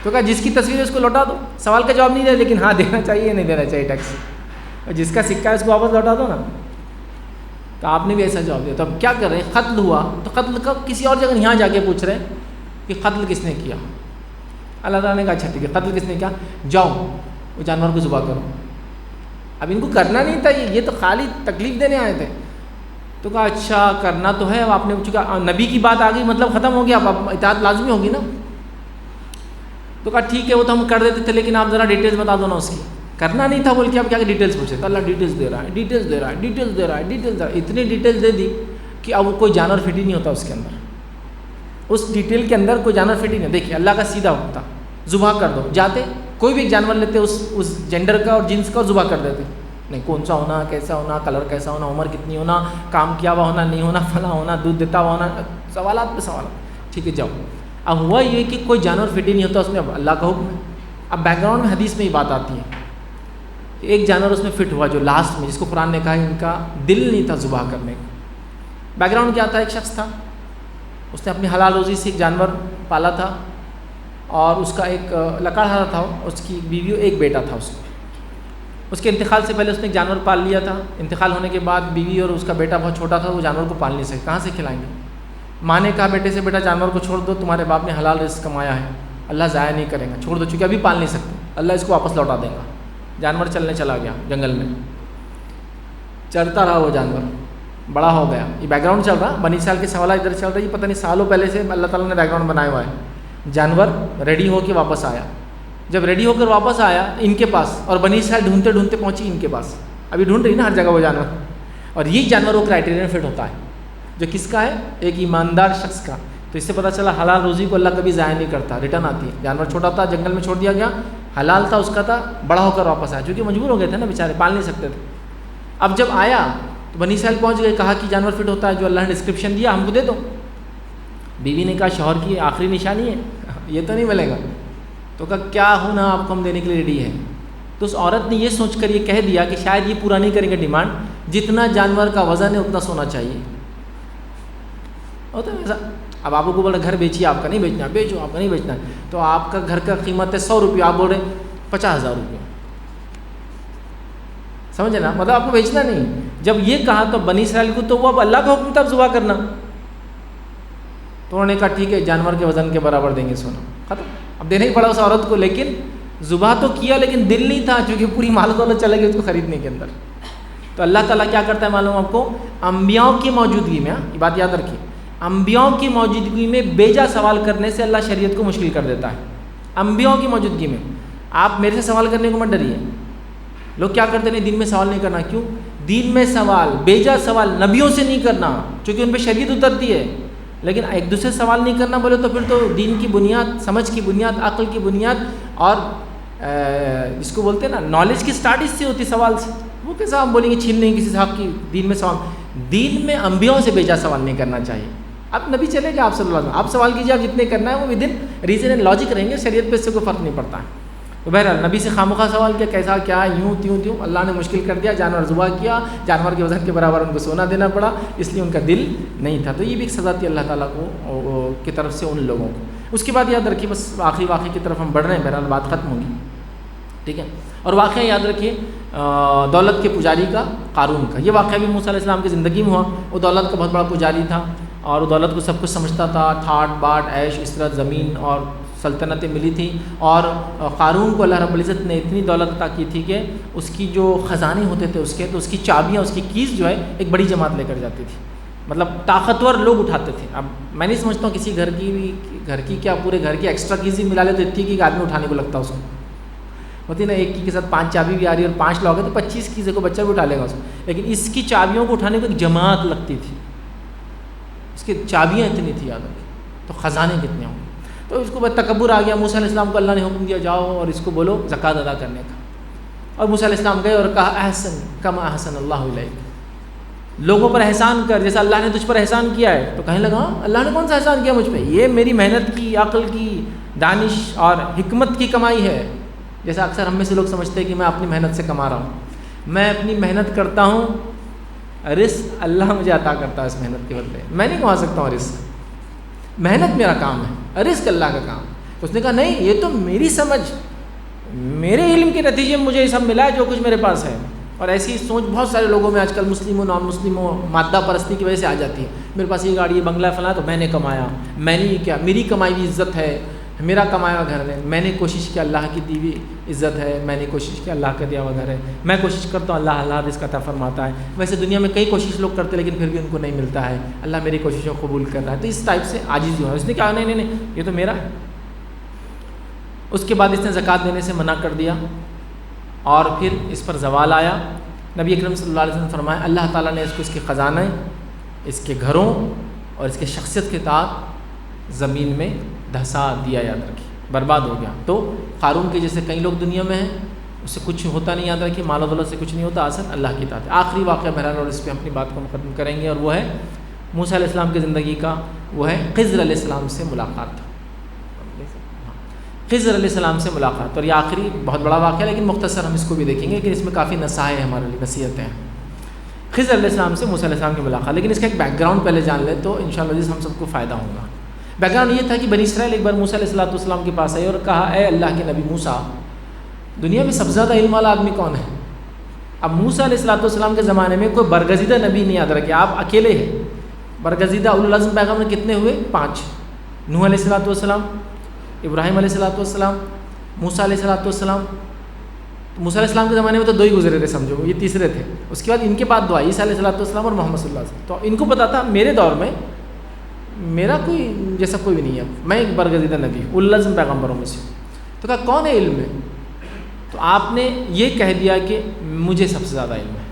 تو کہا جس کی تصویر ہے اس کو لوٹا دو. سوال کا جواب نہیں دیا لیکن ہاں دینا چاہیے نہیں دینا چاہیے ٹیکس. جس کا سکہ ہے اس کو واپس لوٹا دو نا. تو آپ نے بھی ایسا جواب دیا. تو اب کیا کر رہے ہیں؟ قتل ہوا تو قتل کا کسی اور جگہ یہاں جا کے پوچھ رہے ہیں کہ قتل کس نے کیا. اللہ تعالیٰ نے کہا اچھا ٹھیک ہے، قتل کس نے کیا؟ جاؤ وہ جانور کو ذبح کرو. اب ان کو کرنا نہیں تھا، یہ تو خالی تکلیف دینے آئے تھے. تو کہا اچھا کرنا تو ہے. اب آپ نے چکا نبی کی بات آ گئی، مطلب ختم ہو گیا، اب اطاعت لازمی ہوگی نا. تو کہا ٹھیک ہے وہ تو ہم کر دیتے تھے لیکن آپ ذرا ڈیٹیلز بتا دو نا اس کی. کرنا نہیں تھا بول کے اب کیا ڈیٹیلز پوچھے. تو اللہ ڈیٹیلز دے رہا ہے، ڈیٹیلز دے رہا ہے، ڈیٹیلز دے رہا ہے، ڈیٹیلز دے رہا ہے. اتنی ڈیٹیلز دے دی کہ اب کوئی جانور فٹ ہی نہیں ہوتا اس کے اندر. اس ڈیٹیل کے اندر کوئی جانور فٹ ہی نہیں. دیکھیے اللہ کا سیدھا ہوتا، ذبح کر دو. جاتے کوئی بھی ایک جانور لیتے اس جینڈر کا اور جنس کا ذبح کر دیتے. نہیں کون سا ہونا، کیسا ہونا، کلر کیسا ہونا، عمر کتنی ہونا، کام کیا ہوا ہونا، نہیں ہونا، فلاں ہونا، دودھ دیتا ہوا ہونا، سوالات پہ سوالات. ٹھیک ہے جاؤ. اب ہوا یہ کہ کوئی جانور فٹ ہی نہیں ہوتا اس میں. اب اللہ کا حکم ہے. اب بیک گراؤنڈ میں حدیث میں یہ بات آتی ہے کہ ایک جانور اس میں فٹ ہوا جو لاسٹ میں، جس کو قرآن نے کہا ان کا دل نہیں تھا ذبح کرنے کا. بیک گراؤنڈ کیا تھا؟ ایک شخص تھا، اس نے اپنی حلال روزی سے ایک جانور پالا تھا اور اس کا ایک لکڑہارا تھا، اس کی بیوی، ایک بیٹا تھا. اس کے انتقال سے پہلے اس نے ایک جانور پال لیا تھا. انتقال ہونے کے بعد بیوی اور اس کا بیٹا بہت چھوٹا تھا، وہ جانور کو پال نہیں سکے. کہاں سے کھلائیں گے؟ ماں نے کہا بیٹے سے بیٹا جانور کو چھوڑ دو، تمہارے باپ نے حلال رزق کمایا ہے، اللہ ضائع نہیں کرے گا، چھوڑ دو، چونکہ ابھی پال نہیں سکتے، اللہ اس کو واپس لوٹا دے گا. جانور چلنے چلا گیا جنگل میں، چلتا رہا وہ جانور، بڑا ہو گیا. یہ بیک گراؤنڈ چل رہا، بنی اسرائیل کے سوالات ادھر چل رہا ہے. یہ پتہ نہیں سالوں پہلے سے اللہ تعالیٰ نے بیک گراؤنڈ بنایا ہوا ہے. جانور ریڈی ہو کے واپس آیا. جب ریڈی ہو کر واپس آیا ان کے پاس، اور بنی اسرائیل ڈھونڈتے ڈھونڈتے پہنچی ان کے پاس. ابھی ڈھونڈ رہی نا ہر جگہ وہ جانور، اور یہی جانور وہ کرائٹیرین فٹ ہوتا ہے جو کس کا ہے؟ ایک ایماندار شخص کا. تو اس سے پتہ چلا حلال روزی کو اللہ کبھی ضائع نہیں کرتا، ریٹرن آتی ہے. جانور چھوٹا تھا جنگل میں چھوڑ دیا گیا، حلال تھا اس کا تھا، بڑا ہو کر واپس آیا، چونکہ مجبور ہو گئے تھے نا بیچارے، پال نہیں سکتے تھے. اب جب آیا تو بنی اسرائیل پہنچ گئے، کہا کہ جانور فٹ ہوتا ہے جو اللہ نے ڈسکرپشن دیا ہم کو دے دو. بیوی نے کہا شوہر کی آخری نشانی ہے، یہ تو نہیں ملے گا. تو کہا کیا ہونا آپ کو ہم دینے کے لیے ریڈی ہیں. تو اس عورت نے یہ سوچ کر یہ کہہ دیا کہ شاید یہ پورا نہیں کریں گے ڈیمانڈ، جتنا جانور کا وزن ہے اتنا سونا چاہیے. ہوتا ہے ایسا. اب آپ کو بول رہے گھر بیچیے، آپ کا نہیں بیچنا، بیچو آپ کا نہیں بیچنا. تو آپ کا گھر کا قیمت ہے 100 روپیہ، آپ بول رہے 50,000 روپیہ. سمجھے نا، مطلب آپ کو بیچنا نہیں. جب یہ کہا تو بنی اسرائیل کو تو وہ اب اللہ کا حکم تھا ذبح کرنا. تو انہوں نے کہا ٹھیک ہے جانور کے وزن کے برابر دیں گے سونا. ختم. اب دینا ہی پڑا اس عورت کو، لیکن ذبح تو کیا لیکن دل نہیں تھا، چونکہ پوری مال دولت چلے گی اس کو خریدنے کے اندر. تو اللہ تعالیٰ کیا کرتا ہے معلوم آپ کو؟ انبیاؤں کی موجودگی میں، یہ بات یاد رکھیے، انبیاؤں کی موجودگی میں بیجا سوال کرنے سے اللہ شریعت کو مشکل کر دیتا ہے. انبیاؤں کی موجودگی میں آپ میرے سے سوال کرنے کو مت ڈریے. لوگ کیا کرتے ہیں دین میں سوال نہیں کرنا. کیوں؟ دین میں سوال، بیجا سوال نبیوں سے نہیں کرنا، چونکہ ان پہ شریعت اترتی ہے. لیکن ایک دوسرے سے سوال نہیں کرنا بولے تو پھر تو دین کی بنیاد، سمجھ کی بنیاد، عقل کی بنیاد، اور جس کو بولتے ہیں نا نالج کی سٹارٹ اس سے ہوتی، سوال سے. وہ کیسا ہم بولیں گے چھین لیں گے کسی حق کی. دین میں سوال، دین میں انبیاؤں سے بیجا سوال نہیں کرنا چاہیے. اب نبی چلے گا آپ صلی اللہ علیہ وسلم، آپ سوال کیجیے، آپ جتنے کرنا ہے وہ with in reason and logic رہیں گے، شریعت پہ اس سے کوئی فرق نہیں پڑتا ہے. تو بہرحال نبی سے خامخواہ سوال کیا کیسا کیا یوں تیوں اللہ نے مشکل کر دیا، جانور ذبح کیا، جانور کے وزن کے برابر ان کو سونا دینا پڑا، اس لیے ان کا دل نہیں تھا. تو یہ بھی ایک سزا تھی اللہ تعالیٰ کو کی طرف سے ان لوگوں کو. اس کے بعد یاد رکھیے، بس آخری واقعے کی طرف ہم بڑھ رہے ہیں، بہرحال بات ختم ہوگی، ٹھیک ہے. اور واقعہ یاد رکھیے دولت کے پجاری کا، قارون کا. یہ واقعہ بھی موسیٰ علیہ السلام کی زندگی میں ہوا. وہ دولت کا بہت بڑا پجاری تھا اور وہ دولت کو سب کچھ سمجھتا تھا، ٹھاٹ باٹ عیش عشرت، زمین اور سلطنتیں ملی تھیں. اور قارون کو اللہ رب العزت نے اتنی دولت عطا کی تھی کہ اس کی جو خزانے ہوتے تھے اس کے، تو اس کی چابیاں، اس کی کیز جو ہے ایک بڑی جماعت لے کر جاتی تھی. مطلب طاقتور لوگ اٹھاتے تھے. اب میں نہیں سمجھتا ہوں کسی گھر کی کیا پورے گھر کی ایکسٹرا کیز ہی ملا لے تو اتنی کی ایک آدمی اٹھانے کو لگتا ہے. اس کو ہوتی نا ایک کی کے ساتھ 5 چابی بھی آ رہی ہے اور 5 لوگ ہیں تو 25 کیزیں کو بچہ بھی اٹھا لے گا اس کو. لیکن اس کی چابیوں کو اٹھانے کو ایک جماعت لگتی تھی. اس کی چابیاں اتنی تھی یاد رکھیں، تو خزانے کتنے ہوں. تو اس کو بس تکبر آ گیا. موسیٰ علیہ السلام کو اللہ نے حکم دیا جاؤ اور اس کو بولو زکوٰۃ ادا کرنے کا. اور موسیٰ علیہ السلام گئے اور کہا احسن کما احسن اللہ علیک، لوگوں پر احسان کر جیسا اللہ نے تجھ پر احسان کیا ہے. تو کہنے لگا اللہ نے کون سا احسان کیا مجھ پہ؟ یہ میری محنت کی، عقل کی، دانش اور حکمت کی کمائی ہے. جیسا اکثر ہم میں سے لوگ سمجھتے ہیں کہ میں اپنی محنت سے کما رہا ہوں. میں اپنی محنت کرتا ہوں، رزق اللہ مجھے عطا کرتا ہے اس محنت کے بدلے. میں نہیں کما سکتا ہوں رزق، محنت میرا کام ہے، رزق اللہ کا کام. اس نے کہا نہیں، یہ تو میری سمجھ، میرے علم کے نتیجے میں مجھے یہ سب ملا ہے جو کچھ میرے پاس ہے. اور ایسی سوچ بہت سارے لوگوں میں آج کل مسلموں نان مسلموں مادہ پرستی کی وجہ سے آ جاتی ہے. میرے پاس یہ گاڑی، یہ بنگلہ فلاں، تو میں نے کمایا، میں نے کیا، میری کمائی ہوئی عزت ہے، میرا کمایا ہوا گھر ہے، میں نے کوشش کیا، اللہ کی دی ہوئی عزت ہے، میں نے کوشش کیا، اللہ کا دیا ہوا گھر ہے، میں کوشش کرتا ہوں، اللہ رزق عطا فرماتا ہے. ویسے دنیا میں کئی کوشش لوگ کرتے لیکن پھر بھی ان کو نہیں ملتا ہے. اللہ میری کوششوں کو قبول کر رہا ہے. تو اس ٹائپ سے عاجزی ہوا. اس نے کہا نہیں یہ تو میرا ہے. اس کے بعد اس نے زکوٰۃ دینے سے منع کر دیا اور پھر اس پر زوال آیا. نبی اکرم صلی اللہ علیہ وسلم نے فرمایا اللہ تعالیٰ نے اس کو اس کے خزانے، اس کے گھروں اور اس کے شخصیت کے تحت زمین میں دھسا دیا. یاد رکھیے، برباد ہو گیا. تو قارون کے جیسے کئی لوگ دنیا میں ہیں، اس سے کچھ ہوتا نہیں. یاد رکھیے مال و دولت سے کچھ نہیں ہوتا، اصل اللہ کی اطاعت. آخری واقعہ بہرحال اور اس پہ اپنی بات کو ختم کریں گے، اور وہ ہے موسیٰ علیہ السلام کی زندگی کا، وہ ہے خضر علیہ السلام سے ملاقات. خضر علیہ السلام سے ملاقات. اور یہ آخری بہت بڑا واقعہ، لیکن مختصر ہم اس کو بھی دیکھیں گے، لیکن اس میں کافی نصائح ہیں ہمارے لیے، نصیحتیں ہیں. خضر علیہ السلام سے موسیٰ علیہ السلام کی ملاقات. لیکن اس کا ایک بیک گراؤنڈ پہلے جان لیں تو انشاءاللہ ہم سب کو فائدہ ہوگا. بیک گراؤنڈ یہ تھا کہ بنی اسرائیل ایک بار موسیٰ علیہ السلام کے پاس آئے اور کہا اے اللہ کے نبی موسیٰ، دنیا میں سب سے زیادہ علم والا آدمی کون ہے؟ اب موسیٰ علیہ السلام کے زمانے میں کوئی برگزیدہ نبی نہیں. یاد رکھے آپ اکیلے ہیں. برگزیدہ اولو العزم پیغمبر کتنے ہوئے؟ 5. نوح علیہ السلام، ابراہیم علیہ السلام، موسیٰ علیہ السلام. موسیٰ علیہ السلام کے زمانے میں تو 2 ہی گزرے تھے، سمجھو یہ تیسرے تھے. اس کے بعد ان کے بعد 2 عیسیٰ علیہ السلام اور محمد صلی اللہ علیہ وسلم. تو ان کو پتا تھا میرے دور میں میرا کوئی جیسا کوئی بھی نہیں ہے، میں ایک برگزیدہ نبی ہوں، اولو العزم پیغمبروں میں سے. تو کہا کون ہے علم میں؟ تو آپ نے یہ کہہ دیا کہ مجھے سب سے زیادہ علم ہے.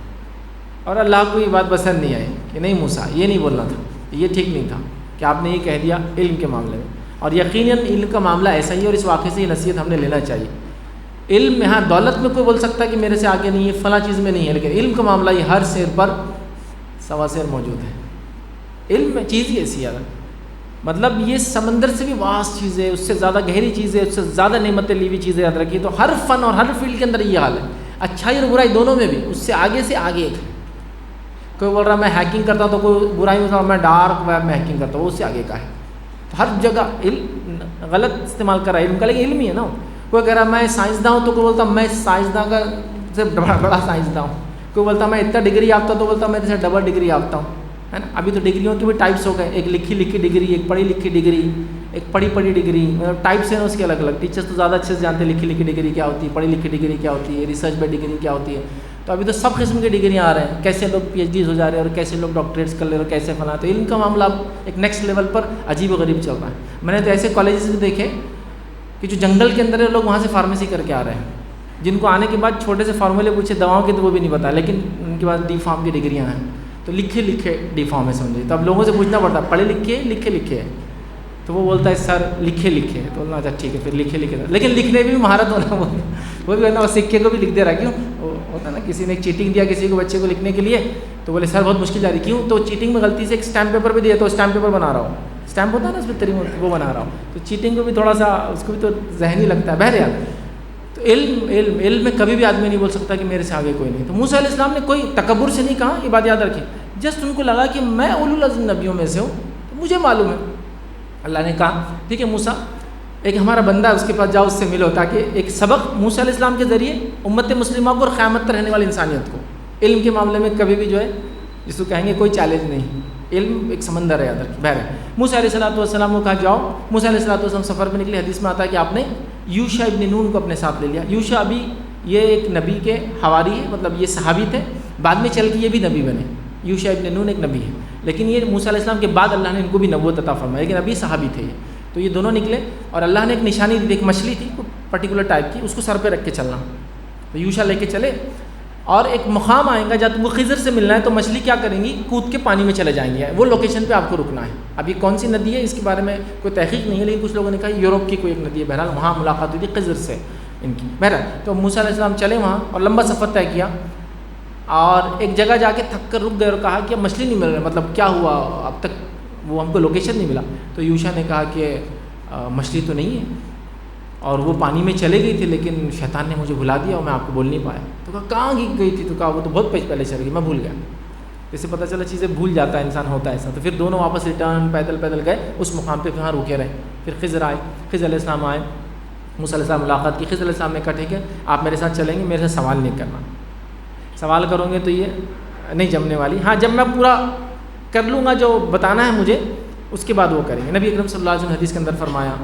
اور اللہ کو یہ بات پسند نہیں آئی کہ نہیں موسیٰ یہ نہیں بولنا تھا، یہ ٹھیک نہیں تھا کہ آپ نے یہ کہہ دیا علم کے معاملے میں. اور یقیناً علم کا معاملہ ایسا ہی ہے، اور اس واقعے سے یہ نصیحت ہم نے لینا چاہیے. علم میں ہاں دولت میں کوئی بول سکتا ہے کہ میرے سے آگے نہیں ہے، فلاں چیز میں نہیں ہے، لیکن علم کا معاملہ یہ ہر سیر پر سوا سیر موجود ہے. علم میں چیز ہی ایسی ہے، مطلب یہ سمندر سے بھی واسط چیز ہے، اس سے زیادہ گہری چیز ہے، اس سے زیادہ نعمتیں لی ہوئی چیزیں. یاد رکھیے. تو ہر فن اور ہر فیلڈ کے اندر یہ حال ہے، اچھائی اور برائی دونوں میں بھی. اس سے آگے ایک ہے. کوئی بول رہا میں ہیکنگ کرتا ہوں تو کوئی برائی میں میں ڈارک ویب میں ہیکنگ کرتا ہوں، وہ اس سے آگے کا ہے. ہر جگہ علم غلط استعمال کر رہا ہے علم کا، لیکن علم ہی ہے نا. کوئی کہہ رہا میں سائنسداں ہوں تو کوئی بولتا میں سائنسداں کا سے بڑا سائنسداں ہوں. کوئی بولتا میں اتنا ڈگری یافتہ تو بولتا میں جیسے ڈبل ڈگری یافتہ ہوں، ہے نا. ابھی تو ڈگریوں کے بھی ٹائپس ہو گئے، ایک لکھی ڈگری، ایک پڑھی لکھی ڈگری، ایک پڑھی ڈگری. ٹائپس ہیں نا اس کے الگ الگ. ٹیچرس تو زیادہ اچھے سے جانتے ہیں لکھی ڈگری کیا ہوتی ہے، پڑھی لکھی ڈگری کیا ہوتی ہے، ریسرچ بیڈ ڈگری کیا ہوتی ہے. تو ابھی تو سب قسم کی ڈگریاں آ رہے ہیں، کیسے لوگ پی ایچ ڈیز ہو جا رہے ہیں اور کیسے لوگ ڈاکٹریٹس کر لے رہے ہیں، کیسے فلاں. تو علم کا معاملہ اب ایک نیکسٹ لیول پر عجیب و غریب چل رہا ہے. میں نے تو ایسے کالجز بھی دیکھے کہ جو جنگل کے اندر لوگ وہاں سے فارمیسی کر کے آ رہے ہیں، جن کو آنے کے بعد چھوٹے سے فارمولے پوچھے دواؤں کے تو وہ بھی نہیں پتا، لیکن ان کے پاس ڈی فارم کی ڈگریاں ہیں. تو لکھے ڈی فارم ہے سمجھے. تو اب لوگوں سے پوچھنا پڑتا ہے پڑھے لکھے ہے. تو وہ بولتا ہے سر لکھے تو بولنا اچھا ٹھیک ہے پھر لکھے لیکن لکھنے بھی مہارت ہونا وہ بھی ورنہ وہ سکے کو بھی لکھ دے رہا. کیوں ہوتا ہے نا کسی نے چیٹنگ دیا کسی کو بچے کو لکھنے کے لیے، تو بولے سر بہت مشکل جا رہی. کیوں؟ تو چیٹنگ میں غلطی سے ایک اسٹیمپ پیپر بھی دیا تو اسٹیمپ پیپر بنا رہا ہوں. اسٹیمپ ہوتا ہے نا اس پہ وہ بنا رہا ہوں. تو چیٹنگ کو بھی تھوڑا سا اس کو بھی تو ذہنی لگتا ہے. بہرحال تو تو علم میں کبھی بھی آدمی نہیں بول سکتا کہ میرے سے آگے کوئی نہیں. تو موسیٰ علیہ السلام نے کوئی تکبر سے نہیں کہا, یہ بات یاد رکھیں, جسٹ ان کو لگا کہ میں اولو العزم نبیوں میں سے ہوں, تو مجھے معلوم ہے. اللہ نے کہا ٹھیک ہے موسیٰ, ایک ہمارا بندہ ہے اس کے پاس جاؤ, اس سے ملو, تاکہ ایک سبق موسیٰ علیہ السلام کے ذریعے امت مسلمہ کو اور قیامت تک رہنے والی انسانیت کو, علم کے معاملے میں کبھی بھی جو ہے جس کو کہیں گے کوئی چیلنج نہیں, علم ایک سمندر ہے یاد رکھیں. بہرحال موسیٰ علیہ السلام کو کہا جاؤ. موسیٰ علیہ السلام سفر میں نکلے. حدیث میں آتا ہے کہ آپ نے یوشع ابن نون کو اپنے ساتھ لے لیا. یوشع ابھی یہ ایک نبی کے حواری ہے, مطلب یہ صحابی تھے, بعد میں چل کے یہ بھی نبی بنے. یوشع ابن نون ایک نبی ہے, لیکن یہ موسیٰ علیہ السلام کے بعد اللہ نے ان کو بھی نبوت عطا فرمایا, لیکن ابھی صحابی تھے یہ. تو یہ دونوں نکلے اور اللہ نے ایک نشانی دی, ایک مچھلی تھی پرٹیکولر ٹائپ کی, اس کو سر پہ رکھ کے چلنا. تو یوشع لے کے چلے, اور ایک مقام آئے گا جب وہ خضر سے ملنا ہے, تو مچھلی کیا کریں گی, کود کے پانی میں چلے جائیں گے, وہ لوکیشن پہ آپ کو رکنا ہے. اب یہ کون سی ندی ہے اس کے بارے میں کوئی تحقیق نہیں ہے, لیکن کچھ لوگوں نے کہا یوروپ کی کوئی ایک ندی ہے. بہرحال وہاں ملاقات ہوئی تھی خضر سے ان کی. بہرحال تو موسیٰ علیہ السلام چلے وہاں اور لمبا سفر طے کیا, اور ایک جگہ جا کے تھک کر رک گئے اور کہا کہ اب مچھلی نہیں مل رہی, مطلب کیا ہوا, اب تک وہ ہم کو لوکیشن نہیں ملا. تو یوشع نے کہا کہ مچھلی تو نہیں ہے, اور وہ پانی میں چلے گئی تھی, لیکن شیطان نے مجھے بھلا دیا اور میں آپ کو بول نہیں پایا. تو کہا کہاں گئی تھی؟ تو کہا وہ تو بہت پہلے چل گئی, میں بھول گیا. جیسے پتہ چلا چیزیں بھول جاتا ہے انسان, ہوتا ہے ایسا. تو پھر دونوں واپس ریٹرن پیدل گئے اس مقام پہ, وہاں رکے رہے. پھر خضر آئے, خضر علیہ السلام آئے, موسیٰ علیہ السلام ملاقات کی. خضر علیہ السلام نے کہا ٹھیک ہے آپ میرے ساتھ چلیں گے, میرے سے سوال نہیں کرنا, سوال کرو گے تو یہ نہیں جمنے والی. ہاں جب میں پورا کر لوں گا جو بتانا ہے مجھے, اس کے بعد وہ کریں گے. نبی اکرم صلی اللہ علیہ وسلم حدیث کے اندر فرمایا,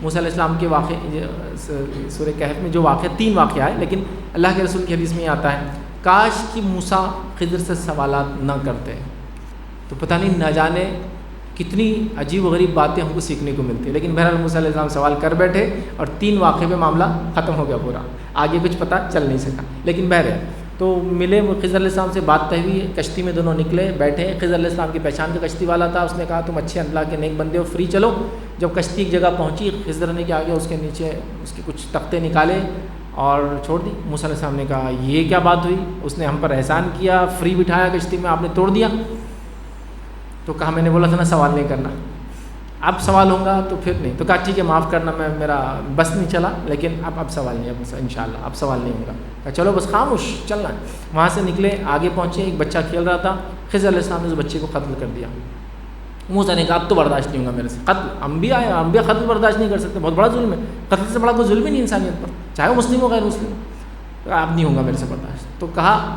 موسیٰ علیہ السلام کے واقعے سورہ کہف میں جو واقعہ 3 واقعہ ہے, لیکن اللہ کے رسول کی حدیث میں یہ آتا ہے کاش کہ موسیٰ خضر سے سوالات نہ کرتے, تو پتہ نہیں نہ جانے کتنی عجیب و غریب باتیں ہم کو سیکھنے کو ملتی ہیں. لیکن بہرحال موسیٰ علیہ السلام سوال کر بیٹھے اور 3 واقعے پہ معاملہ ختم ہو گیا پورا, آگے کچھ پتہ چل نہیں سکا. لیکن بہرحال تو ملے, وہ خضر علیہ السلام سے بات طے ہوئی, کشتی میں دونوں نکلے, بیٹھے. خضر علیہ السلام کی پہچان کا کشتی والا تھا, اس نے کہا تم اچھے اللہ کے نیک بندے ہو, فری چلو. جب کشتی ایک جگہ پہنچی, خضر نے کیا کیا, اس کے نیچے اس کے کچھ تختے نکالے اور چھوڑ دی. موسیٰ علیہ السلام نے کہا یہ کیا بات ہوئی, اس نے ہم پر احسان کیا, فری بٹھایا کشتی میں, آپ نے توڑ دیا. تو کہا میں نے بولا تھا نا سوال نہیں کرنا, اب سوال ہوگا تو پھر نہیں. تو کہا ٹھیک ہے معاف کرنا, میرا بس نہیں چلا, لیکن اب سوال نہیں, اب انشاءاللہ اب سوال نہیں ہوگا. کہا چلو بس خاموش چلنا. وہاں سے نکلے, آگے پہنچے, ایک بچہ کھیل رہا تھا. خضر علیہ السلام نے اس بچے کو قتل کر دیا. موسیٰ نے کہا اب تو برداشت نہیں ہوگا میرے سے, قتل انبیاء قتل برداشت نہیں کر سکتے, بہت بڑا ظلم ہے, قتل سے بڑا کوئی ظلم ہی نہیں انسانیت پر, چاہے وہ مسلم ہو غیر مسلم. اب نہیں ہوگا میرے سے برداشت. تو کہا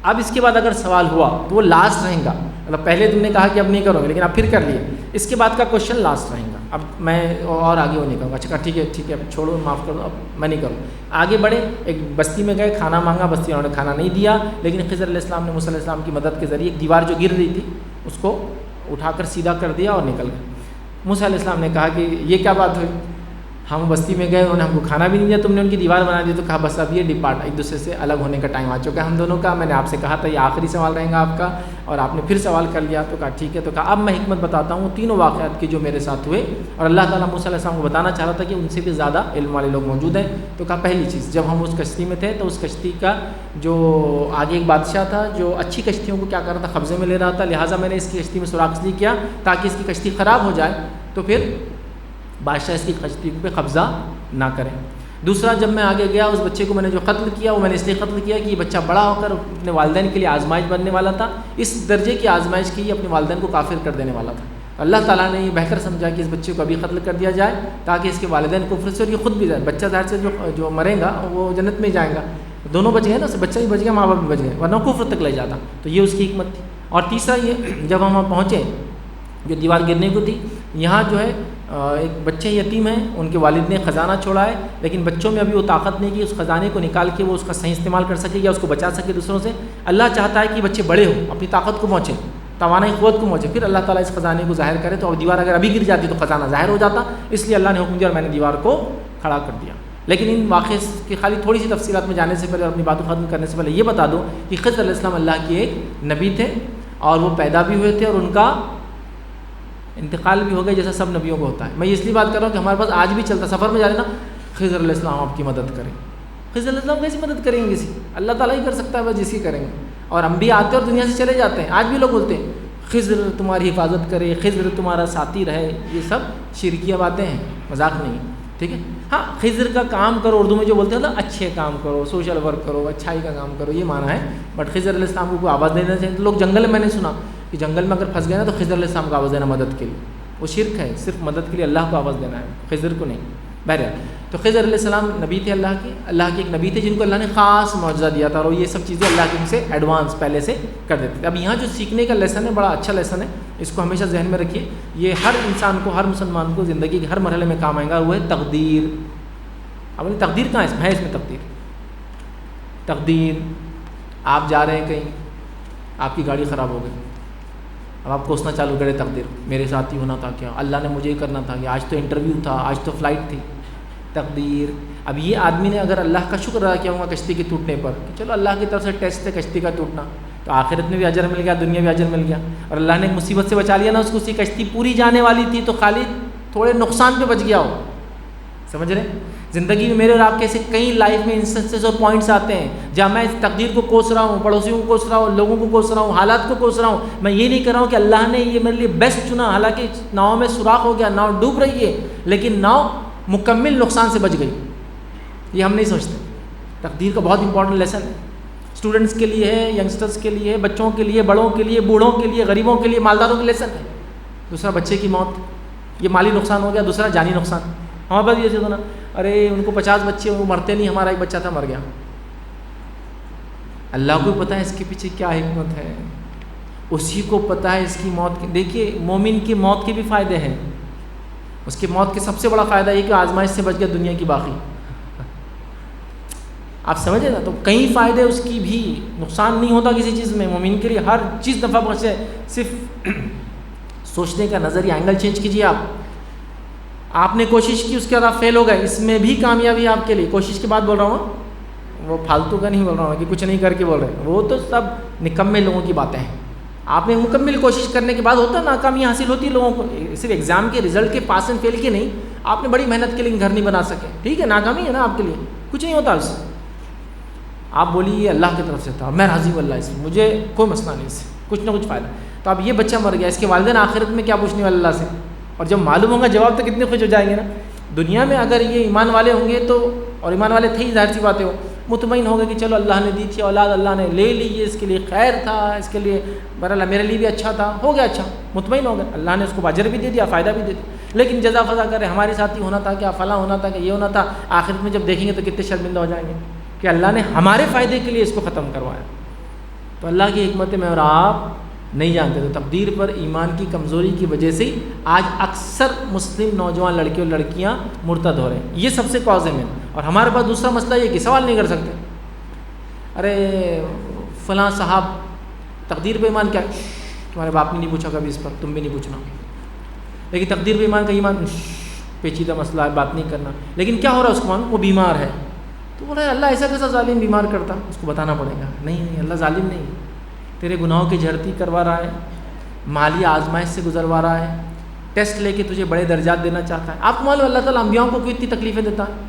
اب اس کے بعد اگر سوال ہوا تو وہ لاسٹ رہیں گا, مطلب پہلے تم نے کہا کہ اب نہیں کرو گے, لیکن اب پھر کر لیے, اس کے بعد کا کوشچن لاسٹ رہیں گا, اب میں اور آگے وہ نہیں کروں گا. اچھا ٹھیک ہے اب چھوڑو, معاف کر دو, اب میں نہیں کروں. آگے بڑھے, ایک بستی میں گئے, کھانا مانگا, بستی والوں نے کھانا نہیں دیا, لیکن خضر علیہ السلام نے موسیٰ علیہ السلام کی مدد کے ذریعے ایک دیوار جو گر رہی تھی اس کو اٹھا کر سیدھا کر دیا اور نکل گئے. موسیٰ علیہ السلام نے کہا کہ یہ کیا بات ہوئی, ہم بستی میں گئے, انہوں نے ہم کو کھانا بھی نہیں دیا, تم نے ان کی دیوار بنا دی. تو کہا بس اب یہ ڈپارٹ, ایک دوسرے سے الگ ہونے کا ٹائم آ چکا ہے ہم دونوں کا, میں نے آپ سے کہا تھا یہ آخری سوال رہے گا آپ کا, اور آپ نے پھر سوال کر لیا. تو کہا ٹھیک ہے. تو کہا اب میں حکمت بتاتا ہوں تینوں واقعات کی جو میرے ساتھ ہوئے, اور اللہ تعالیٰ موسیٰ علیہ السلام کو بتانا چاہ رہا تھا کہ ان سے بھی زیادہ علم والے لوگ موجود ہیں. تو کہا پہلی چیز, جب ہم اس کشتی میں تھے تو اس کشتی کا جو آگے ایک بادشاہ تھا جو اچھی کشتیوں کو کیا کر رہا تھا, قبضے میں لے رہا تھا, لہٰذا میں نے اس کی کشتی میں سوراخ اس لیے کیا تاکہ اس کی کشتی خراب ہو جائے تو پھر بادشاہ اس کی کشتی پہ قبضہ نہ کریں. دوسرا, جب میں آگے گیا اس بچے کو میں نے جو قتل کیا وہ میں نے اس لیے قتل کیا کہ یہ بچہ بڑا ہو کر اپنے والدین کے لیے آزمائش بننے والا تھا, اس درجے کی آزمائش کی اپنے والدین کو کافر کر دینے والا تھا. اللہ تعالیٰ نے یہ بہتر سمجھا کہ اس بچے کو ابھی قتل کر دیا جائے تاکہ اس کے والدین کفر سے اور یہ خود بھی جائے. بچہ ظاہر سے جو مرے گا وہ جنت میں جائے گا, دونوں بچ گئے نا, بچہ بھی بچ گیا, ماں باپ بھی بچ گئے, ورنہ کفر تک لے جاتا. تو یہ اس کی حکمت تھی. اور تیسرا یہ, جب ہم وہاں پہنچے جو دیوار گرنے کو تھی, یہاں جو ہے ایک بچے یتیم ہیں, ان کے والد نے خزانہ چھوڑا ہے, لیکن بچوں میں ابھی وہ طاقت نہیں کہ اس خزانے کو نکال کے وہ اس کا صحیح استعمال کر سکے یا اس کو بچا سکے دوسروں سے. اللہ چاہتا ہے کہ بچے بڑے ہوں, اپنی طاقت کو پہنچیں, توانائی قوت کو پہنچے, پھر اللہ تعالیٰ اس خزانے کو ظاہر کرے. تو دیوار اگر ابھی گر جاتی تو خزانہ ظاہر ہو جاتا, اس لیے اللہ نے حکم دیا اور میں نے دیوار کو کھڑا کر دیا. لیکن ان واقعے کی خالی تھوڑی سی تفصیلات میں جانے سے پہلے اور اپنی باتوں ختم کرنے سے پہلے یہ بتا دو کہ خضر علیہ السلام اللہ کے ایک نبی تھے, اور وہ پیدا بھی ہوئے تھے اور ان کا انتقال بھی ہو گیا جیسا سب نبیوں کو ہوتا ہے. میں اس لیے بات کر رہا ہوں کہ ہمارے پاس آج بھی چلتا, سفر میں جا رہے نا, خضر علیہ السلام آپ کی مدد کریں. خضر علیہ السلام کیسی مدد کریں گے کسی, اللہ تعالیٰ ہی کر سکتا ہے بس جس کی کریں گے. اور انبیاء آتے اور دنیا سے چلے جاتے ہیں, آج بھی لوگ بولتے ہیں خضر تمہاری حفاظت کرے, خضر تمہارا ساتھی رہے, یہ سب شرکیہ باتیں ہیں, مذاق نہیں. ٹھیک ہے. ہاں خضر کا کام کرو، اردو میں جو بولتے ہیں نا اچھے کام کرو، سوشل ورک کرو، اچھائی کا کام کرو، یہ معنی ہے. بٹ خضر علیہ السلام کو کوئی آواز دینا چاہیے. تو لوگ جنگل میں، میں نے سنا کہ جنگل میں اگر پھنس گئے نا تو خضر علیہ السلام کو آواز دینا مدد کے لیے، وہ شرک ہے. صرف مدد کے لیے اللہ کو آواز دینا ہے، خضر کو نہیں. بہرحال تو خضر علیہ السلام نبی تھے اللہ کے ایک نبی تھے جن کو اللہ نے خاص معجزہ دیا تھا، اور یہ سب چیزیں اللہ کے ان سے ایڈوانس پہلے سے کر دیتے تھے. اب یہاں جو سیکھنے کا لیسن ہے بڑا اچھا لیسن ہے، اس کو ہمیشہ ذہن میں رکھیے. یہ ہر انسان کو، ہر مسلمان کو زندگی کے ہر مرحلے میں کام آئے گا. وہ ہے تقدیر. اب تقدیر کہاں ہے اس میں تقدیر. آپ جا رہے ہیں کہیں، آپ کی گاڑی خراب ہو گئی، اب آپ کوسنا چالو کرے تقدیر، میرے ساتھ ہی ہونا تھا کیا، اللہ نے مجھے یہ کرنا تھا کہ آج تو انٹرویو تھا، آج تو فلائٹ تھی. تقدیر. اب یہ آدمی نے اگر اللہ کا شکر ادا کیا ہوگا کشتی کے ٹوٹنے پر کہ چلو اللہ کی طرف سے ٹیسٹ ہے کشتی کا ٹوٹنا، تو آخرت میں بھی اجر مل گیا، دنیا بھی اجر مل گیا. اور اللہ نے مصیبت سے بچا لیا نا اس کو، اسی کشتی پوری جانے والی تھی تو خالی تھوڑے نقصان پہ بچ گیا ہو. سمجھ رہے ہیں؟ زندگی میں میرے اور آپ کے ایسے کئی لائف میں انسٹنسز اور پوائنٹس آتے ہیں جہاں میں اس تقدیر کو کوس رہا ہوں، پڑوسیوں کو کوس رہا ہوں، لوگوں کو کوس رہا ہوں، حالات کو کوس رہا ہوں. میں یہ نہیں کر رہا ہوں کہ اللہ نے یہ میرے لیے بیسٹ چنا، حالانکہ ناؤ میں سوراخ ہو گیا، ناؤ ڈوب رہی ہے، لیکن ناؤ مکمل نقصان سے بچ گئی. یہ ہم نہیں سوچتے. تقدیر کا بہت امپورٹنٹ لیسن ہے. اسٹوڈنٹس کے لیے ہے، ینگسٹرس کے لیے، بچوں کے لیے، بڑوں کے لیے، بوڑھوں کے لیے، غریبوں کے لیے، مالداروں کے لیسن ہے. دوسرا بچے کی موت، یہ مالی نقصان ہو گیا. دوسرا جانی نقصان. ہمارے پاس یہ چیز ہونا، ارے ان کو 50 بچے وہ مرتے نہیں، ہمارا ایک بچہ تھا مر گیا. اللہ کو پتہ ہے اس کے پیچھے کیا حکمت ہے، اسی کو پتہ ہے اس کی موت کی. دیکھیے مومن کی موت کے بھی فائدے ہیں. اس کی موت کے سب سے بڑا فائدہ یہ کہ آزمائش سے بچ گیا دنیا کی باقی. آپ سمجھے نا؟ تو کئی فائدے اس کی بھی، نقصان نہیں ہوتا کسی چیز میں. مومن کے لیے ہر چیز نفع پہنچے. صرف سوچنے کا نظریہ، اینگل چینج کیجیے. آپ نے کوشش کی، اس کے بعد آپ فیل ہو گئے، اس میں بھی کامیابی آپ کے لیے. کوشش کے بعد بول رہا ہوں، وہ فالتو کا نہیں بول رہا ہوں کہ کچھ نہیں کر کے بول رہے ہیں، وہ تو سب نکمے لوگوں کی باتیں ہیں. آپ نے مکمل کوشش کرنے کے بعد ہوتا ہے ناکامی حاصل ہوتی ہے لوگوں کو. صرف ایگزام کے رزلٹ کے پاس اینڈ فیل کے نہیں، آپ نے بڑی محنت کے لیے گھر نہیں بنا سکے، ٹھیک ہے، ناکامی ہے نا آپ کے لیے، کچھ نہیں ہوتا اس سے. آپ بولیے یہ اللہ کی طرف سے تھا، میں راضی ہوں اللہ اس میں، مجھے کوئی مسئلہ نہیں اس سے، کچھ نہ کچھ فائدہ. تو اب یہ بچہ مر گیا، اس کے والدین آخرت میں کیا پوچھنے والے اللہ سے؟ اور جب معلوم ہوگا جواب تو کتنے خوش ہو جائیں گے نا. دنیا میں اگر یہ ایمان والے ہوں گے تو، اور ایمان والے تھے ہی، ظاہر سی باتیں ہو، مطمئن ہو گئے کہ چلو اللہ نے دی تھی اولاد، اللہ نے لے لی، یہ اس کے لیے خیر تھا، اس کے لیے بہرحال میرے لیے بھی اچھا تھا، ہو گیا اچھا، مطمئن ہو گئے، اللہ نے اس کو اجر بھی دے دیا، فائدہ بھی دے دیا. لیکن جزا فضا کرے ہمارے ساتھ ہی ہونا تھا، کیا فلاں ہونا تھا، کہ یہ ہونا تھا. آخرت میں جب دیکھیں گے تو کتنے شرمندہ ہو جائیں گے کہ اللہ نے ہمارے فائدے کے لیے اس کو ختم کروایا. تو اللہ کی حکمت میں اور آپ نہیں جانتے. تو تقدیر پر ایمان کی کمزوری کی وجہ سے آج اکثر مسلم نوجوان لڑکے اور لڑکیاں مرتد ہو رہے ہیں. یہ سب سے کاز ہے میں. اور ہمارے پاس دوسرا مسئلہ یہ کہ سوال نہیں کر سکتے. ارے فلاں صاحب تقدیر پہ ایمان کیا ہے؟ تمہارے باپ نے نہیں پوچھا کبھی اس پر، تم بھی نہیں پوچھنا. لیکن تقدیر پہ ایمان کا ایمان پیچیدہ مسئلہ ہے، بات نہیں کرنا. لیکن کیا ہو رہا ہے اس کو معلوم، وہ بیمار ہے. تو بول رہے اللہ ایسا کیسا ظالم بیمار کرتا، اس کو بتانا پڑے گا. نہیں اللہ ظالم نہیں، تیرے گناہوں کی جھڑتی کروا رہا ہے، مالی آزمائش سے گزروا رہا ہے، ٹیسٹ لے کے تجھے بڑے درجات دینا چاہتا ہے. آپ کو معلوم اللہ تعالیٰ انبیاؤں کو کیوں اتنی تکلیفیں دیتا ہے،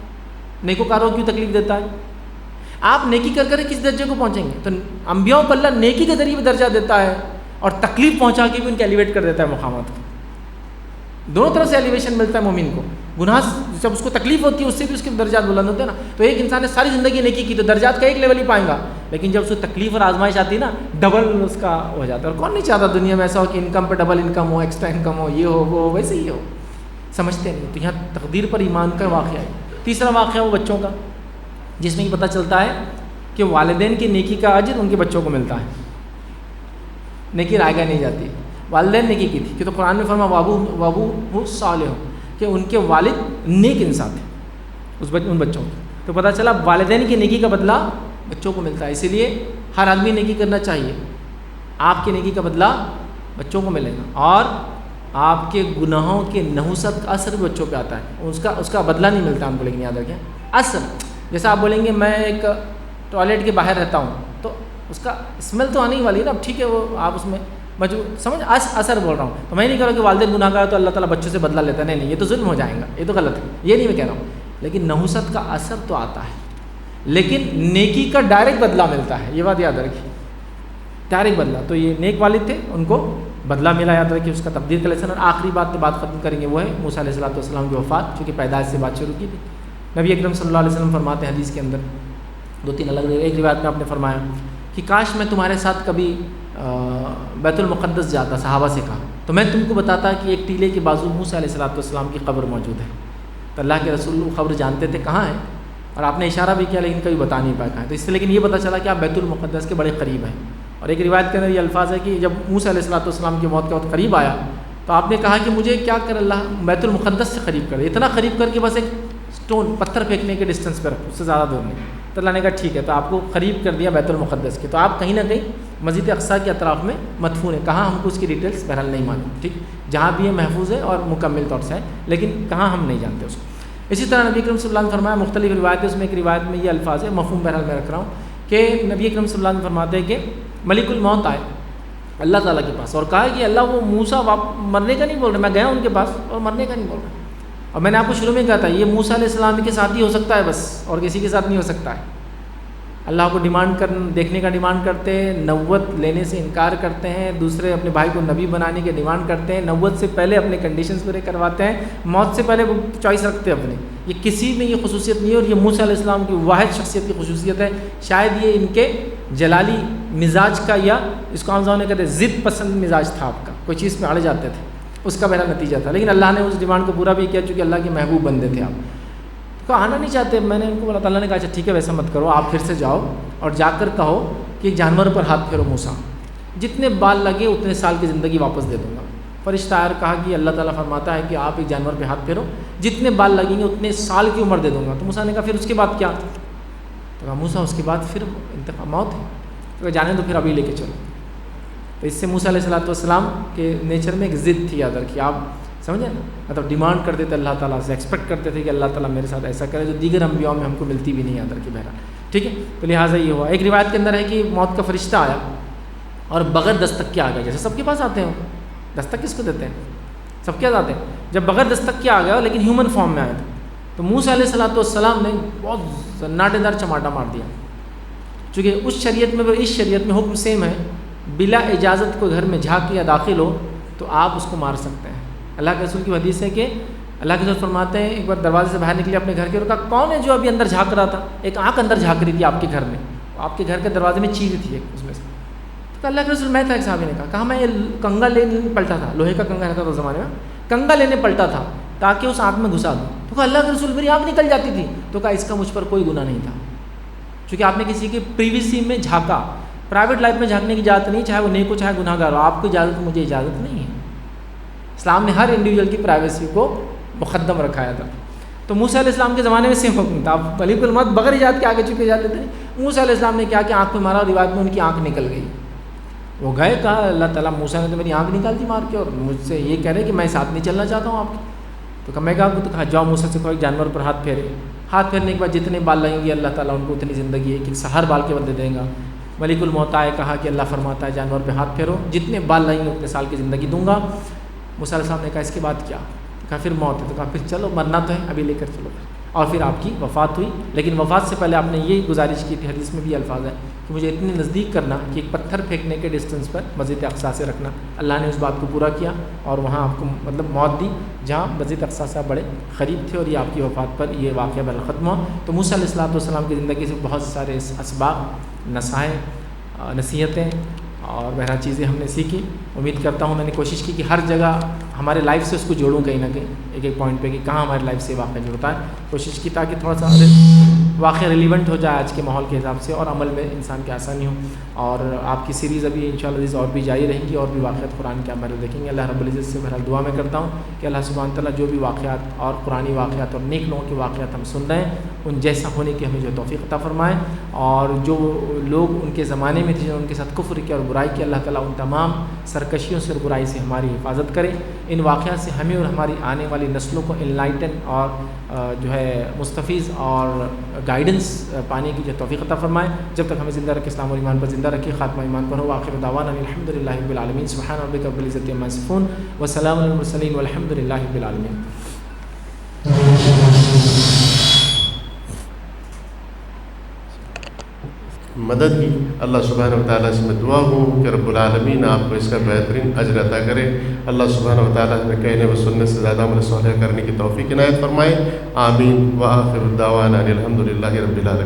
نیکوکاروں کو کیوں تکلیف دیتا ہے؟ آپ نیکی کر کر کس درجے کو پہنچیں گے؟ تو انبیاؤں کو اللہ نیکی کے ذریعے بھی درجہ دیتا ہے اور تکلیف پہنچا کے بھی ان کے ایلیویٹ کر دیتا ہے مقامات کو. دونوں طرف سے ایلیویشن ملتا ہے مومن کو. گناہ جب اس کو تکلیف ہوتی ہے اس سے بھی اس کے درجات بلند ہوتے ہیں نا. تو ایک انسان نے ساری زندگی نیکی کی تو درجات کا ایک لیول ہی پائیں گا، لیکن جب اس کو تکلیف اور آزمائش آتی ہے نا ڈبل اس کا ہو جاتا ہے. اور کون نہیں چاہتا دنیا میں ایسا ہو کہ انکم پہ ڈبل انکم ہو، ایکسٹرا انکم ہو، یہ ہو وہ ہو، ویسے ہی ہو. سمجھتے نہیں. تو یہاں تقدیر پر ایمان کا واقعہ ہے. تیسرا واقعہ وہ بچوں کا، جس میں یہ پتہ چلتا ہے کہ والدین کی نیکی کا اجر ان کے بچوں کو ملتا ہے. نیکی رائے گاہ نہیں جاتی. والدین نیکی کی تھی کہ تو قرآن میں فرما وابو صالح، کہ ان کے والد نیک انسان تھے ان بچوں کو. تو پتہ چلا والدین کی نیکی کا بدلہ بچوں کو ملتا ہے. اسی لیے ہر آدمی نیکی کرنا چاہیے. آپ کی نیکی کا بدلہ بچوں کو ملے گا، اور آپ کے گناہوں کے نحوست کا اثر بھی بچوں پہ آتا ہے. اس کا بدلہ نہیں ملتا ہم کو، لیکن یاد رکھیں اثر. جیسا آپ بولیں گے میں ایک ٹوائلٹ کے باہر رہتا ہوں تو اس کا اسمیل تو آنے ہی والی ہے نا. اب ٹھیک ہے وہ آپ اس میں سمجھ اثر بول رہا ہوں. تو میں نہیں کہہ رہا کہ والدین گناہ گار تو اللہ تعالیٰ بچوں سے بدلہ لیتا ہے. نہیں، یہ تو ظلم ہو جائے گا، یہ تو غلط ہے، یہ نہیں میں کہہ رہا ہوں. لیکن نحوست کا اثر تو آتا ہے، لیکن نیکی کا ڈائریکٹ بدلہ ملتا ہے. یہ بات یاد رکھیے، ڈائریکٹ بدلہ. تو یہ نیک والد تھے، ان کو بدلہ ملا یاد رکھیے اس کا تقدیر کا لیسن. اور آخری بات ختم کریں گے وہ ہے موسیٰ علیہ السلام کی وفات, چونکہ پیدائش سے بات شروع کی تھی. نبی اکرم صلی اللہ علیہ وسلم فرماتے ہیں حدیث کے اندر 2-3 الگ ایک روایت میں آپ نے فرمایا کہ کاش میں تمہارے ساتھ کبھی بیت المقدس جاتا, صحابہ سے کہا, تو میں تم کو بتاتا کہ ایک ٹیلے کے بازو موسیٰ علیہ السلام کی قبر موجود ہے. تو اللہ کے رسول وہ قبر جانتے تھے کہاں ہے, اور آپ نے اشارہ بھی کیا لیکن کبھی بتا نہیں پایا کہاں ہے. تو اس سے لیکن یہ پتہ چلا کہ آپ بیت المقدس کے بڑے قریب ہیں. اور ایک روایت کے اندر یہ الفاظ ہے کہ جب موسیٰ علیہ السلام کی موت کا وقت قریب آیا تو آپ نے کہا کہ مجھے کیا کر اللہ بیت المقدس سے قریب کر, اتنا قریب کر کے بس ایک اسٹون پتھر پھینکنے کے ڈسٹینس پہ رکھو, اس سے زیادہ دور نہیں. تو اللہ نے کہا ٹھیک ہے, تو آپ کو قریب کر دیا بیت المقدس کے. تو آپ کہیں نہ کہیں مسجد اقصیٰ کے اطراف میں مدفون ہے. کہاں ہم کو اس کی ڈیٹیلس بہرحال نہیں معلوم, ٹھیک, جہاں بھی یہ محفوظ ہے اور مکمل طور سے ہے, لیکن کہاں ہم نہیں جانتے اس کو. اسی طرح نبی اکرم صلی اللہ علیہ وسلم فرمایا, مختلف روایت ہے, اس میں ایک روایت میں یہ الفاظ ہے, مفہوم بہرحال میں رکھ رہا ہوں, کہ نبی اکرم صلی اللہ علیہ وسلم فرماتے ہیں کہ ملک الموت آئے اللہ تعالیٰ کے پاس اور کہا کہ اللہ وہ موسیٰ مرنے کا نہیں بول رہے, میں گیا ان کے پاس اور مرنے کا نہیں بول رہا. اور میں نے آپ کو شروع میں کہا تھا یہ موسیٰ علیہ السلام کے ساتھ ہی ہو سکتا ہے بس, اور کسی کے ساتھ نہیں ہو سکتا ہے. اللہ کو دیکھنے کا ڈیمانڈ کرتے ہیں, نبوت لینے سے انکار کرتے ہیں, دوسرے اپنے بھائی کو نبی بنانے کے ڈیمانڈ کرتے ہیں, نبوت سے پہلے اپنے کنڈیشنز پورے کرواتے ہیں, موت سے پہلے وہ چوائس رکھتے ہیں اپنی. یہ کسی میں یہ خصوصیت نہیں ہے, اور یہ موسیٰ علیہ السلام کی واحد شخصیت کی خصوصیت ہے. شاید یہ ان کے جلالی مزاج کا, یا اس کو عام زبان میں کہتے ہیں ضد پسند مزاج تھا آپ کا, کوئی چیز پہ اڑ جاتے تھے, اس کا بہرحال نتیجہ تھا. لیکن اللہ نے اس ڈیمانڈ کو پورا بھی کیا, چونکہ اللہ کے محبوب بندے تھے آپ, تو آنا نہیں چاہتے. میں نے ان کو اللہ تعالیٰ نے کہا اچھا ٹھیک ہے ویسا مت کرو, آپ پھر سے جاؤ اور جا کر کہو کہ ایک جانور پر ہاتھ پھیرو موسیٰ, جتنے بال لگے اتنے سال کی زندگی واپس دے دوں گا. فرشتہ آیا کہا کہ اللہ تعالیٰ فرماتا ہے کہ آپ ایک جانور پہ ہاتھ پھیرو, جتنے بال لگیں گے اتنے سال کی عمر دے دوں گا. تو موسیٰ نے کہا پھر اس کے بعد کیا؟ تو کہا موسیٰ اس کے بعد پھر انتقام موت ہے. تو جانے تو پھر ابھی لے کے چلو. تو اس سے موسیٰ علیہ السلام کے نیچر میں ایک ضد تھی ادر کی, آپ سمجھیں نا, مطلب ڈیمانڈ کرتے تھے اللہ تعالیٰ سے, ایکسپیکٹ کرتے تھے کہ اللہ تعالیٰ میرے ساتھ ایسا کرے جو دیگر انبیاء میں ہم کو ملتی بھی نہیں ادر کی بہرحال, ٹھیک ہے. تو لہٰذا یہ ہوا. ایک روایت کے اندر ہے کہ موت کا فرشتہ آیا اور بغیر دستک کے آ گیا, جیسے سب کے پاس آتے ہیں, دستک کس کو دیتے ہیں, سب کے پاس آتے ہیں, جب بغیر دستک کے آ گیا لیکن ہیومن فارم میں آیا تھا, تو موسیٰ علیہ السلام نے بہت زناٹے دار چماٹا مار دیا. چونکہ اس شریعت میں اس شریعت میں حکم سیم ہے, بلا اجازت کو گھر میں جھانک یا داخل ہو تو آپ اس کو مار سکتے ہیں. اللہ کے رسول کی حدیث ہے کہ اللہ کے رسول فرماتے ہیں ایک بار دروازے سے باہر نکلے اپنے گھر کے, اور کہا کون ہے جو ابھی اندر جھانک رہا تھا؟ ایک آنکھ اندر جھانک رہی تھی آپ کے گھر میں, آپ کے گھر کے دروازے میں چیز تھی ایک اس میں سے. تو اللہ کے رسول میں تھا, ایک صحابی نے کہا میں یہ کنگا لینے پلٹا تھا, لوہے کا کنگا رہتا تھا اس زمانے میں, کنگا لینے پلٹا تھا تاکہ اس آنکھ میں گھسا دوں. تو کہا اللہ کے رسول میری آنکھ نکل جاتی تھی. تو کہا اس کا مجھ پر کوئی گناہ نہیں تھا, چونکہ آپ نے کسی کے پریویسی میں جھانکا. پرائیویٹ لائف میں جھانکنے کی اجازت نہیں, چاہے وہ نیک ہو چاہے گناہ گار ہو, آپ کو اجازت, مجھے اجازت نہیں ہے. اسلام نے ہر انڈیویجول کی پرائیویسی کو مقدم رکھایا تھا. تو موسیٰ علیہ السلام کے زمانے میں سیم حکم تھا, آپ ملک الموت بغیر اجازت کے آگے چکے جاتے تھے. موسیٰ علیہ السلام نے کیا کہ آنکھ میں مارا, روایت میں ان کی آنکھ نکل گئی. وہ گئے, کہا اللہ تعالیٰ موسیٰ نے تو میری آنکھ نکال دی مار کے, اور مجھ سے یہ کہہ رہے کہ میں ساتھ نہیں چلنا چاہتا ہوں آپ کے. تو کہا میں کہا جاؤ موسیٰ سے کوئی جانور پر ہاتھ پھیرے. ہاتھ پھیرنے کے بعد جتنے بال لگیں گے اللہ تعالیٰ ان کو اتنی زندگی ہے کہ ہر بال کے بدلے دیں گا. ملک الموت آئے, کہا کہ اللہ فرماتا ہے جانور پہ ہاتھ پھیرو, جتنے بال لگیں گے اتنے سال کی زندگی دوں گا. موسیٰ علیہ السلام نے کہا اس کے بعد کیا؟ کہا پھر موت ہے. تو کہا پھر چلو مرنا تو ہے, ابھی لے کر چلو. اور پھر آپ کی وفات ہوئی. لیکن وفات سے پہلے آپ نے یہ گزارش کی تھی, حدیث میں بھی الفاظ ہے کہ مجھے اتنے نزدیک کرنا کہ ایک پتھر پھینکنے کے ڈسٹینس پر مسجد اقصیٰ سے رکھنا. اللہ نے اس بات کو پورا کیا اور وہاں آپ کو مطلب موت دی جہاں مسجد اقصیٰ سے بڑے قریب تھے, اور یہ آپ کی وفات پر یہ واقعہ بل ختم ہوا. تو موسیٰ علیہ السلام کی زندگی سے بہت سارے اسباق, نصائح, نصیحتیں اور بہرحال چیزیں ہم نے سیکھی. امید کرتا ہوں میں نے کوشش کی کہ ہر جگہ ہمارے لائف سے اس کو جوڑوں کہیں نہ کہیں, ایک پوائنٹ پہ کہ کہاں ہمارے لائف سے واقعہ جڑتا ہے. کوشش کی تاکہ تھوڑا سا واقعہ ریلیونٹ ہو جائے آج کے ماحول کے حساب سے, اور عمل میں انسان کی آسانی ہو. اور آپ کی سیریز ابھی انشاءاللہ اور بھی جاری رہیں گی, اور بھی واقعات قرآن کے ہمارے دیکھیں گے. اللہ رب العزت سے بہرحال دعا میں کرتا ہوں کہ اللہ سبحانہ تعالیٰ جو بھی واقعات اور قرآنی واقعات اور نیک لوگوں کے واقعات ہم سن رہے ہیں ان جیسا ہونے کی ہمیں جو توفیق عطا فرمائے, اور جو لوگ ان کے زمانے میں تھے جنہوں نے ان کے ساتھ کفر کیا اور برائی کی, اللہ تعالیٰ ان تمام سرکشیوں سے اور برائی سے ہماری حفاظت کرے. ان واقعات سے ہمیں اور ہماری آنے والی نسلوں کو انلائٹن اور جو ہے مستفیض اور گائیڈنس پانے کی جو توفیق عطا فرمائے. جب تک ہمیں زندہ رکھے, اسلام اور ایمان پر زندہ رکھے, خاتمہ ایمان پر ہو. آخر دعوانا الحمدللہ رب العالمین. سبحان ربک رب العزۃ عما یصفون وسلام علی المرسلین والحمدللہ رب العالمین. مدد کی۔ اللہ سبحانہ و تعالیٰ سے میں دعا ہوں کہ رب العالمین آپ کو اس کا بہترین اجر عطا کرے۔ اللہ سبحانہ و تعالیٰ ہمیں کہنے و سننے سے زیادہ عمل صالح کرنے کی توفیق عنایت فرمائے۔ آمین۔ وآخر الدعوانا الحمد للہ رب العالمین۔